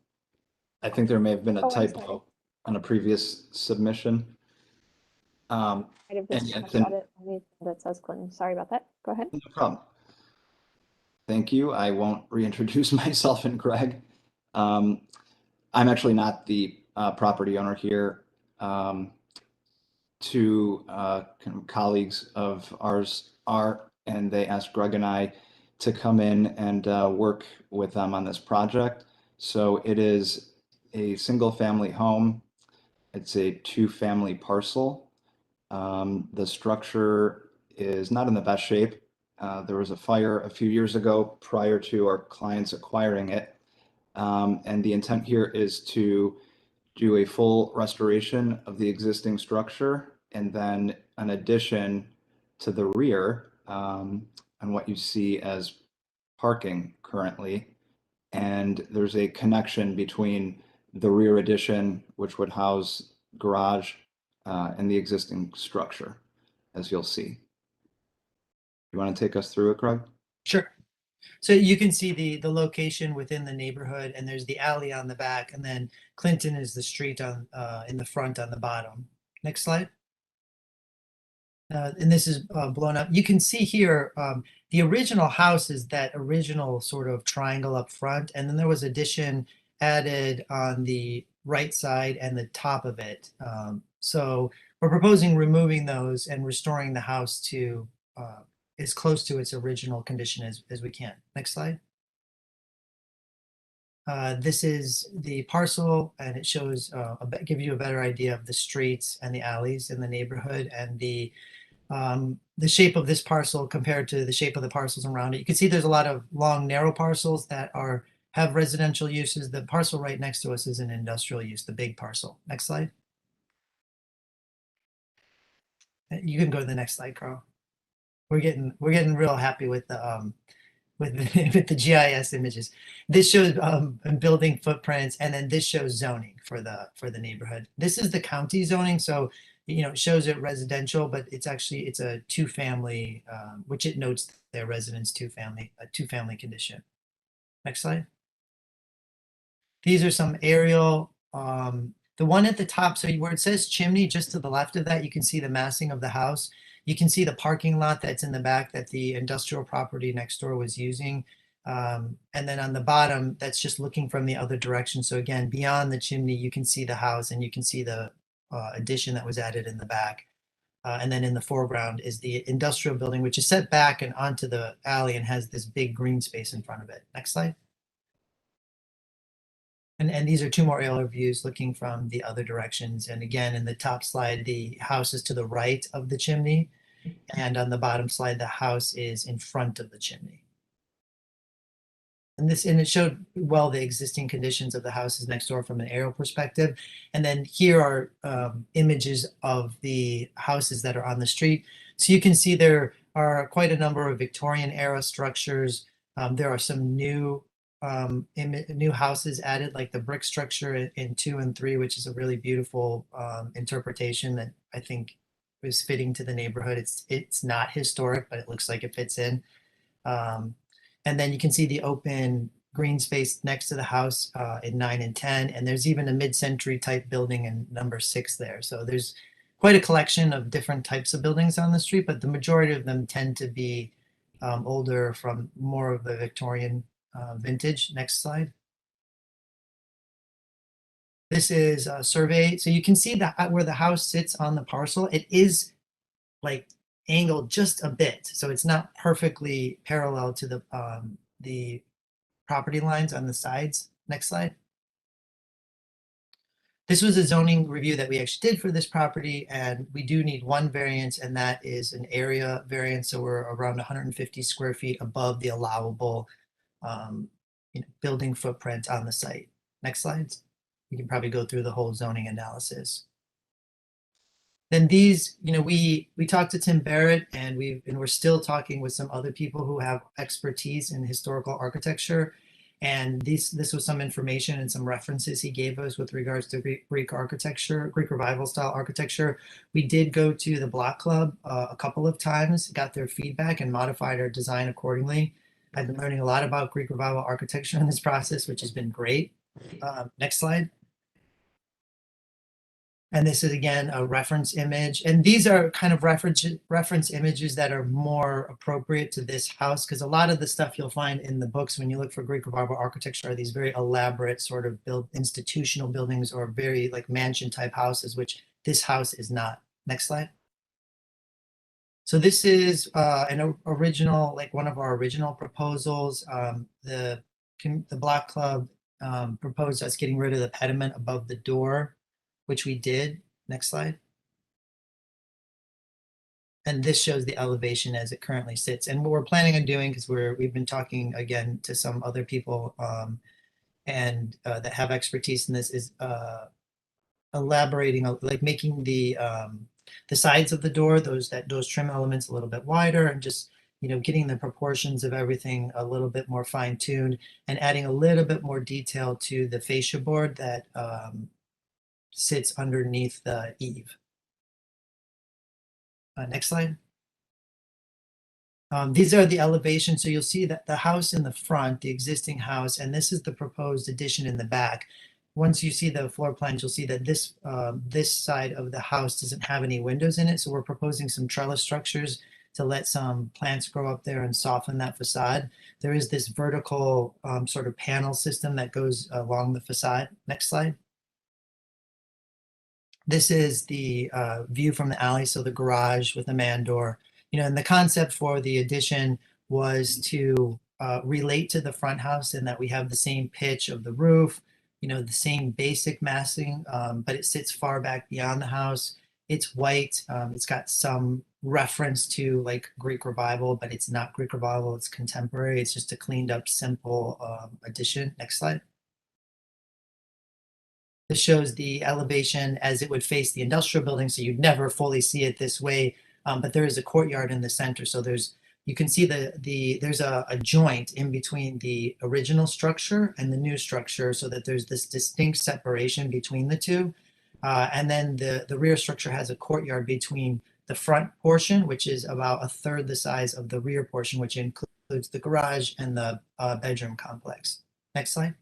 I think there may have been a Oh, I'm sorry. typo on a previous submission. Might have just yeah, checked it. That says Clinton. Sorry about that. Go ahead. No problem. Thank you. I won't reintroduce myself and Greg. I'm actually not the property owner here. Two colleagues of ours are, and they asked Greg and I to come in and work with them on this project. So it is a single family home. It's a 2-family parcel. The structure is not in the best shape. There was a fire a few years ago prior to our clients acquiring it. And the intent here is to do a full restoration of the existing structure and then an addition to the rear on what you see as parking currently. And there's a connection between the rear addition, which would house garage, and the existing structure, as you'll see. You want to take us through it, Greg? Sure. So you can see the location within the neighborhood, and there's the alley on the back, and then Clinton is the street on in the front on the bottom. Next slide. And this is blown up. You can see here the original house is that original sort of triangle up front, and then there was addition added on the right side and the top of it. So we're proposing removing those and restoring the house to as close to its original condition as we can. Next slide. This is the parcel, and it shows give you a better idea of the streets and the alleys in the neighborhood and the shape of this parcel compared to the shape of the parcels around it. You can see there's a lot of long, narrow parcels that have residential uses. The parcel right next to us is an industrial use, the big parcel. Next slide. You can go to the next slide, Carl. We're getting real happy with the with the GIS images. This shows building footprints, and then this shows zoning for the neighborhood. This is the county zoning, so it shows it residential, but it's a 2-family, which it notes their residence 2-family condition. Next slide. These are some aerial. The one at the top, so where it says chimney, just to the left of that, you can see the massing of the house. You can see the parking lot that's in the back that the industrial property next door was using. And then on the bottom, that's just looking from the other direction. So again, beyond the chimney, you can see the house and you can see the addition that was added in the back. And then in the foreground is the industrial building, which is set back and onto the alley and has this big green space in front of it. Next slide. And these are 2 more aerial views looking from the other directions. And again, in the top slide, the house is to the right of the chimney. And on the bottom slide, the house is in front of the chimney. And it showed well the existing conditions of the houses next door from an aerial perspective. And then here are images of the houses that are on the street. So you can see there are quite a number of Victorian era structures. There are some new houses added, like the brick structure in 2 and 3, which is a really beautiful interpretation that I think is fitting to the neighborhood. It's not historic, but it looks like it fits in. And then you can see the open green space next to the house in 9 and 10. And there's even a mid-century type building in number 6 there. So there's quite a collection of different types of buildings on the street, but the majority of them tend to be older, from more of the Victorian vintage. Next slide. This is a survey. So you can see that where the house sits on the parcel, it is like angled just a bit. So it's not perfectly parallel to the property lines on the sides. Next slide. This was a zoning review that we actually did for this property, and we do need 1 variance, and that is an area variance. So we're around 150 square feet above the allowable building footprint on the site. Next slides. You can probably go through the whole zoning analysis. Then these, we talked to Tim Barrett, and we're still talking with some other people who have expertise in historical architecture. And this was some information and some references he gave us with regards to Greek architecture, Greek Revival style architecture. We did go to the Block Club a couple of times, got their feedback, and modified our design accordingly. I've been learning a lot about Greek Revival architecture in this process, which has been great. Next slide. And this is, again, a reference image. And these are kind of reference images that are more appropriate to this house, because a lot of the stuff you'll find in the books when you look for Greek Revival architecture are these very elaborate sort of institutional buildings or very like mansion type houses, which this house is not. Next slide. So this is an original, like one of our original proposals. The Block Club proposed us getting rid of the pediment above the door, which we did. Next slide. And this shows the elevation as it currently sits. And what we're planning on doing, because we've been talking again to some other people and that have expertise in this, is elaborating, like making the sides of the door, those trim elements a little bit wider, and just getting the proportions of everything a little bit more fine-tuned, and adding a little bit more detail to the fascia board that sits underneath the eave. Next slide. These are the elevations. So you'll see that the house in the front, the existing house, and this is the proposed addition in the back. Once you see the floor plans, you'll see that this side of the house doesn't have any windows in it. So we're proposing some trellis structures to let some plants grow up there and soften that facade. There is this vertical sort of panel system that goes along the facade. Next slide. This is the view from the alley, so the garage with the man door. And the concept for the addition was to relate to the front house in that we have the same pitch of the roof, the same basic massing, but it sits far back beyond the house. It's white. It's got some reference to like Greek Revival, but it's not Greek Revival. It's contemporary. It's just a cleaned up, simple addition. Next slide. This shows the elevation as it would face the industrial building, so you'd never fully see it this way, but there is a courtyard in the center. So you can see there's a joint in between the original structure and the new structure, so that there's this distinct separation between the two. And then the rear structure has a courtyard between the front portion, which is about a third the size of the rear portion, which includes the garage and the bedroom complex. Next slide.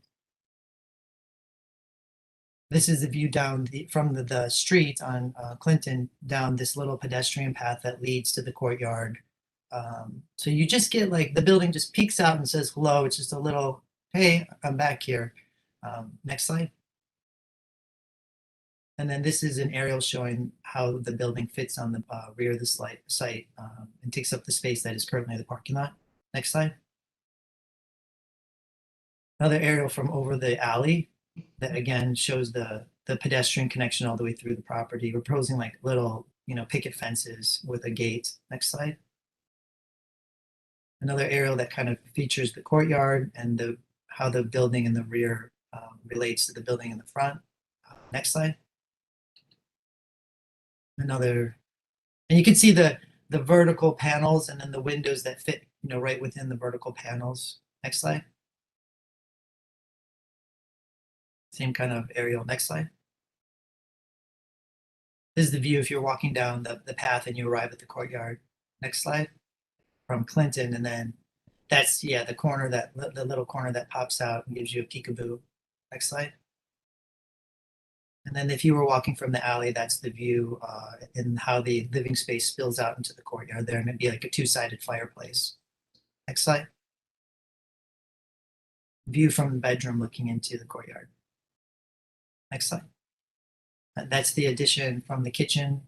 This is the view down from the street on Clinton down this little pedestrian path that leads to the courtyard. So you just get like the building just peeks out and says hello. It's just a little, hey, I'm back here. Next slide. And then this is an aerial showing how the building fits on the rear of the site and takes up the space that is currently the parking lot. Next slide. Another aerial from over the alley that again shows the pedestrian connection all the way through the property. We're proposing like little, picket fences with a gate. Next slide. Another aerial that kind of features the courtyard and how the building in the rear relates to the building in the front. Next slide. Another, and you can see the vertical panels and then the windows that fit, right within the vertical panels. Next slide. Same kind of aerial. Next slide. This is the view if you're walking down the path and you arrive at the courtyard. Next slide. From Clinton, and then that's the corner the little corner that pops out and gives you a peekaboo. Next slide. And then if you were walking from the alley, that's the view and how the living space spills out into the courtyard there, and it'd be like a two-sided fireplace. Next slide. View from the bedroom looking into the courtyard. Next slide. And that's the addition from the kitchen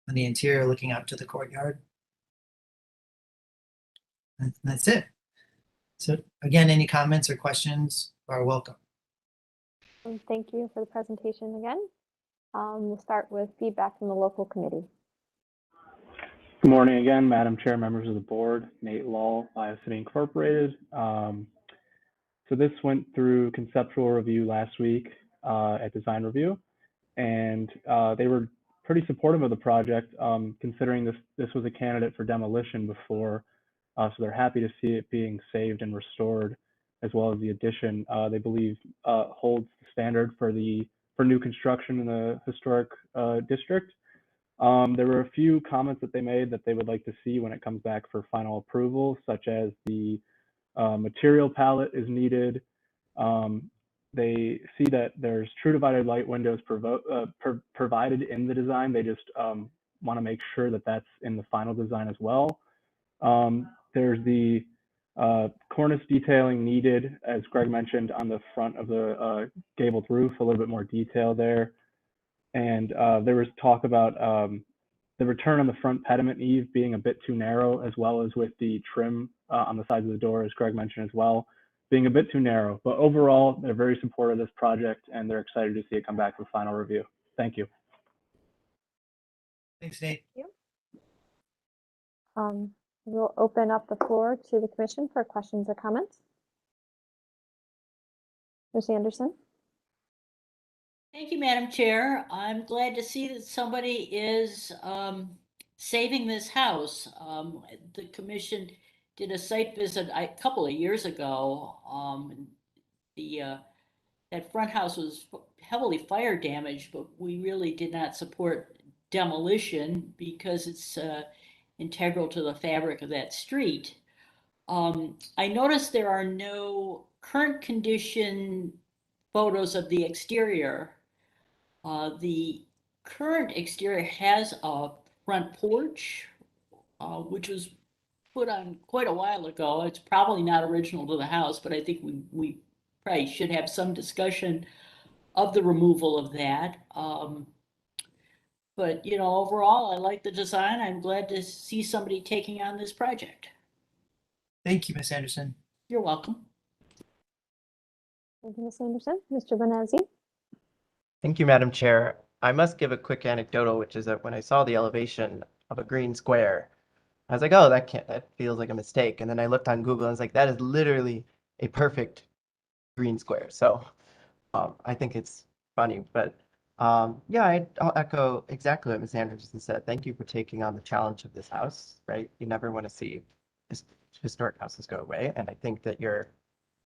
and the interior looking out to the courtyard. And that's it. So again, any comments or questions are welcome. Thank you for the presentation again. We'll start with feedback from the local committee. Good morning again, Madam Chair, members of the board. Nate Law, Ohio City Incorporated. So this went through conceptual review last week at design review, and they were pretty supportive of the project, considering this was a candidate for demolition before. So they're happy to see it being saved and restored, as well as the addition. They believe holds the standard for new construction in the historic district. There were a few comments that they made that they would like to see when it comes back for final approval, such as the material palette is needed. They see that there's true divided light windows provided in the design. They just want to make sure that that's in the final design as well. There's the cornice detailing needed, as Greg mentioned, on the front of the gabled roof, a little bit more detail there. And there was talk about the return on the front pediment eave being a bit too narrow, as well as with the trim on the sides of the door, as Greg mentioned as well, being a bit too narrow. But overall, they're very supportive of this project, and they're excited to see it come back for final review. Thank you. Thanks, Nate. We'll open up the floor to the commission for questions or comments. Ms. Anderson? Thank you, Madam Chair. I'm glad to see that somebody is saving this house. The commission did a site visit a couple of years ago. That front house was heavily fire damaged, but we really did not support demolition because it's integral to the fabric of that street. I noticed there are no current condition photos of the exterior. The current exterior has a front porch, which was put on quite a while ago. It's probably not original to the house, but I think we probably should have some discussion of the removal of that. But, you know, overall, I like the design. I'm glad to see somebody taking on this project. Thank you, Ms. Anderson. You're welcome. Thank you, Ms. Anderson. Mr. Venezzi? Thank you, Madam Chair. I must give a quick anecdotal, which is that when I saw the elevation of a green square, I was like, oh, that feels like a mistake. And then I looked on Google and I was like, that is literally a perfect green square. So I think it's funny, but yeah, I'll echo exactly what Ms. Anderson said. Thank you for taking on the challenge of this house, right? You never want to see historic houses go away. And I think that your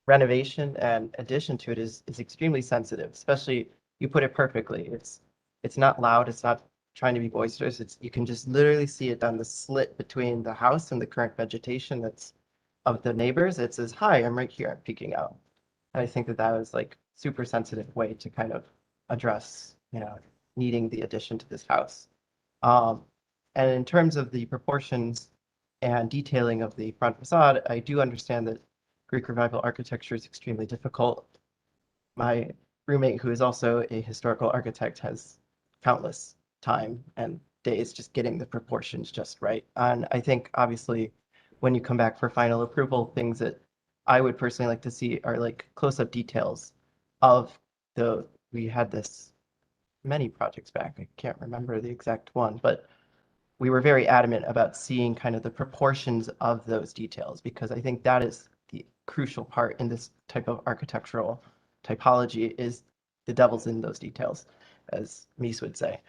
renovation and addition to it is extremely sensitive, especially you put it perfectly. It's not loud. It's not trying to be boisterous. You can just literally see it on the slit between the house and the current vegetation that's of the neighbors. It says, hi, I'm right here. I'm peeking out. And I think that was like super sensitive way to kind of address, you know, needing the addition to this house. And in terms of the proportions and detailing of the front facade, I do understand that Greek Revival architecture is extremely difficult. My roommate, who is also a historical architect, has countless time and days just getting the proportions just right. And I think obviously when you come back for final approval, things that I would personally like to see are like close-up details of we had this many projects back. I can't remember the exact one, but we were very adamant about seeing kind of the proportions of those details, because I think that is the crucial part in this type of architectural typology, is the devil's in those details, as Mies would say.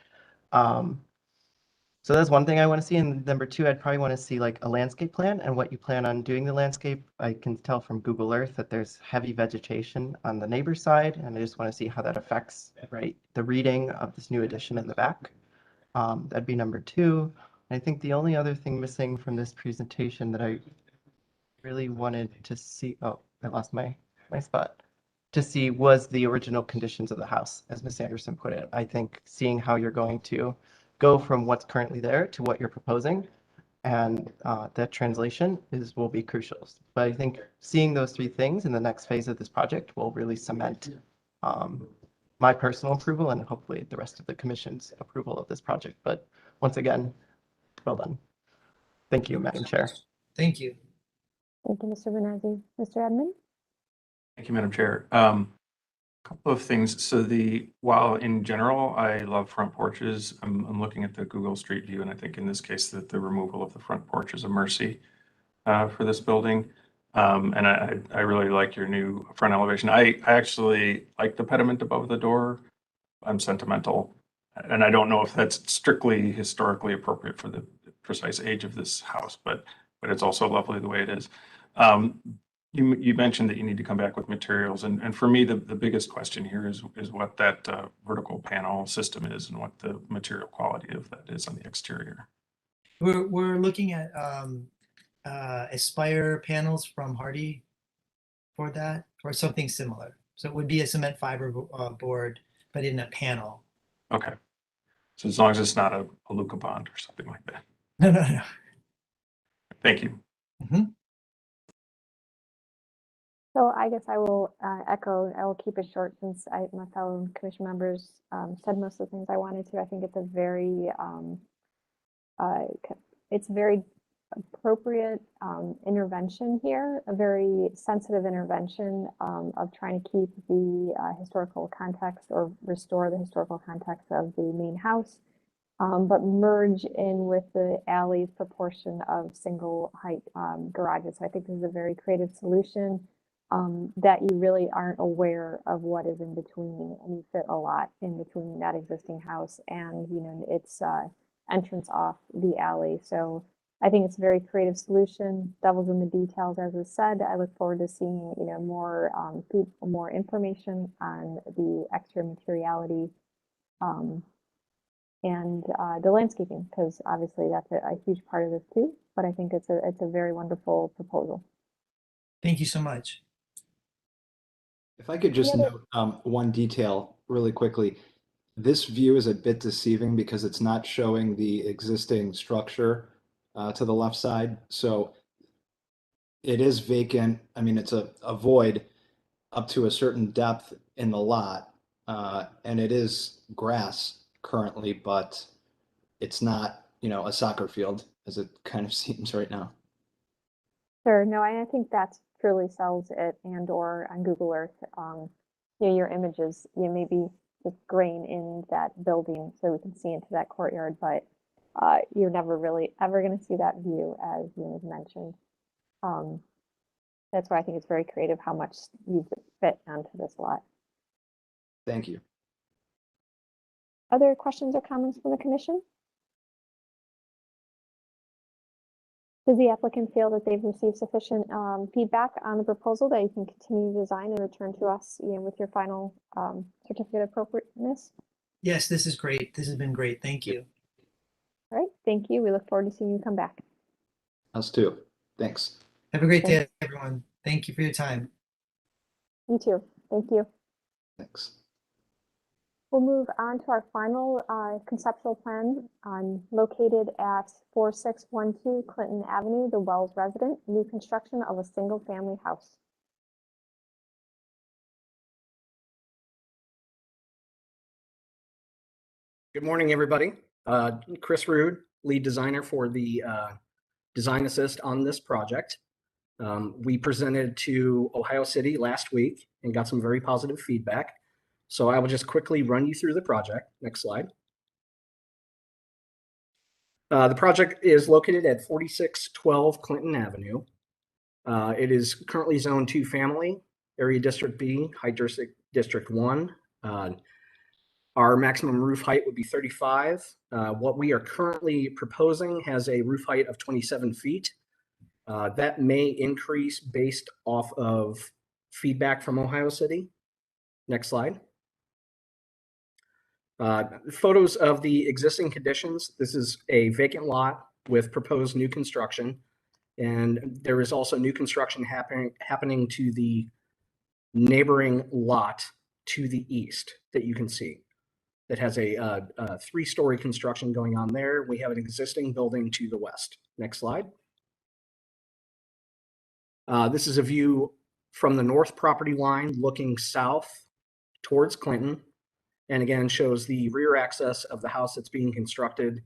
So that's one thing I want to see. And number two, I'd probably want to see like a landscape plan and what you plan on doing the landscape. I can tell from Google Earth that there's heavy vegetation on the neighbor's side, and I just want to see how that affects, right, the reading of this new addition in the back. That'd be number two. I think the only other thing missing from this presentation that I really wanted to see, oh, I lost my spot, to see was the original conditions of the house, as Ms. Anderson put it. I think seeing how you're going to go from what's currently there to what you're proposing, and that translation will be crucial. But I think seeing those three things in the next phase of this project will really cement my personal approval and hopefully the rest of the commission's approval of this project. But once again, well done. Thank you, Madam Chair. Thank you. Thank you, Mr. Venezzi. Mr. Edmund? Thank you, Madam Chair. Couple of things. So while in general, I love front porches, I'm looking at the Google Street View, and I think in this case that the removal of the front porch is a mercy for this building. And I really like your new front elevation. I actually like the pediment above the door. I'm sentimental, and I don't know if that's strictly historically appropriate for the precise age of this house, but it's also lovely the way it is. You mentioned that you need to come back with materials, and for me, the biggest question here is what that vertical panel system is and what the material quality of that is on the exterior. We're looking at Aspire panels from Hardy for that, or something similar. So it would be a cement fiber board, but in a panel. Okay. So as long as it's not a Luca bond or something like that. No. Thank you. So I guess I will echo, I will keep it short since my fellow commission members said most of the things I wanted to. I think it's a very, it's very appropriate intervention here, a very sensitive intervention of trying to keep the historical context or restore the historical context of the main house, but merge in with the alley's proportion of single height garages. So I think this is a very creative solution that you really aren't aware of what is in between, and you fit a lot in between that existing house and, you know, its entrance off the alley. So I think it's a very creative solution. Devil's in the details, as was said. I look forward to seeing, you know, more information on the extra materiality and the landscaping, because obviously that's a huge part of this too. But I think it's a very wonderful proposal. Thank you so much. If I could just note one detail really quickly. This view is a bit deceiving because it's not showing the existing structure to the left side. So it is vacant. I mean, it's a void up to a certain depth in the lot. And it is grass currently, but it's not, you know, a soccer field as it kind of seems right now. Sure. No, I think that's truly sells it, and or on Google Earth, you know, your images, you know, maybe just grain in that building so we can see into that courtyard, but you're never really ever going to see that view as you mentioned. That's why I think it's very creative how much you fit onto this lot. Thank you. Other questions or comments from the commission? Does the applicant feel that they've received sufficient feedback on the proposal that you can continue to design and return to us, you know, with your final certificate of appropriateness? Yes, this is great. This has been great. Thank you. All right, thank you. We look forward to seeing you come back. Us too. Thanks. Have a great day, everyone. Thank you for your time. You too. Thank you. Thanks. We'll move on to our final conceptual plan located at 4612 Clinton Avenue, the Wells resident, new construction of a single family house. Good morning, everybody. Chris Rude, lead designer for the Design Assist on this project. We presented to Ohio City last week and got some very positive feedback. So I will just quickly run you through the project. Next slide. The project is located at 4612 Clinton Avenue. It is currently zoned 2 family, area district B, height district 1. Our maximum roof height would be 35. What we are currently proposing has a roof height of 27 feet. That may increase based off of feedback from Ohio City. Next slide. Photos of the existing conditions. This is a vacant lot with proposed new construction. And there is also new construction happening to the neighboring lot to the east that you can see. That has a 3-story construction going on there. We have an existing building to the west. Next slide. This is a view from the north property line looking south towards Clinton. And again, shows the rear access of the house that's being constructed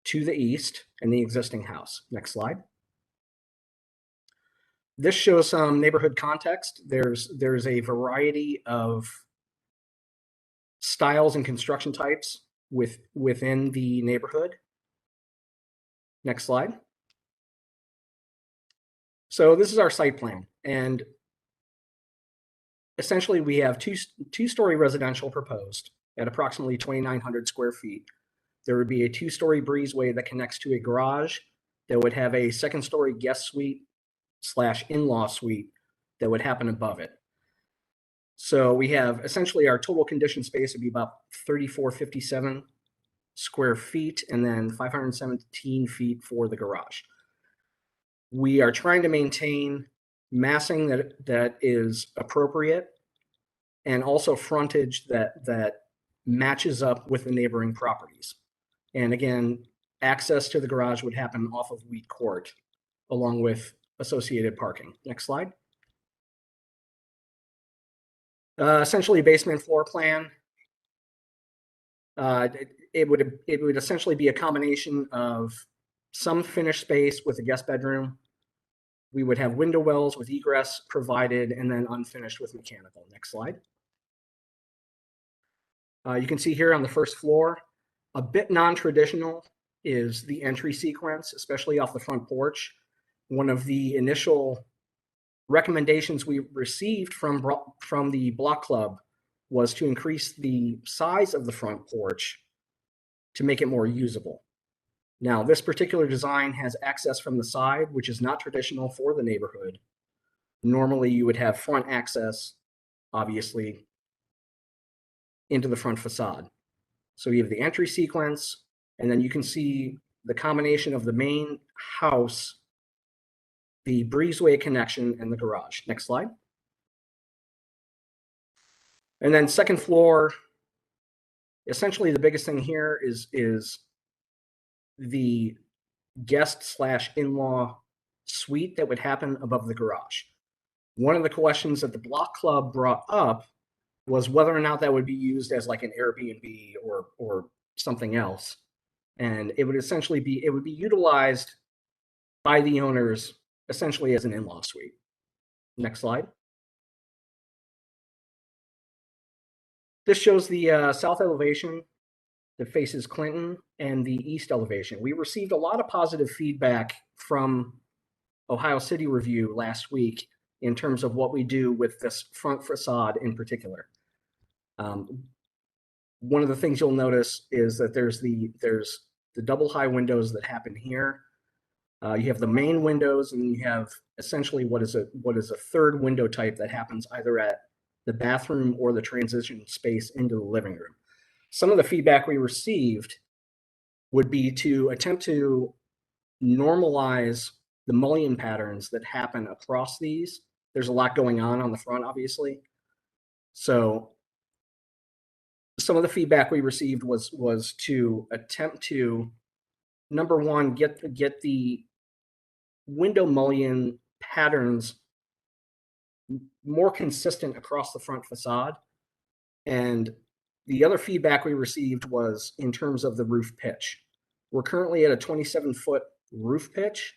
to the east and the existing house. Next slide. This shows some neighborhood context. There's a variety of styles and construction types within the neighborhood. Next slide. So this is our site plan, and essentially we have two-story residential proposed at approximately 2,900 square feet. There would be a two-story breezeway that connects to a garage that would have a second-story guest suite / in-law suite that would happen above it. So we have essentially our total conditioned space would be about 3,457 square feet, and then 517 feet for the garage. We are trying to maintain massing that is appropriate, and also frontage that matches up with the neighboring properties. And again, access to the garage would happen off of Wheat Court, along with associated parking. Next slide. Essentially, basement floor plan. It would essentially be a combination of some finished space with a guest bedroom. We would have window wells with egress provided, and then unfinished with mechanical. Next slide. You can see here on the first floor, a bit non-traditional is the entry sequence, especially off the front porch. One of the initial recommendations we received from the block club was to increase the size of the front porch to make it more usable. Now, this particular design has access from the side, which is not traditional for the neighborhood. Normally, you would have front access, obviously, into the front facade. So you have the entry sequence, and then you can see the combination of the main house, the breezeway connection, and the garage. Next slide. And then second floor, essentially the biggest thing here is the guest / in-law suite that would happen above the garage. One of the questions that the block club brought up was whether or not that would be used as like an Airbnb or something else. And it would essentially be, it would be utilized by the owners essentially as an in-law suite. Next slide. This shows the south elevation that faces Clinton and the east elevation. We received a lot of positive feedback from Ohio City Review last week in terms of what we do with this front facade in particular. One of the things you'll notice is that there's the double high windows that happen here. You have the main windows, and you have essentially what is a third window type that happens either at the bathroom or the transition space into the living room. Some of the feedback we received would be to attempt to normalize the mullion patterns that happen across these. There's a lot going on the front, obviously. So some of the feedback we received was to attempt to, number one, get the window mullion patterns more consistent across the front facade. And the other feedback we received was in terms of the roof pitch. We're currently at a 27-foot roof pitch.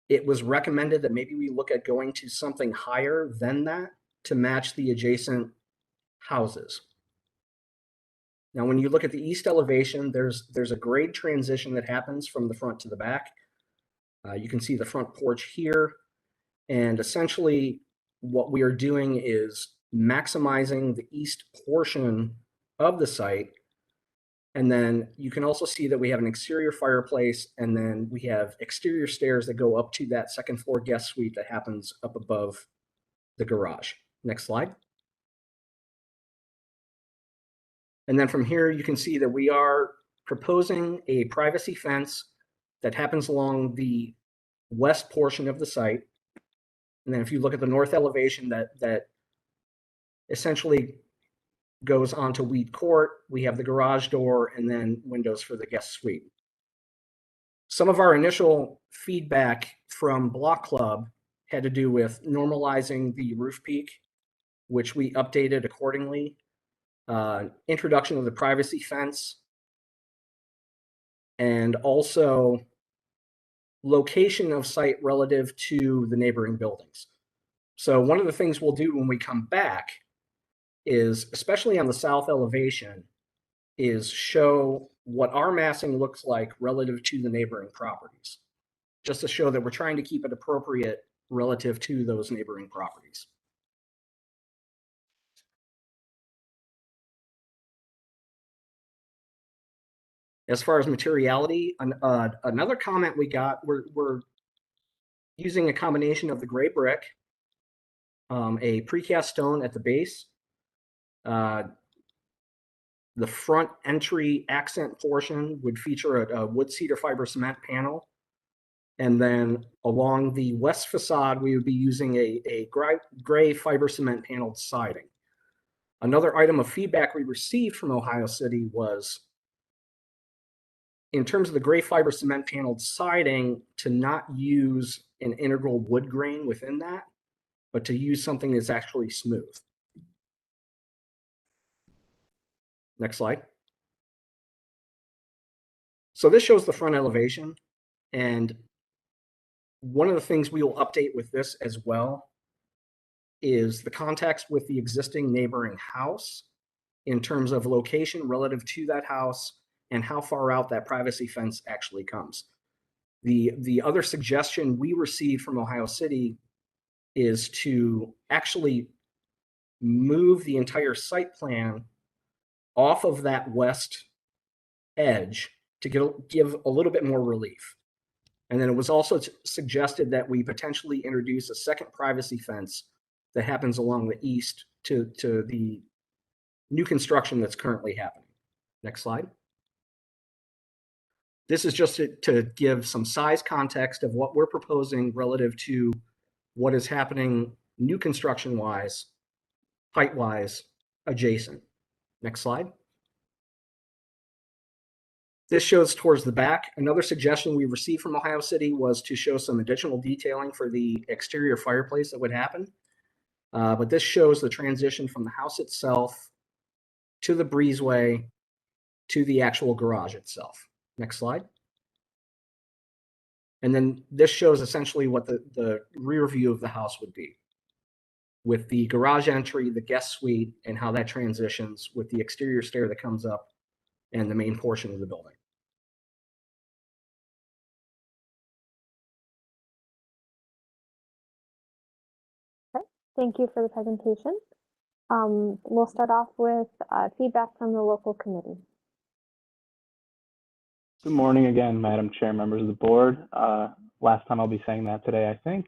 It was recommended that maybe we look at going to something higher than that to match the adjacent houses. Now, when you look at the east elevation, there's a grade transition that happens from the front to the back. You can see the front porch here. And essentially what we are doing is maximizing the east portion of the site. And then you can also see that we have an exterior fireplace, and then we have exterior stairs that go up to that second floor guest suite that happens up above the garage. Next slide. And then from here, you can see that we are proposing a privacy fence that happens along the west portion of the site. And then if you look at the north elevation that essentially goes onto Wheat Court, we have the garage door and then windows for the guest suite. Some of our initial feedback from Block Club had to do with normalizing the roof peak, which we updated accordingly. Introduction of the privacy fence, and also location of site relative to the neighboring buildings. So one of the things we'll do when we come back is, especially on the south elevation, is show what our massing looks like relative to the neighboring properties. just to show that we're trying to keep it appropriate relative to those neighboring properties. As far as materiality, another comment we got, we're using a combination of the gray brick, a precast stone at the base, the front entry accent portion would feature a wood cedar fiber cement panel. And then along the west facade, we would be using a gray fiber cement paneled siding. Another item of feedback we received from Ohio City was, in terms of the gray fiber cement paneled siding, to not use an integral wood grain within that, but to use something that's actually smooth. Next slide. So this shows the front elevation, and one of the things we will update with this as well is the context with the existing neighboring house in terms of location relative to that house and how far out that privacy fence actually comes. The other suggestion we received from Ohio City is to actually move the entire site plan off of that west edge to give a little bit more relief. And then it was also suggested that we potentially introduce a second privacy fence that happens along the east to the new construction that's currently happening. Next slide. This is just to give some size context of what we're proposing relative to what is happening new construction wise, height wise, adjacent. Next slide. This shows towards the back. Another suggestion we received from Ohio City was to show some additional detailing for the exterior fireplace that would happen. But this shows the transition from the house itself to the breezeway to the actual garage itself. Next slide. And then this shows essentially what the rear view of the house would be, with the garage entry, the guest suite, and how that transitions with the exterior stair that comes up and the main portion of the building. Okay, thank you for the presentation. We'll start off with feedback from the local committee. Good morning again, Madam Chair, members of the board. Last time I'll be saying that today, I think.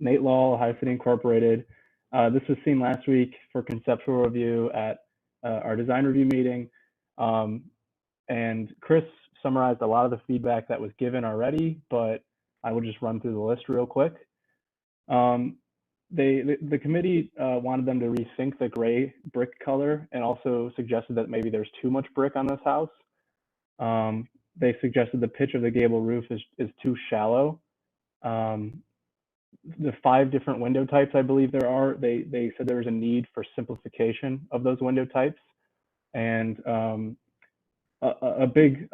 Nate Law, Ohio City Incorporated. This was seen last week for conceptual review at our design review meeting. And Chris summarized a lot of the feedback that was given already, but I will just run through the list real quick. The committee wanted them to rethink the gray brick color and also suggested that maybe there's too much brick on this house. They suggested the pitch of the gable roof is too shallow. The 5 different window types, I believe there are, they said there was a need for simplification of those window types. And a big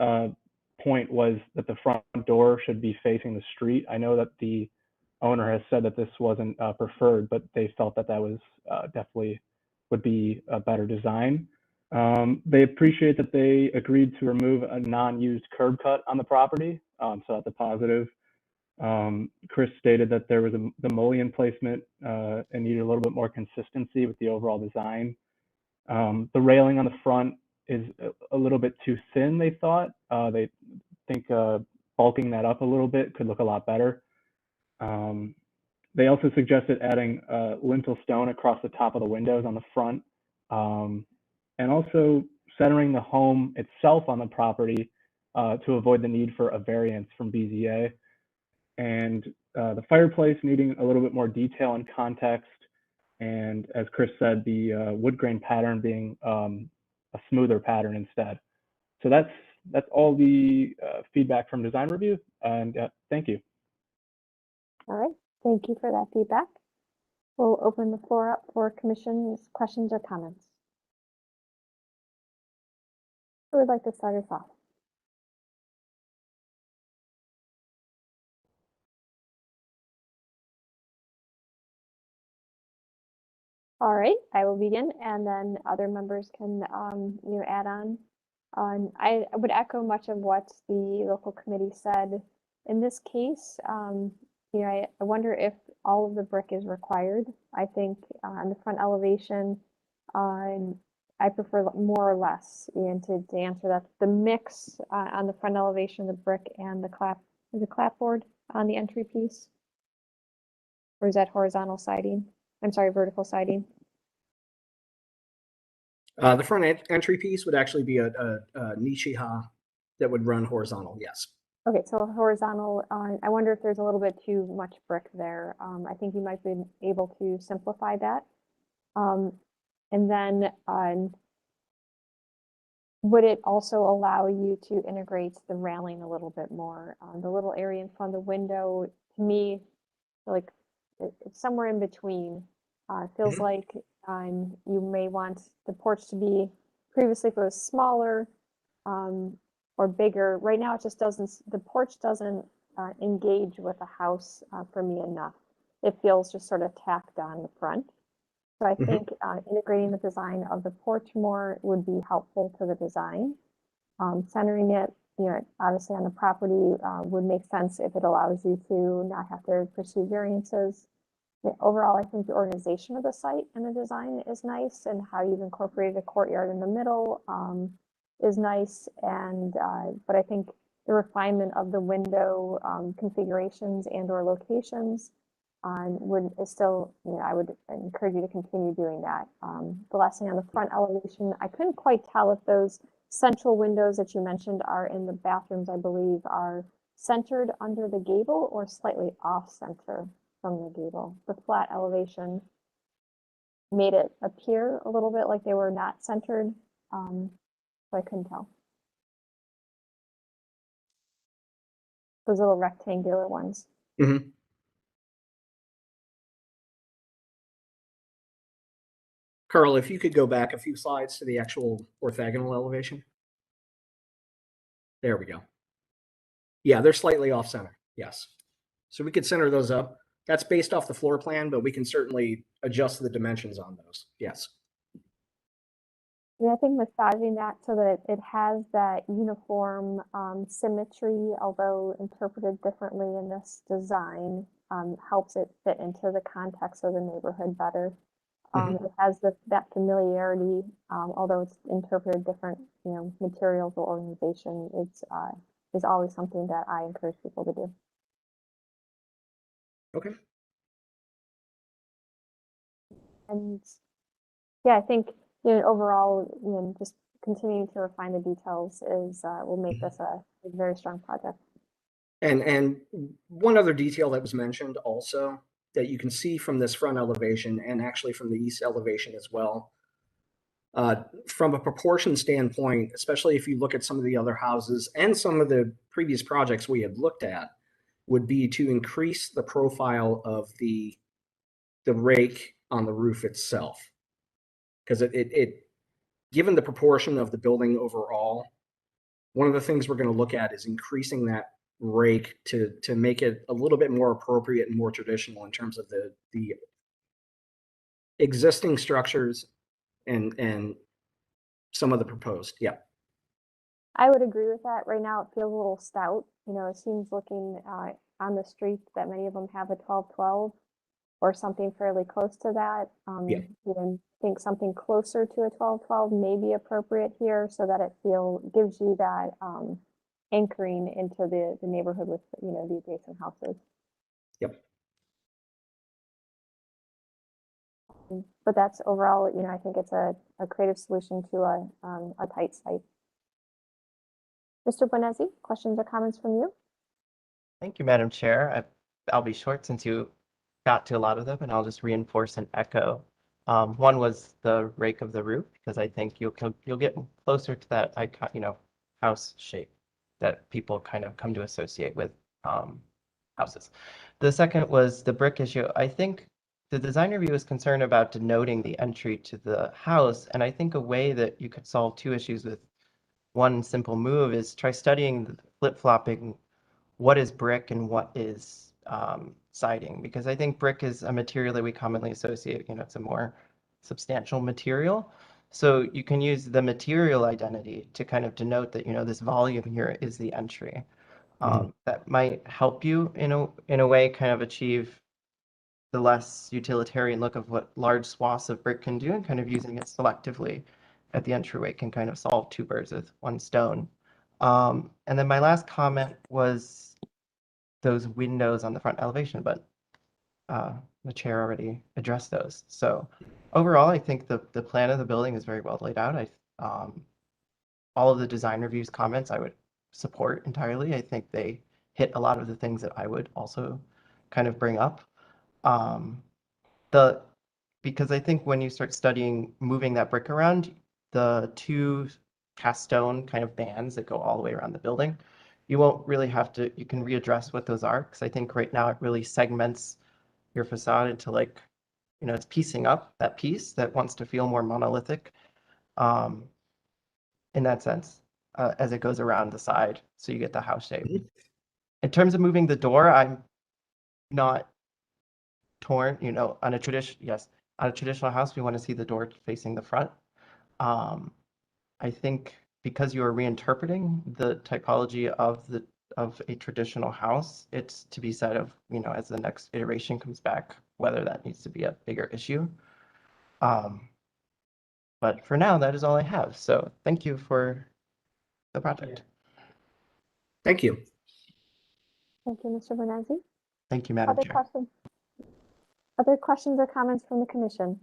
point was that the front door should be facing the street. I know that the owner has said that this wasn't preferred, but they felt that that was definitely would be a better design. They appreciate that they agreed to remove a non-used curb cut on the property, so that's a positive. Chris stated that there was the mullion placement and needed a little bit more consistency with the overall design. The railing on the front is a little bit too thin, they thought. They think bulking that up a little bit could look a lot better. They also suggested adding lintel stone across the top of the windows on the front, and also centering the home itself on the property to avoid the need for a variance from BZA. And the fireplace needing a little bit more detail and context. And as Chris said, the wood grain pattern being a smoother pattern instead. So that's all the feedback from design review. And thank you. All right, thank you for that feedback. We'll open the floor up for commission's questions or comments. Who would like to start us off? All right, I will begin, and then other members can add on. I would echo much of what the local committee said. In this case, I wonder if all of the brick is required. I think on the front elevation, I prefer more or less, and to answer that, the mix on the front elevation, the brick and the clapboard on the entry piece? Or is that horizontal siding? I'm sorry, vertical siding? The front entry piece would actually be a Nishiha that would run horizontal, yes. Okay, so horizontal, I wonder if there's a little bit too much brick there. I think you might be able to simplify that. And then would it also allow you to integrate the railing a little bit more? The little area in front of the window, to me, like it's somewhere in between. Feels like you may want the porch to be, previously if it was smaller or bigger. Right now it just doesn't, the porch doesn't engage with the house for me enough. It feels just sort of tacked on the front. So I think integrating the design of the porch more would be helpful to the design. Centering it, obviously on the property would make sense if it allows you to not have to pursue variances. Overall, I think the organization of the site and the design is nice, and how you've incorporated a courtyard in the middle is nice. And but I think the refinement of the window configurations and or locations is still, I would encourage you to continue doing that. The last thing on the front elevation, I couldn't quite tell if those central windows that you mentioned are in the bathrooms, I believe, are centered under the gable or slightly off center from the gable. The flat elevation made it appear a little bit like they were not centered, so I couldn't tell. Those little rectangular ones. Carl, if you could go back a few slides to the actual orthogonal elevation. There we go. Yeah, they're slightly off center. Yes. So we could center those up. That's based off the floor plan, but we can certainly adjust the dimensions on those. Yes. Yeah, I think massaging that so that it has that uniform symmetry, although interpreted differently in this design, helps it fit into the context of the neighborhood better. It has that familiarity, although it's interpreted different, materials or organization. It's is always something that I encourage people to do. Okay. And yeah, I think overall, just continuing to refine the details is will make this a very strong project. And one other detail that was mentioned also that you can see from this front elevation and actually from the east elevation as well. From a proportion standpoint, especially if you look at some of the other houses and some of the previous projects we had looked at, would be to increase the profile of the rake on the roof itself. Because it given the proportion of the building overall, one of the things we're going to look at is increasing that rake to make it a little bit more appropriate and more traditional in terms of the existing structures and some of the proposed. Yeah. I would agree with that. Right now it feels a little stout. It seems looking on the street that many of them have a 12-12 or something fairly close to that. I think something closer to a 12-12 may be appropriate here so that it gives you that anchoring into the neighborhood with the adjacent houses. Yep. But that's overall, I think it's a creative solution to a tight site. Mr. Bonezzi, questions or comments from you? Thank you, Madam Chair. I'll be short since you got to a lot of them, and I'll just reinforce and echo. One was the rake of the roof, because I think you'll get closer to that icon, house shape that people kind of come to associate with houses. The second was the brick issue. I think the design review is concerned about denoting the entry to the house, and I think a way that you could solve two issues with one simple move is try studying the flip-flopping what is brick and what is siding, because I think brick is a material that we commonly associate, it's a more substantial material. So you can use the material identity to kind of denote that, this volume here is the entry. that might help you in a way kind of achieve the less utilitarian look of what large swaths of brick can do, and kind of using it selectively at the entryway can kind of solve two birds with one stone. And then my last comment was those windows on the front elevation, but the chair already addressed those. So overall, I think the plan of the building is very well laid out. All of the design reviews comments I would support entirely. I think they hit a lot of the things that I would also kind of bring up. Because I think when you start studying moving that brick around, the two cast stone kind of bands that go all the way around the building, you won't really have to, you can readdress what those are. Because I think right now it really segments your facade into like, it's piecing up that piece that wants to feel more monolithic in that sense as it goes around the side. So you get the house shape. In terms of moving the door, I'm not torn, on a traditional house, we want to see the door facing the front. I think because you are reinterpreting the typology of a traditional house, it's to be said of, as the next iteration comes back, whether that needs to be a bigger issue. But for now, that is all I have. So thank you for the project. Thank you. Thank you, Mr. Bernazzi. Thank you, Madam Other Chair. questions? Other questions or comments from the commission?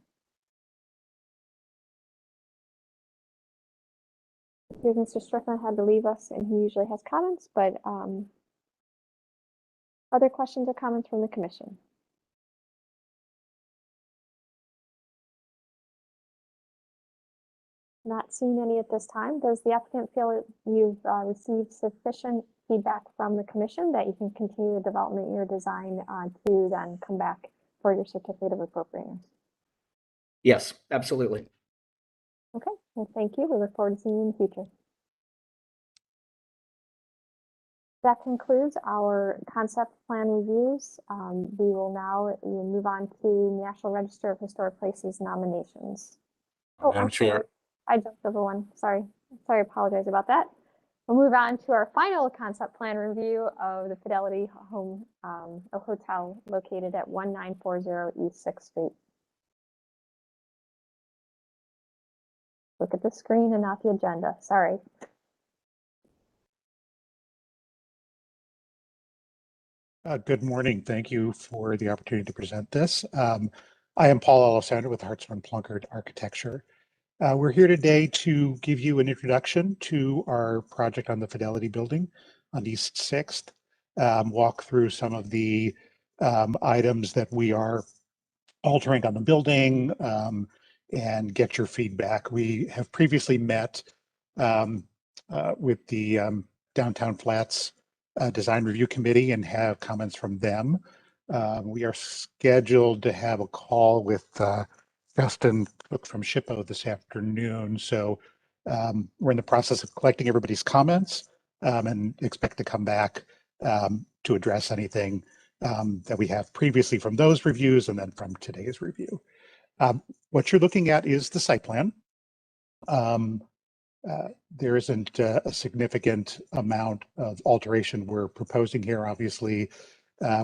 Here, Mr. Strickland had to leave us, and he usually has comments, but other questions or comments from the commission? Not seeing any at this time. Does the applicant feel you've received sufficient feedback from the commission that you can continue the development of your design to then come back for your certificate of appropriateness? Yes, absolutely. Okay, well, thank you. We look forward to seeing you in the future. That concludes our concept plan reviews. We will now move on to National Register of Historic Places nominations. Oh, Madam Chair. I jumped over one. Sorry, apologize about that. We'll move on to our final concept plan review of the Fidelity Home a Hotel located at 1940 East 6th Street. Look at the screen and not the agenda. Sorry. Good morning. Thank you for the opportunity to present this. I am Paul Alessandro with Hartzman Plunkett Architecture. We're here today to give you an introduction to our project on the Fidelity Building on East 6th, walk through some of the items that we are altering on the building, and get your feedback. We have previously met with the Downtown Flats Design Review Committee and have comments from them. We are scheduled to have a call with Justin Cook from SHPO this afternoon. So we're in the process of collecting everybody's comments and expect to come back to address anything that we have previously from those reviews and then from today's review. What you're looking at is the site plan. There isn't a significant amount of alteration we're proposing here. Obviously,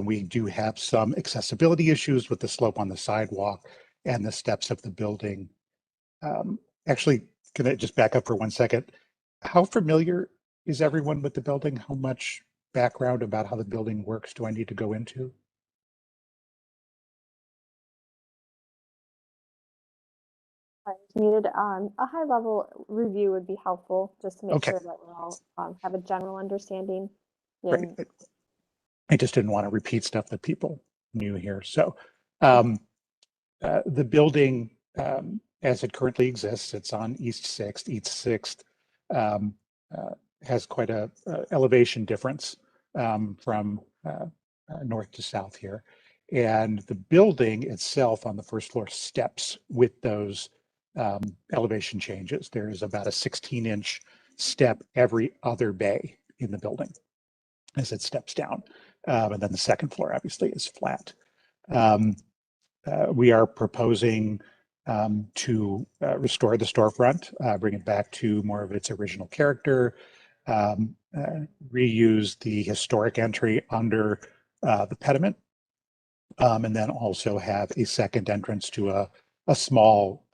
we do have some accessibility issues with the slope on the sidewalk and the steps of the building. Actually, can I just back up for 1 second? How familiar is everyone with the building? How much background about how the building works do I need to go into? Needed a high level review would be helpful just to make Okay. sure that we all have a general understanding. Great. I just didn't want to repeat stuff that people knew here. So the building, as it currently exists, it's on East 6th. East 6th has quite a elevation difference from north to south here. And the building itself on the first floor steps with those elevation changes. There is about a 16-inch step every other bay in the building as it steps down. And then the second floor obviously is flat. We are proposing to restore the storefront, bring it back to more of its original character, reuse the historic entry under the pediment, and then also have a second entrance to a small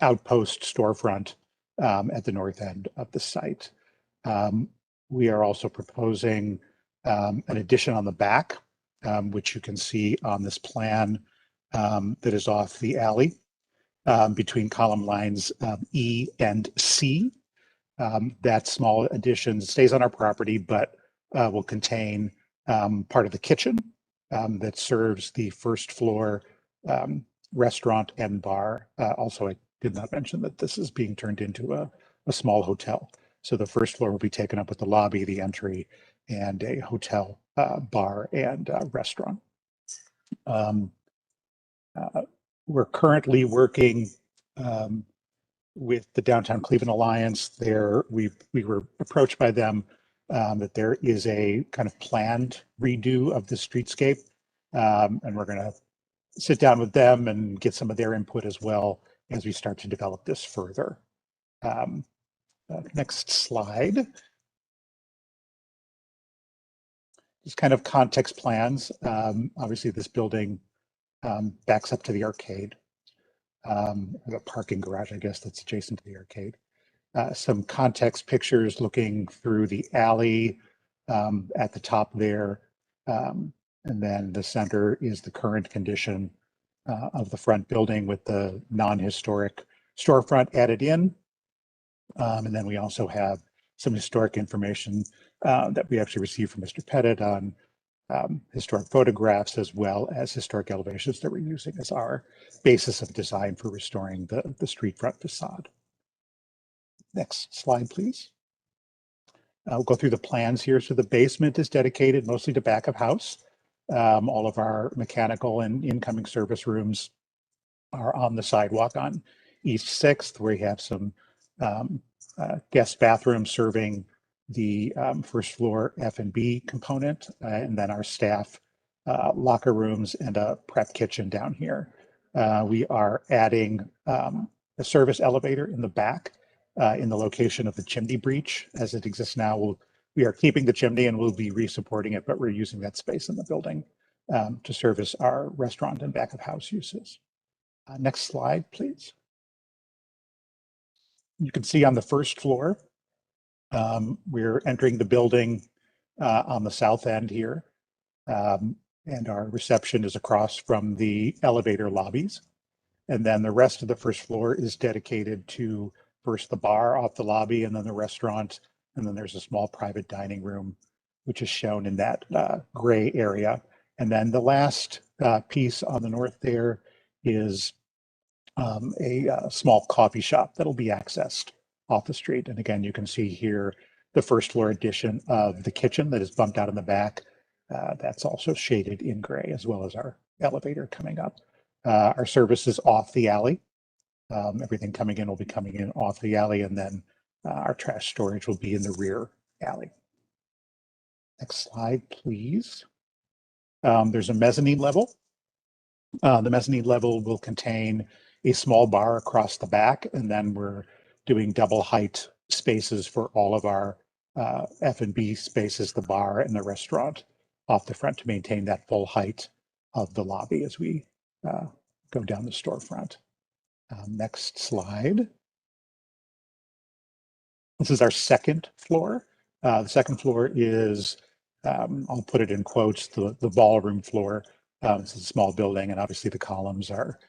outpost storefront at the north end of the site. We are also proposing an addition on the back, which you can see on this plan that is off the alley between column lines E and C. That small addition stays on our property, but will contain part of the kitchen that serves the first floor restaurant and bar. Also, I did not mention that this is being turned into a small hotel. So the first floor will be taken up with the lobby, the entry, and a hotel, bar, and restaurant. We're currently working with the Downtown Cleveland Alliance. We were approached by them that there is a kind of planned redo of the streetscape, and we're going to sit down with them and get some of their input as well as we start to develop this further. Next slide. Just kind of context plans. Obviously, this building backs up to the arcade. The parking garage, I guess, that's adjacent to the arcade. Some context pictures looking through the alley at the top there. And then the center is the current condition of the front building with the non-historic storefront added in. And then we also have some historic information that we actually received from Mr. Pettit on historic photographs, as well as historic elevations that we're using as our basis of design for restoring the street front facade. Next slide, please. I'll go through the plans here. So the basement is dedicated mostly to back of house. All of our mechanical and incoming service rooms are on the sidewalk on East 6th, where we have some guest bathrooms serving the first floor F&B component, and then our staff locker rooms and a prep kitchen down here. We are adding a service elevator in the back in the location of the chimney breach. As it exists now, we are keeping the chimney and we'll be re-supporting it, but we're using that space in the building to service our restaurant and back of house uses. Next slide, please. You can see on the first floor, we're entering the building on the south end here, and our reception is across from the elevator lobbies. And then the rest of the first floor is dedicated to first the bar off the lobby, and then the restaurant, and then there's a small private dining room, which is shown in that gray area. And then the last piece on the north there is a small coffee shop that'll be accessed off the street. And again, you can see here the first floor addition of the kitchen that is bumped out in the back. That's also shaded in gray, as well as our elevator coming up. Our service is off the alley. Everything coming in will be coming in off the alley, and then our trash storage will be in the rear alley. Next slide, please. There's a mezzanine level. The mezzanine level will contain a small bar across the back, and then we're doing double height spaces for all of our F&B spaces, the bar and the restaurant off the front, to maintain that full height of the lobby as we go down the storefront. Next slide. This is our second floor. The second floor is, I'll put it in quotes, the ballroom floor. It's a small building, and obviously the columns are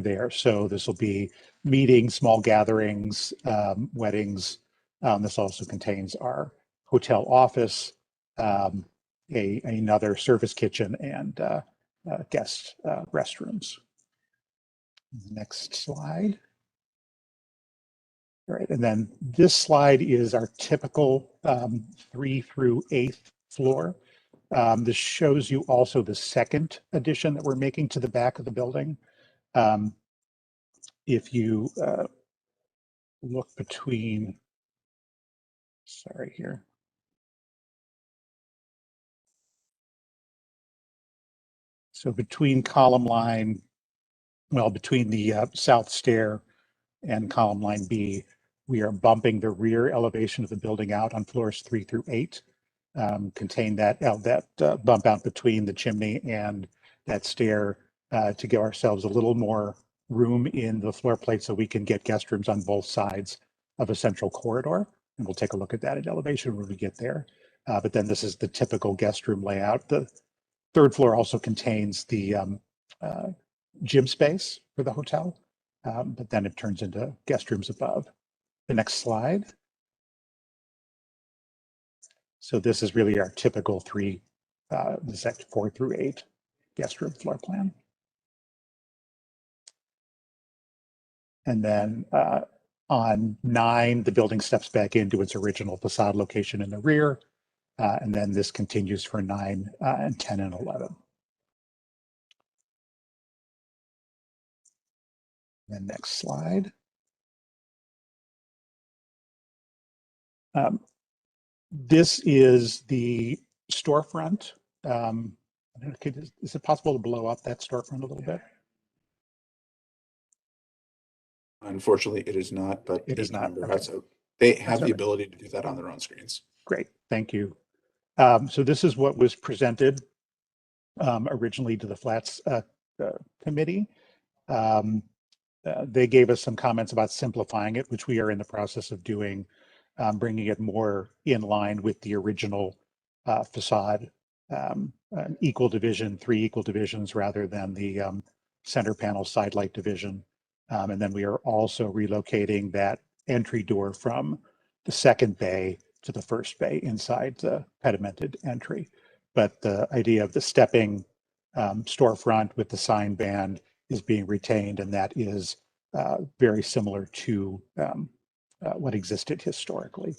there. So this will be meetings, small gatherings, weddings. This also contains our hotel office, another service kitchen, and guest restrooms. Next slide. All right, and then this slide is our typical 3 through 8th floor. This shows you also the second addition that we're making to the back of the building. If you look between, sorry here. So between column line, well, between the south stair and column line B, We are bumping the rear elevation of the building out on floors 3 through 8. Contain that bump out between the chimney and that stair to give ourselves a little more room in the floor plate so we can get guest rooms on both sides of a central corridor. And we'll take a look at that at elevation when we get there. But then this is the typical guest room layout. The third floor also contains the gym space for the hotel, but then it turns into guest rooms above. The next slide. So this is really our typical 4 through 8 guest room floor plan. And then on 9, the building steps back into its original facade location in the rear. And then this continues for 9 and 10 and 11. And next slide. This is the storefront. Is it possible to blow up that storefront a little bit? Unfortunately, it is not, but It is each not. member Okay. has they have That's the okay. ability to do that on their own screens. Great, thank you. So this is what was presented originally to the Flats committee. They gave us some comments about simplifying it, which we are in the process of doing, bringing it more in line with the original facade, an equal division, 3 equal divisions rather than the center panel side light division. And then we are also relocating that entry door from the second bay to the first bay inside the pedimented entry. But the idea of the stepping storefront with the sign band is being retained, and that is very similar to what existed historically.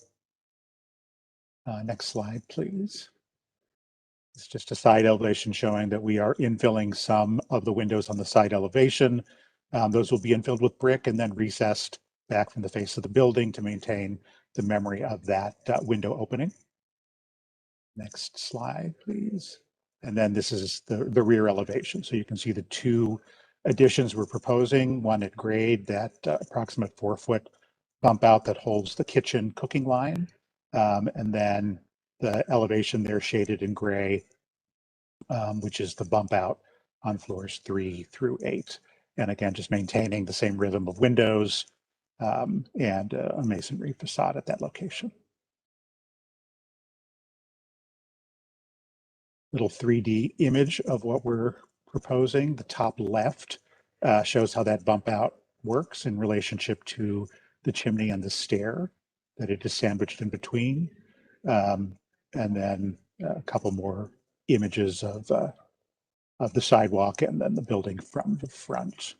Next slide, please. It's just a side elevation showing that we are infilling some of the windows on the side elevation. Those will be infilled with brick and then recessed back from the face of the building to maintain the memory of that window opening. Next slide, please. And then this is the rear elevation. So you can see the 2 additions we're proposing, one at grade, that approximate 4-foot bump out that holds the kitchen cooking line. And then the elevation there shaded in gray, which is the bump out on floors 3 through 8. And again, just maintaining the same rhythm of windows and a masonry facade at that location. Little 3D image of what we're proposing. The top left shows how that bump out works in relationship to the chimney and the stair that it is sandwiched in between. And then a couple more images of the sidewalk and then the building from the front.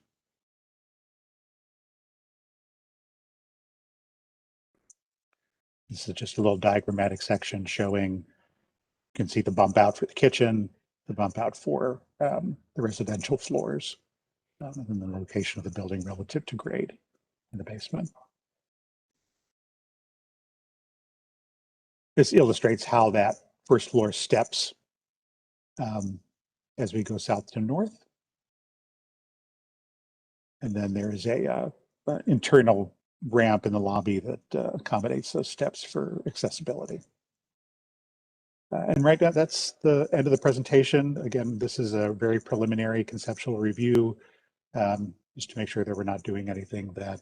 This is just a little diagrammatic section showing, you can see the bump out for the kitchen, the bump out for the residential floors, and then the location of the building relative to grade in the basement. This illustrates how that first floor steps as we go south to north. And then there is a internal ramp in the lobby that accommodates those steps for accessibility. And right now, that's the end of the presentation. Again, this is a very preliminary conceptual review, just to make sure that we're not doing anything that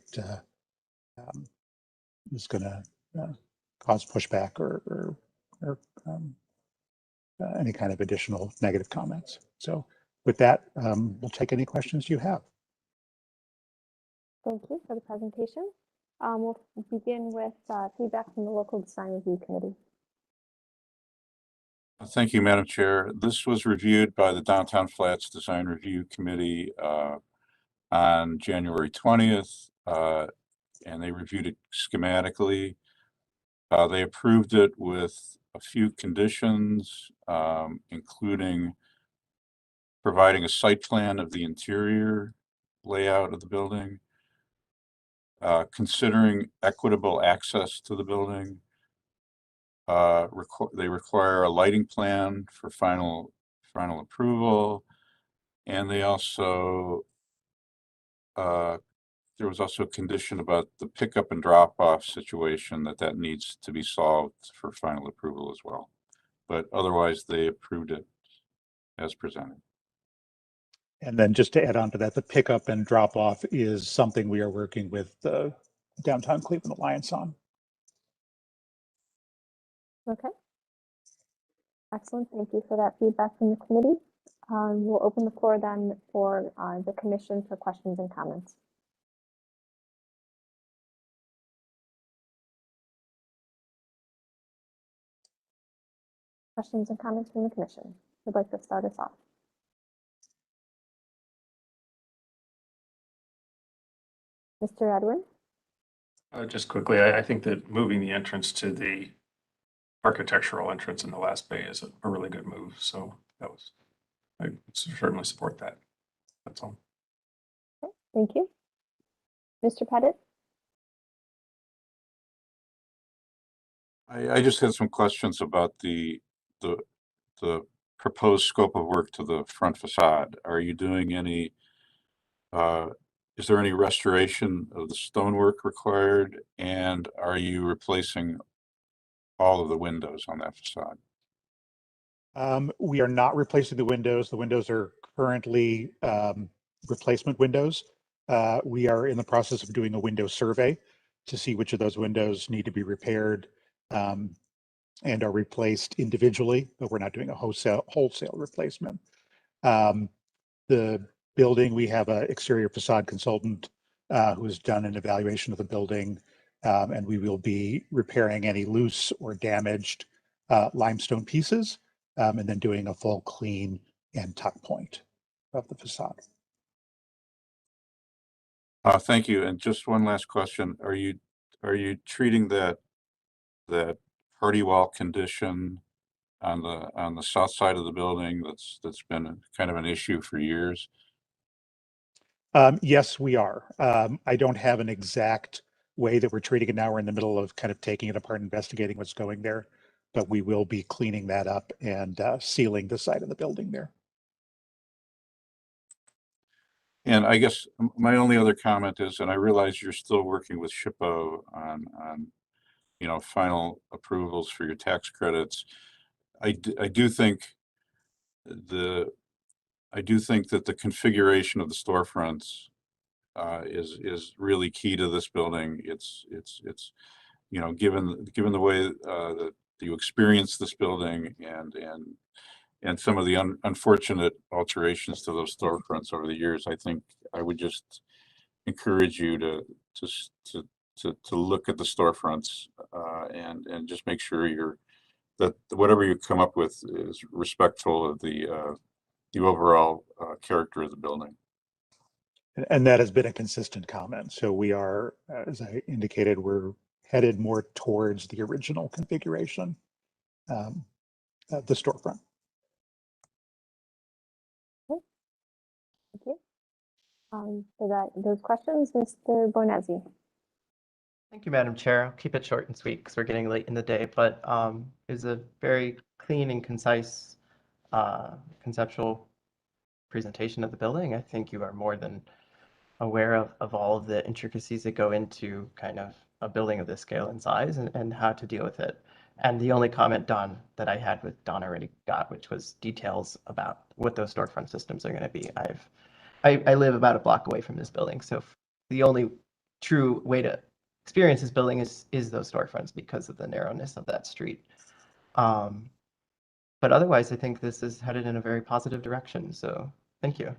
is going to cause pushback or any kind of additional negative comments. So with that, we'll take any questions you have. Thank you for the presentation. We'll begin with feedback from the local design review committee. Thank you, Madam Chair. This was reviewed by the Downtown Flats Design Review Committee on January 20th, and they reviewed it schematically. They approved it with a few conditions, including providing a site plan of the interior layout of the building, considering equitable access to the building. They require a lighting plan for final approval, and they also there was also a condition about the pickup and drop off situation that needs to be solved for final approval as well. But otherwise, they approved it as presented. And then just to add on to that, the pickup and drop off is something we are working with the Downtown Cleveland Alliance on. Okay. Excellent. Thank you for that feedback from the committee. We'll open the floor then for the commission for questions and comments. Questions and comments from the commission? Who'd like to start us off? Mr. Edwin? Just quickly, I think that moving the entrance to the architectural entrance in the last bay is a really good move. So I certainly support that. That's all. Okay, thank you. Mr. Pettit? I just had some questions about the proposed scope of work to the front facade. Are you doing any, is there any restoration of the stonework required? And are you replacing all of the windows on that facade? We are not replacing the windows. The windows are currently replacement windows. We are in the process of doing a window survey to see which of those windows need to be repaired and are replaced individually, but we're not doing a wholesale replacement. The building, we have an exterior facade consultant who has done an evaluation of the building, and we will be repairing any loose or damaged limestone pieces, and then doing a full clean and tuck point of the facade. Thank you. And just one last question. Are you treating that party wall condition on the south side of the building that's been kind of an issue for years? Yes, we are. I don't have an exact way that we're treating it now. We're in the middle of kind of taking it apart, investigating what's going there, but we will be cleaning that up and sealing the side of the building there. And I guess my only other comment is, and I realize you're still working with SHPO on final approvals for your tax credits. I do think that the configuration of the storefronts is really key to this building. It's given the way that you experience this building and some of the unfortunate alterations to those storefronts over the years, I think I would just encourage you to look at the storefronts and just make sure that whatever you come up with is respectful of the overall character of the building. And that has been a consistent comment. So we are, as I indicated, we're headed more towards the original configuration, the storefront. Thank you. For those questions, Mr. Bornesi. Thank you, Madam Chair. I'll keep it short and sweet because we're getting late in the day, but it was a very clean and concise conceptual presentation of the building. I think you are more than aware of all of the intricacies that go into kind of a building of this scale and size and how to deal with it. And the only comment, Don, that I had with Don already got, which was details about what those storefront systems are going to be. I live about a block away from this building, so the only true way to experience this building is those storefronts because of the narrowness of that street. But otherwise, I think this is headed in a very positive direction. So thank you.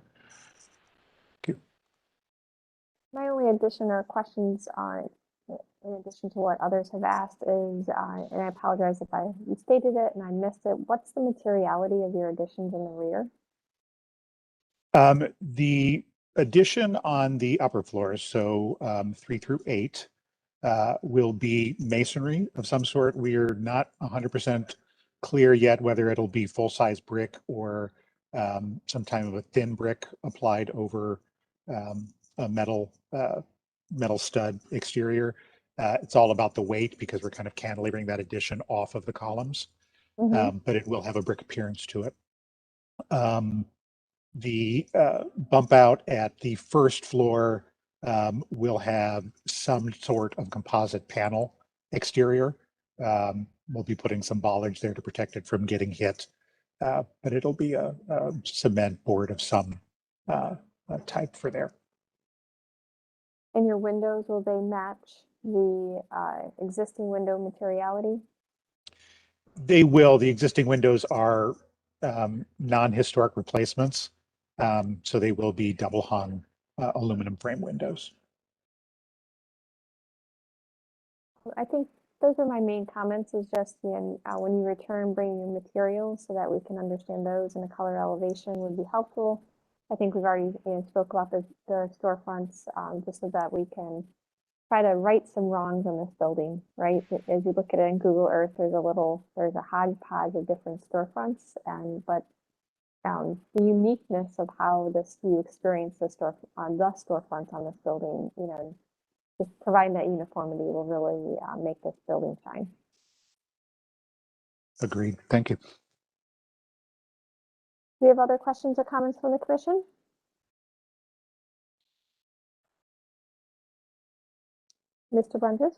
My only addition or questions in addition to what others have asked is, and I apologize if you stated it and I missed it, what's the materiality of your additions in the rear? The addition on the upper floors, so 3 through 8, will be masonry of some sort. We're not 100% clear yet whether it'll be full-size brick or some type of a thin brick applied over a metal stud exterior. It's all about the weight because we're kind of cantilevering that addition off of the columns, but it will have a brick appearance to it. The bump out at the first floor will have some sort of composite panel exterior. We'll be putting some bollards there to protect it from getting hit, but it'll be a cement board of some type for there. And your windows, will they match the existing window materiality? They will. The existing windows are non-historic replacements, so they will be double hung aluminum frame windows. I think those are my main comments, is just when you return, bring your materials so that we can understand those, and a color elevation would be helpful. I think we've already spoke about the storefronts, just so that we can try to right some wrongs in this building, right? As you look at it in Google Earth, there's a hodgepodge of different storefronts, but the uniqueness of how you experience the storefronts on this building, just providing that uniformity will really make this building shine. Agreed. Thank you. Do we have other questions or comments from the commission? Mr. Brundage?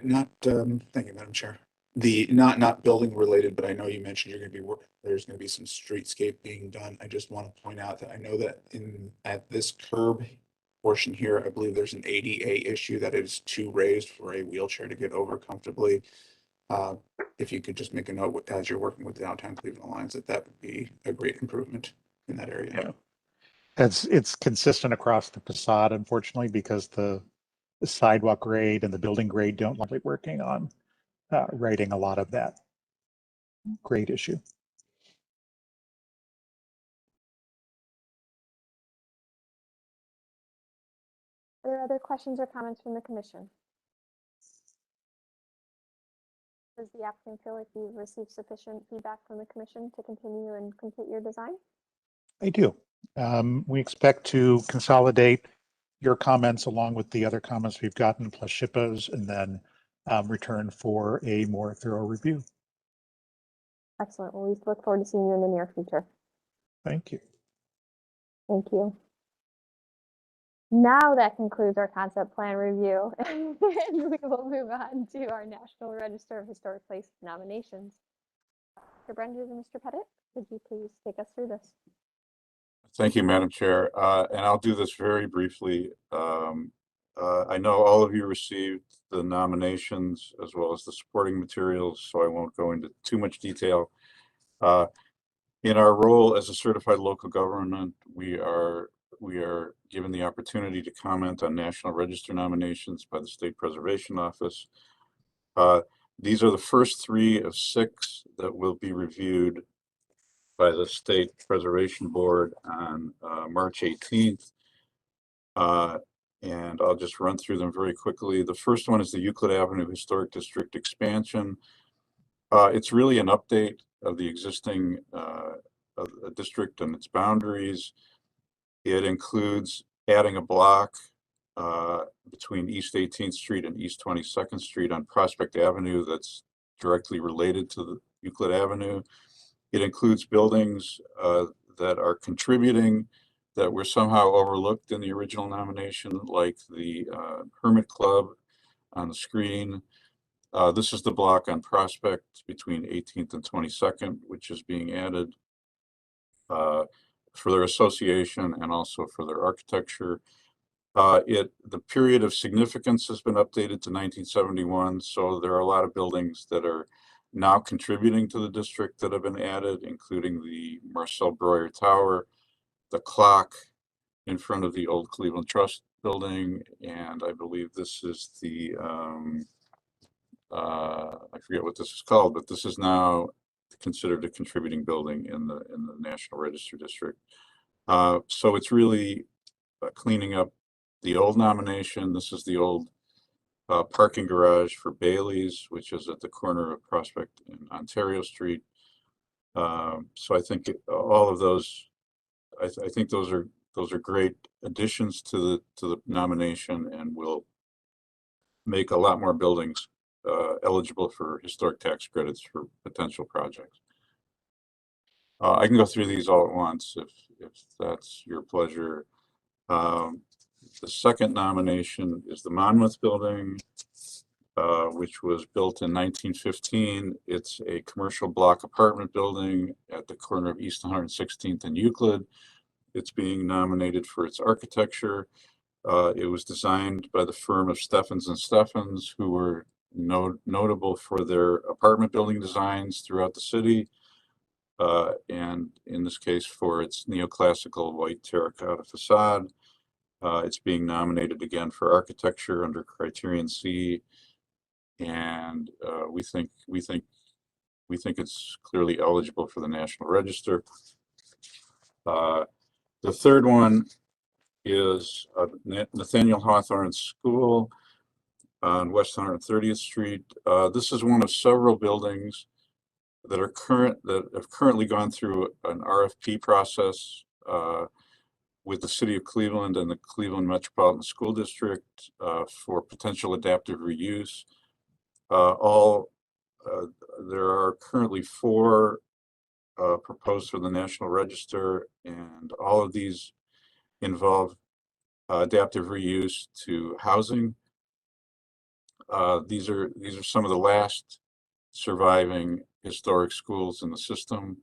Not, thank you, Madam Chair. Not building related, but I know you mentioned there's going to be some streetscape being done. I just want to point out that I know that at this curb portion here, I believe there's an ADA issue that is too raised for a wheelchair to get over comfortably. If you could just make a note as you're working with downtown Cleveland Alliance, that would be a great improvement in that area. Yeah. It's consistent across the facade, unfortunately, because the sidewalk grade and the building grade don't like working on righting a lot of that grade issue. Are there other questions or comments from the commission? Does the applicant feel like you've received sufficient feedback from the commission to continue and complete your design? I do. We expect to consolidate your comments along with the other comments we've gotten, plus SHPO's, and then return for a more thorough review. Excellent. Well, we look forward to seeing you in the near future. Thank you. Thank you. Now that concludes our concept plan review, and we will move on to our National Register of Historic Places nominations. Mr. Brundage and Mr. Pettit, could you please take us through this? Thank you, Madam Chair. And I'll do this very briefly. I know all of you received the nominations as well as the supporting materials, so I won't go into too much detail. In our role as a certified local government, we are given the opportunity to comment on National Register nominations by the State Preservation Office. These are the first 3 of 6 that will be reviewed by the State Preservation Board on March 18th. And I'll just run through them very quickly. The first one is the Euclid Avenue Historic District expansion. It's really an update of the existing district and its boundaries. It includes adding a block between East 18th Street and East 22nd Street on Prospect Avenue that's directly related to the Euclid Avenue. It includes buildings that are contributing that were somehow overlooked in the original nomination, like the Hermit Club on the screen. This is the block on Prospect between 18th and 22nd, which is being added for their association and also for their architecture. The period of significance has been updated to 1971, so there are a lot of buildings that are now contributing to the district that have been added, including the Marcel Breuer Tower, the clock in front of the old Cleveland Trust building, and I believe this is the I forget what this is called, but this is now considered a contributing building in the National Register District. So it's really cleaning up the old nomination. This is the old parking garage for Bailey's, which is at the corner of Prospect and Ontario Street. So I think all of those, I think those are great additions to the nomination, and will make a lot more buildings eligible for historic tax credits for potential projects. I can go through these all at once if that's your pleasure. The second nomination is the Monmouth Building, which was built in 1915. It's a commercial block apartment building at the corner of East 116th and Euclid. It's being nominated for its architecture. It was designed by the firm of Steffens and Steffens, who were notable for their apartment building designs throughout the city. And in this case, for its neoclassical white terracotta facade. It's being nominated again for architecture under Criterion C, and we think it's clearly eligible for the National Register. The third one is Nathaniel Hawthorne School on West 130th Street. This is one of several buildings that have currently gone through an RFP process with the City of Cleveland and the Cleveland Metropolitan School District for potential adaptive reuse. There are currently 4 proposed for the National Register, and all of these involve adaptive reuse to housing. These are some of the last surviving historic schools in the system.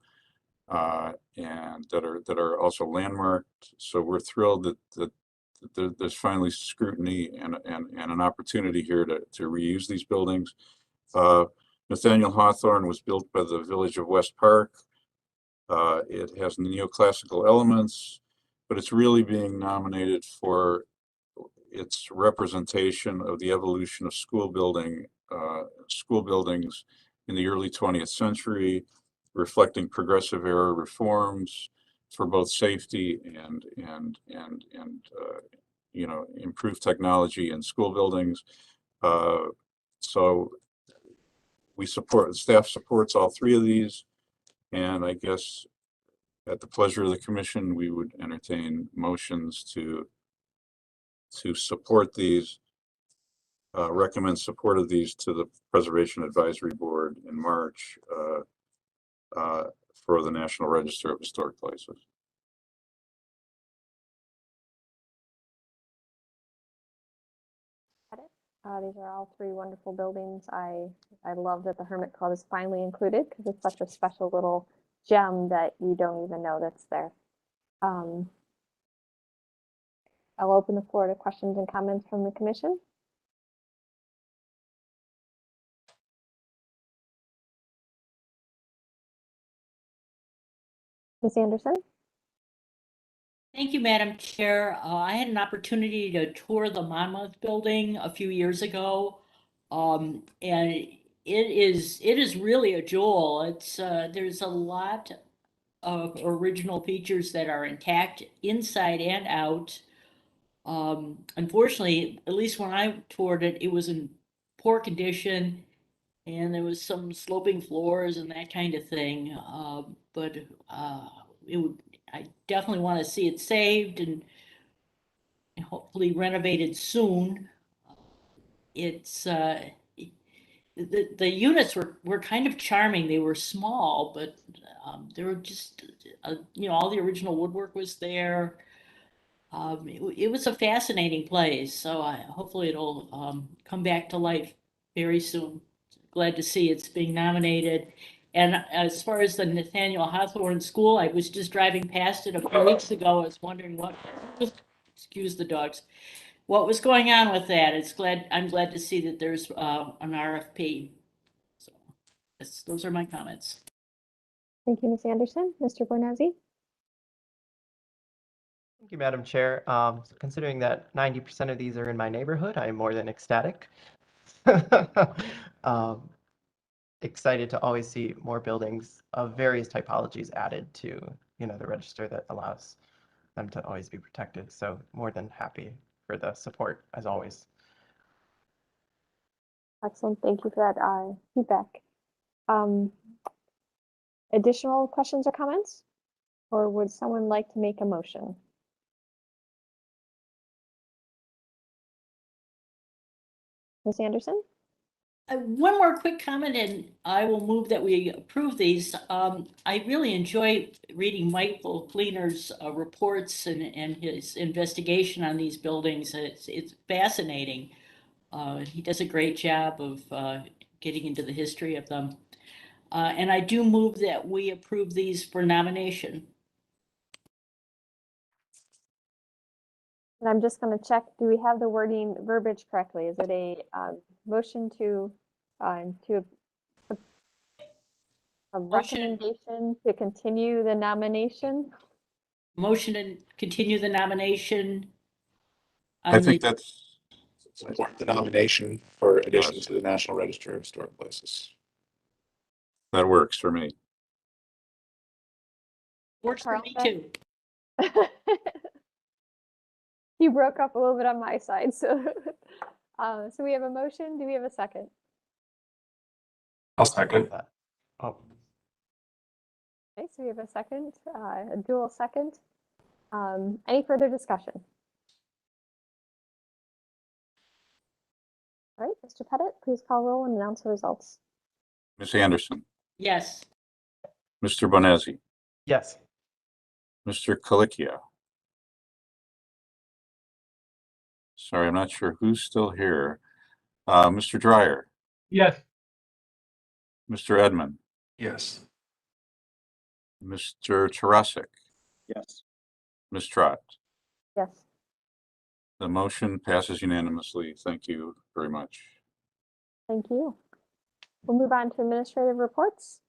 And that are also landmarked. So we're thrilled that there's finally scrutiny and an opportunity here to reuse these buildings. Nathaniel Hawthorne was built by the Village of West Park. It has neoclassical elements, but it's really being nominated for its representation of the evolution of school buildings in the early 20th century, reflecting progressive era reforms for both safety and improved technology in school buildings. So staff supports all 3 of these, and I guess at the pleasure of the commission, we would entertain motions to support these, recommend support of these to the Preservation Advisory Board in March. For the National Register of Historic Places. These are all 3 wonderful buildings. I love that the Hermit Club is finally included because it's such a special little gem that you don't even know that's there. I'll open the floor to questions and comments from the commission. Ms. Anderson? Thank you, Madam Chair. I had an opportunity to tour the Monmouth Building a few years ago, and it is really a jewel. There's a lot of original features that are intact inside and out. Unfortunately, at least when I toured it, it was in poor condition, and there was some sloping floors and that kind of thing. But I definitely want to see it saved and hopefully renovated soon. It's the units were kind of charming. They were small, but they were just all the original woodwork was there. It was a fascinating place. So hopefully it'll come back to life very soon. Glad to see it's being nominated. And as far as the Nathaniel Hawthorne School, I was just driving past it a few weeks ago. I was wondering excuse the dogs, what was going on with that. I'm glad to see that there's an RFP. So those are my comments. Thank you, Ms. Anderson. Mr. Bornazzi? Thank you, Madam Chair. Considering that 90% of these are in my neighborhood, I am more than ecstatic. Excited to always see more buildings of various typologies added to the register that allows them to always be protected. So more than happy for the support as always. Excellent. Thank you for that feedback. Additional questions or comments? Or would someone like to make a motion? Ms. Anderson? One more quick comment, and I will move that we approve these. I really enjoy reading Michael Fleener's reports and his investigation on these buildings. It's fascinating. He does a great job of getting into the history of them. And I do move that we approve these for nomination. And I'm just going to check, do we have the wording verbiage correctly? Is it a motion to a recommendation to continue the nomination? Motion to continue the nomination. I think that's, Support the nomination for addition to the National Register of Historic Places. that works for me. Works for me too. You broke up a little bit on my side, so so we have a motion. Do we have a second? I'll second. Oh, Okay, so we have a second, a dual second. Any further discussion? All right, Mr. Pettit, please call roll and announce the results. Ms. Anderson, Yes. Mr. Bonazzi, Yes. Mr. Colicchio. Sorry, I'm not sure who's still here. Mr. Dryer, Yes. Mr. Edmond, Yes. Mr. Tarasik, Yes. Ms. Trott. Yes. The motion passes unanimously. Thank you very much. Thank you. We'll move on to administrative reports.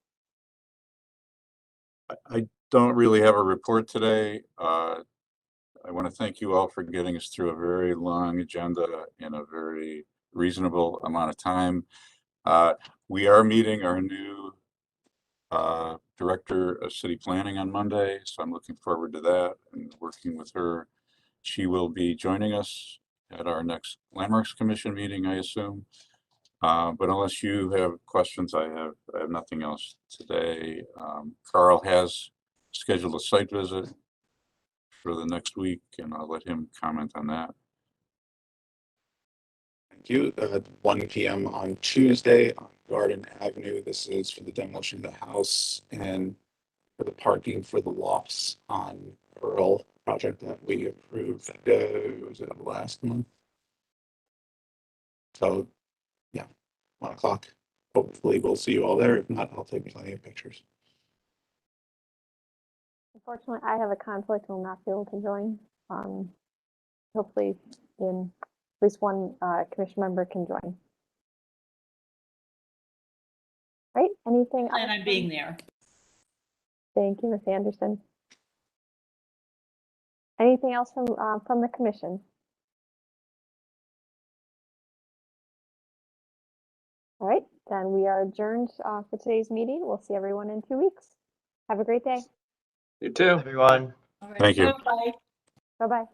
I don't really have a report today. I want to thank you all for getting us through a very long agenda in a very reasonable amount of time. We are meeting our new Director of City Planning on Monday, so I'm looking forward to that and working with her. She will be joining us at our next Landmarks Commission meeting, I assume. But unless you have questions, I have nothing else today. Carl has scheduled a site visit for the next week, and I'll let him comment on that. Thank you. 1 p.m. on Tuesday on Garden Avenue. This is for the demolition of the house and for the parking for the lofts on Earl project that we approved. Was it last month? So, yeah, 1 o'clock. Hopefully, we'll see you all there. If not, I'll take plenty of pictures. Unfortunately, I have a conflict and will not be able to join. Hopefully, in at least one commission member can join. Right? Anything else? Plan on being there. Thank you, Ms. Anderson. Anything else from the commission? All right, then we are adjourned for today's meeting. We'll see everyone in 2 weeks. Have a great day. You too. Everyone. All right. Thank you. Bye. Bye-bye.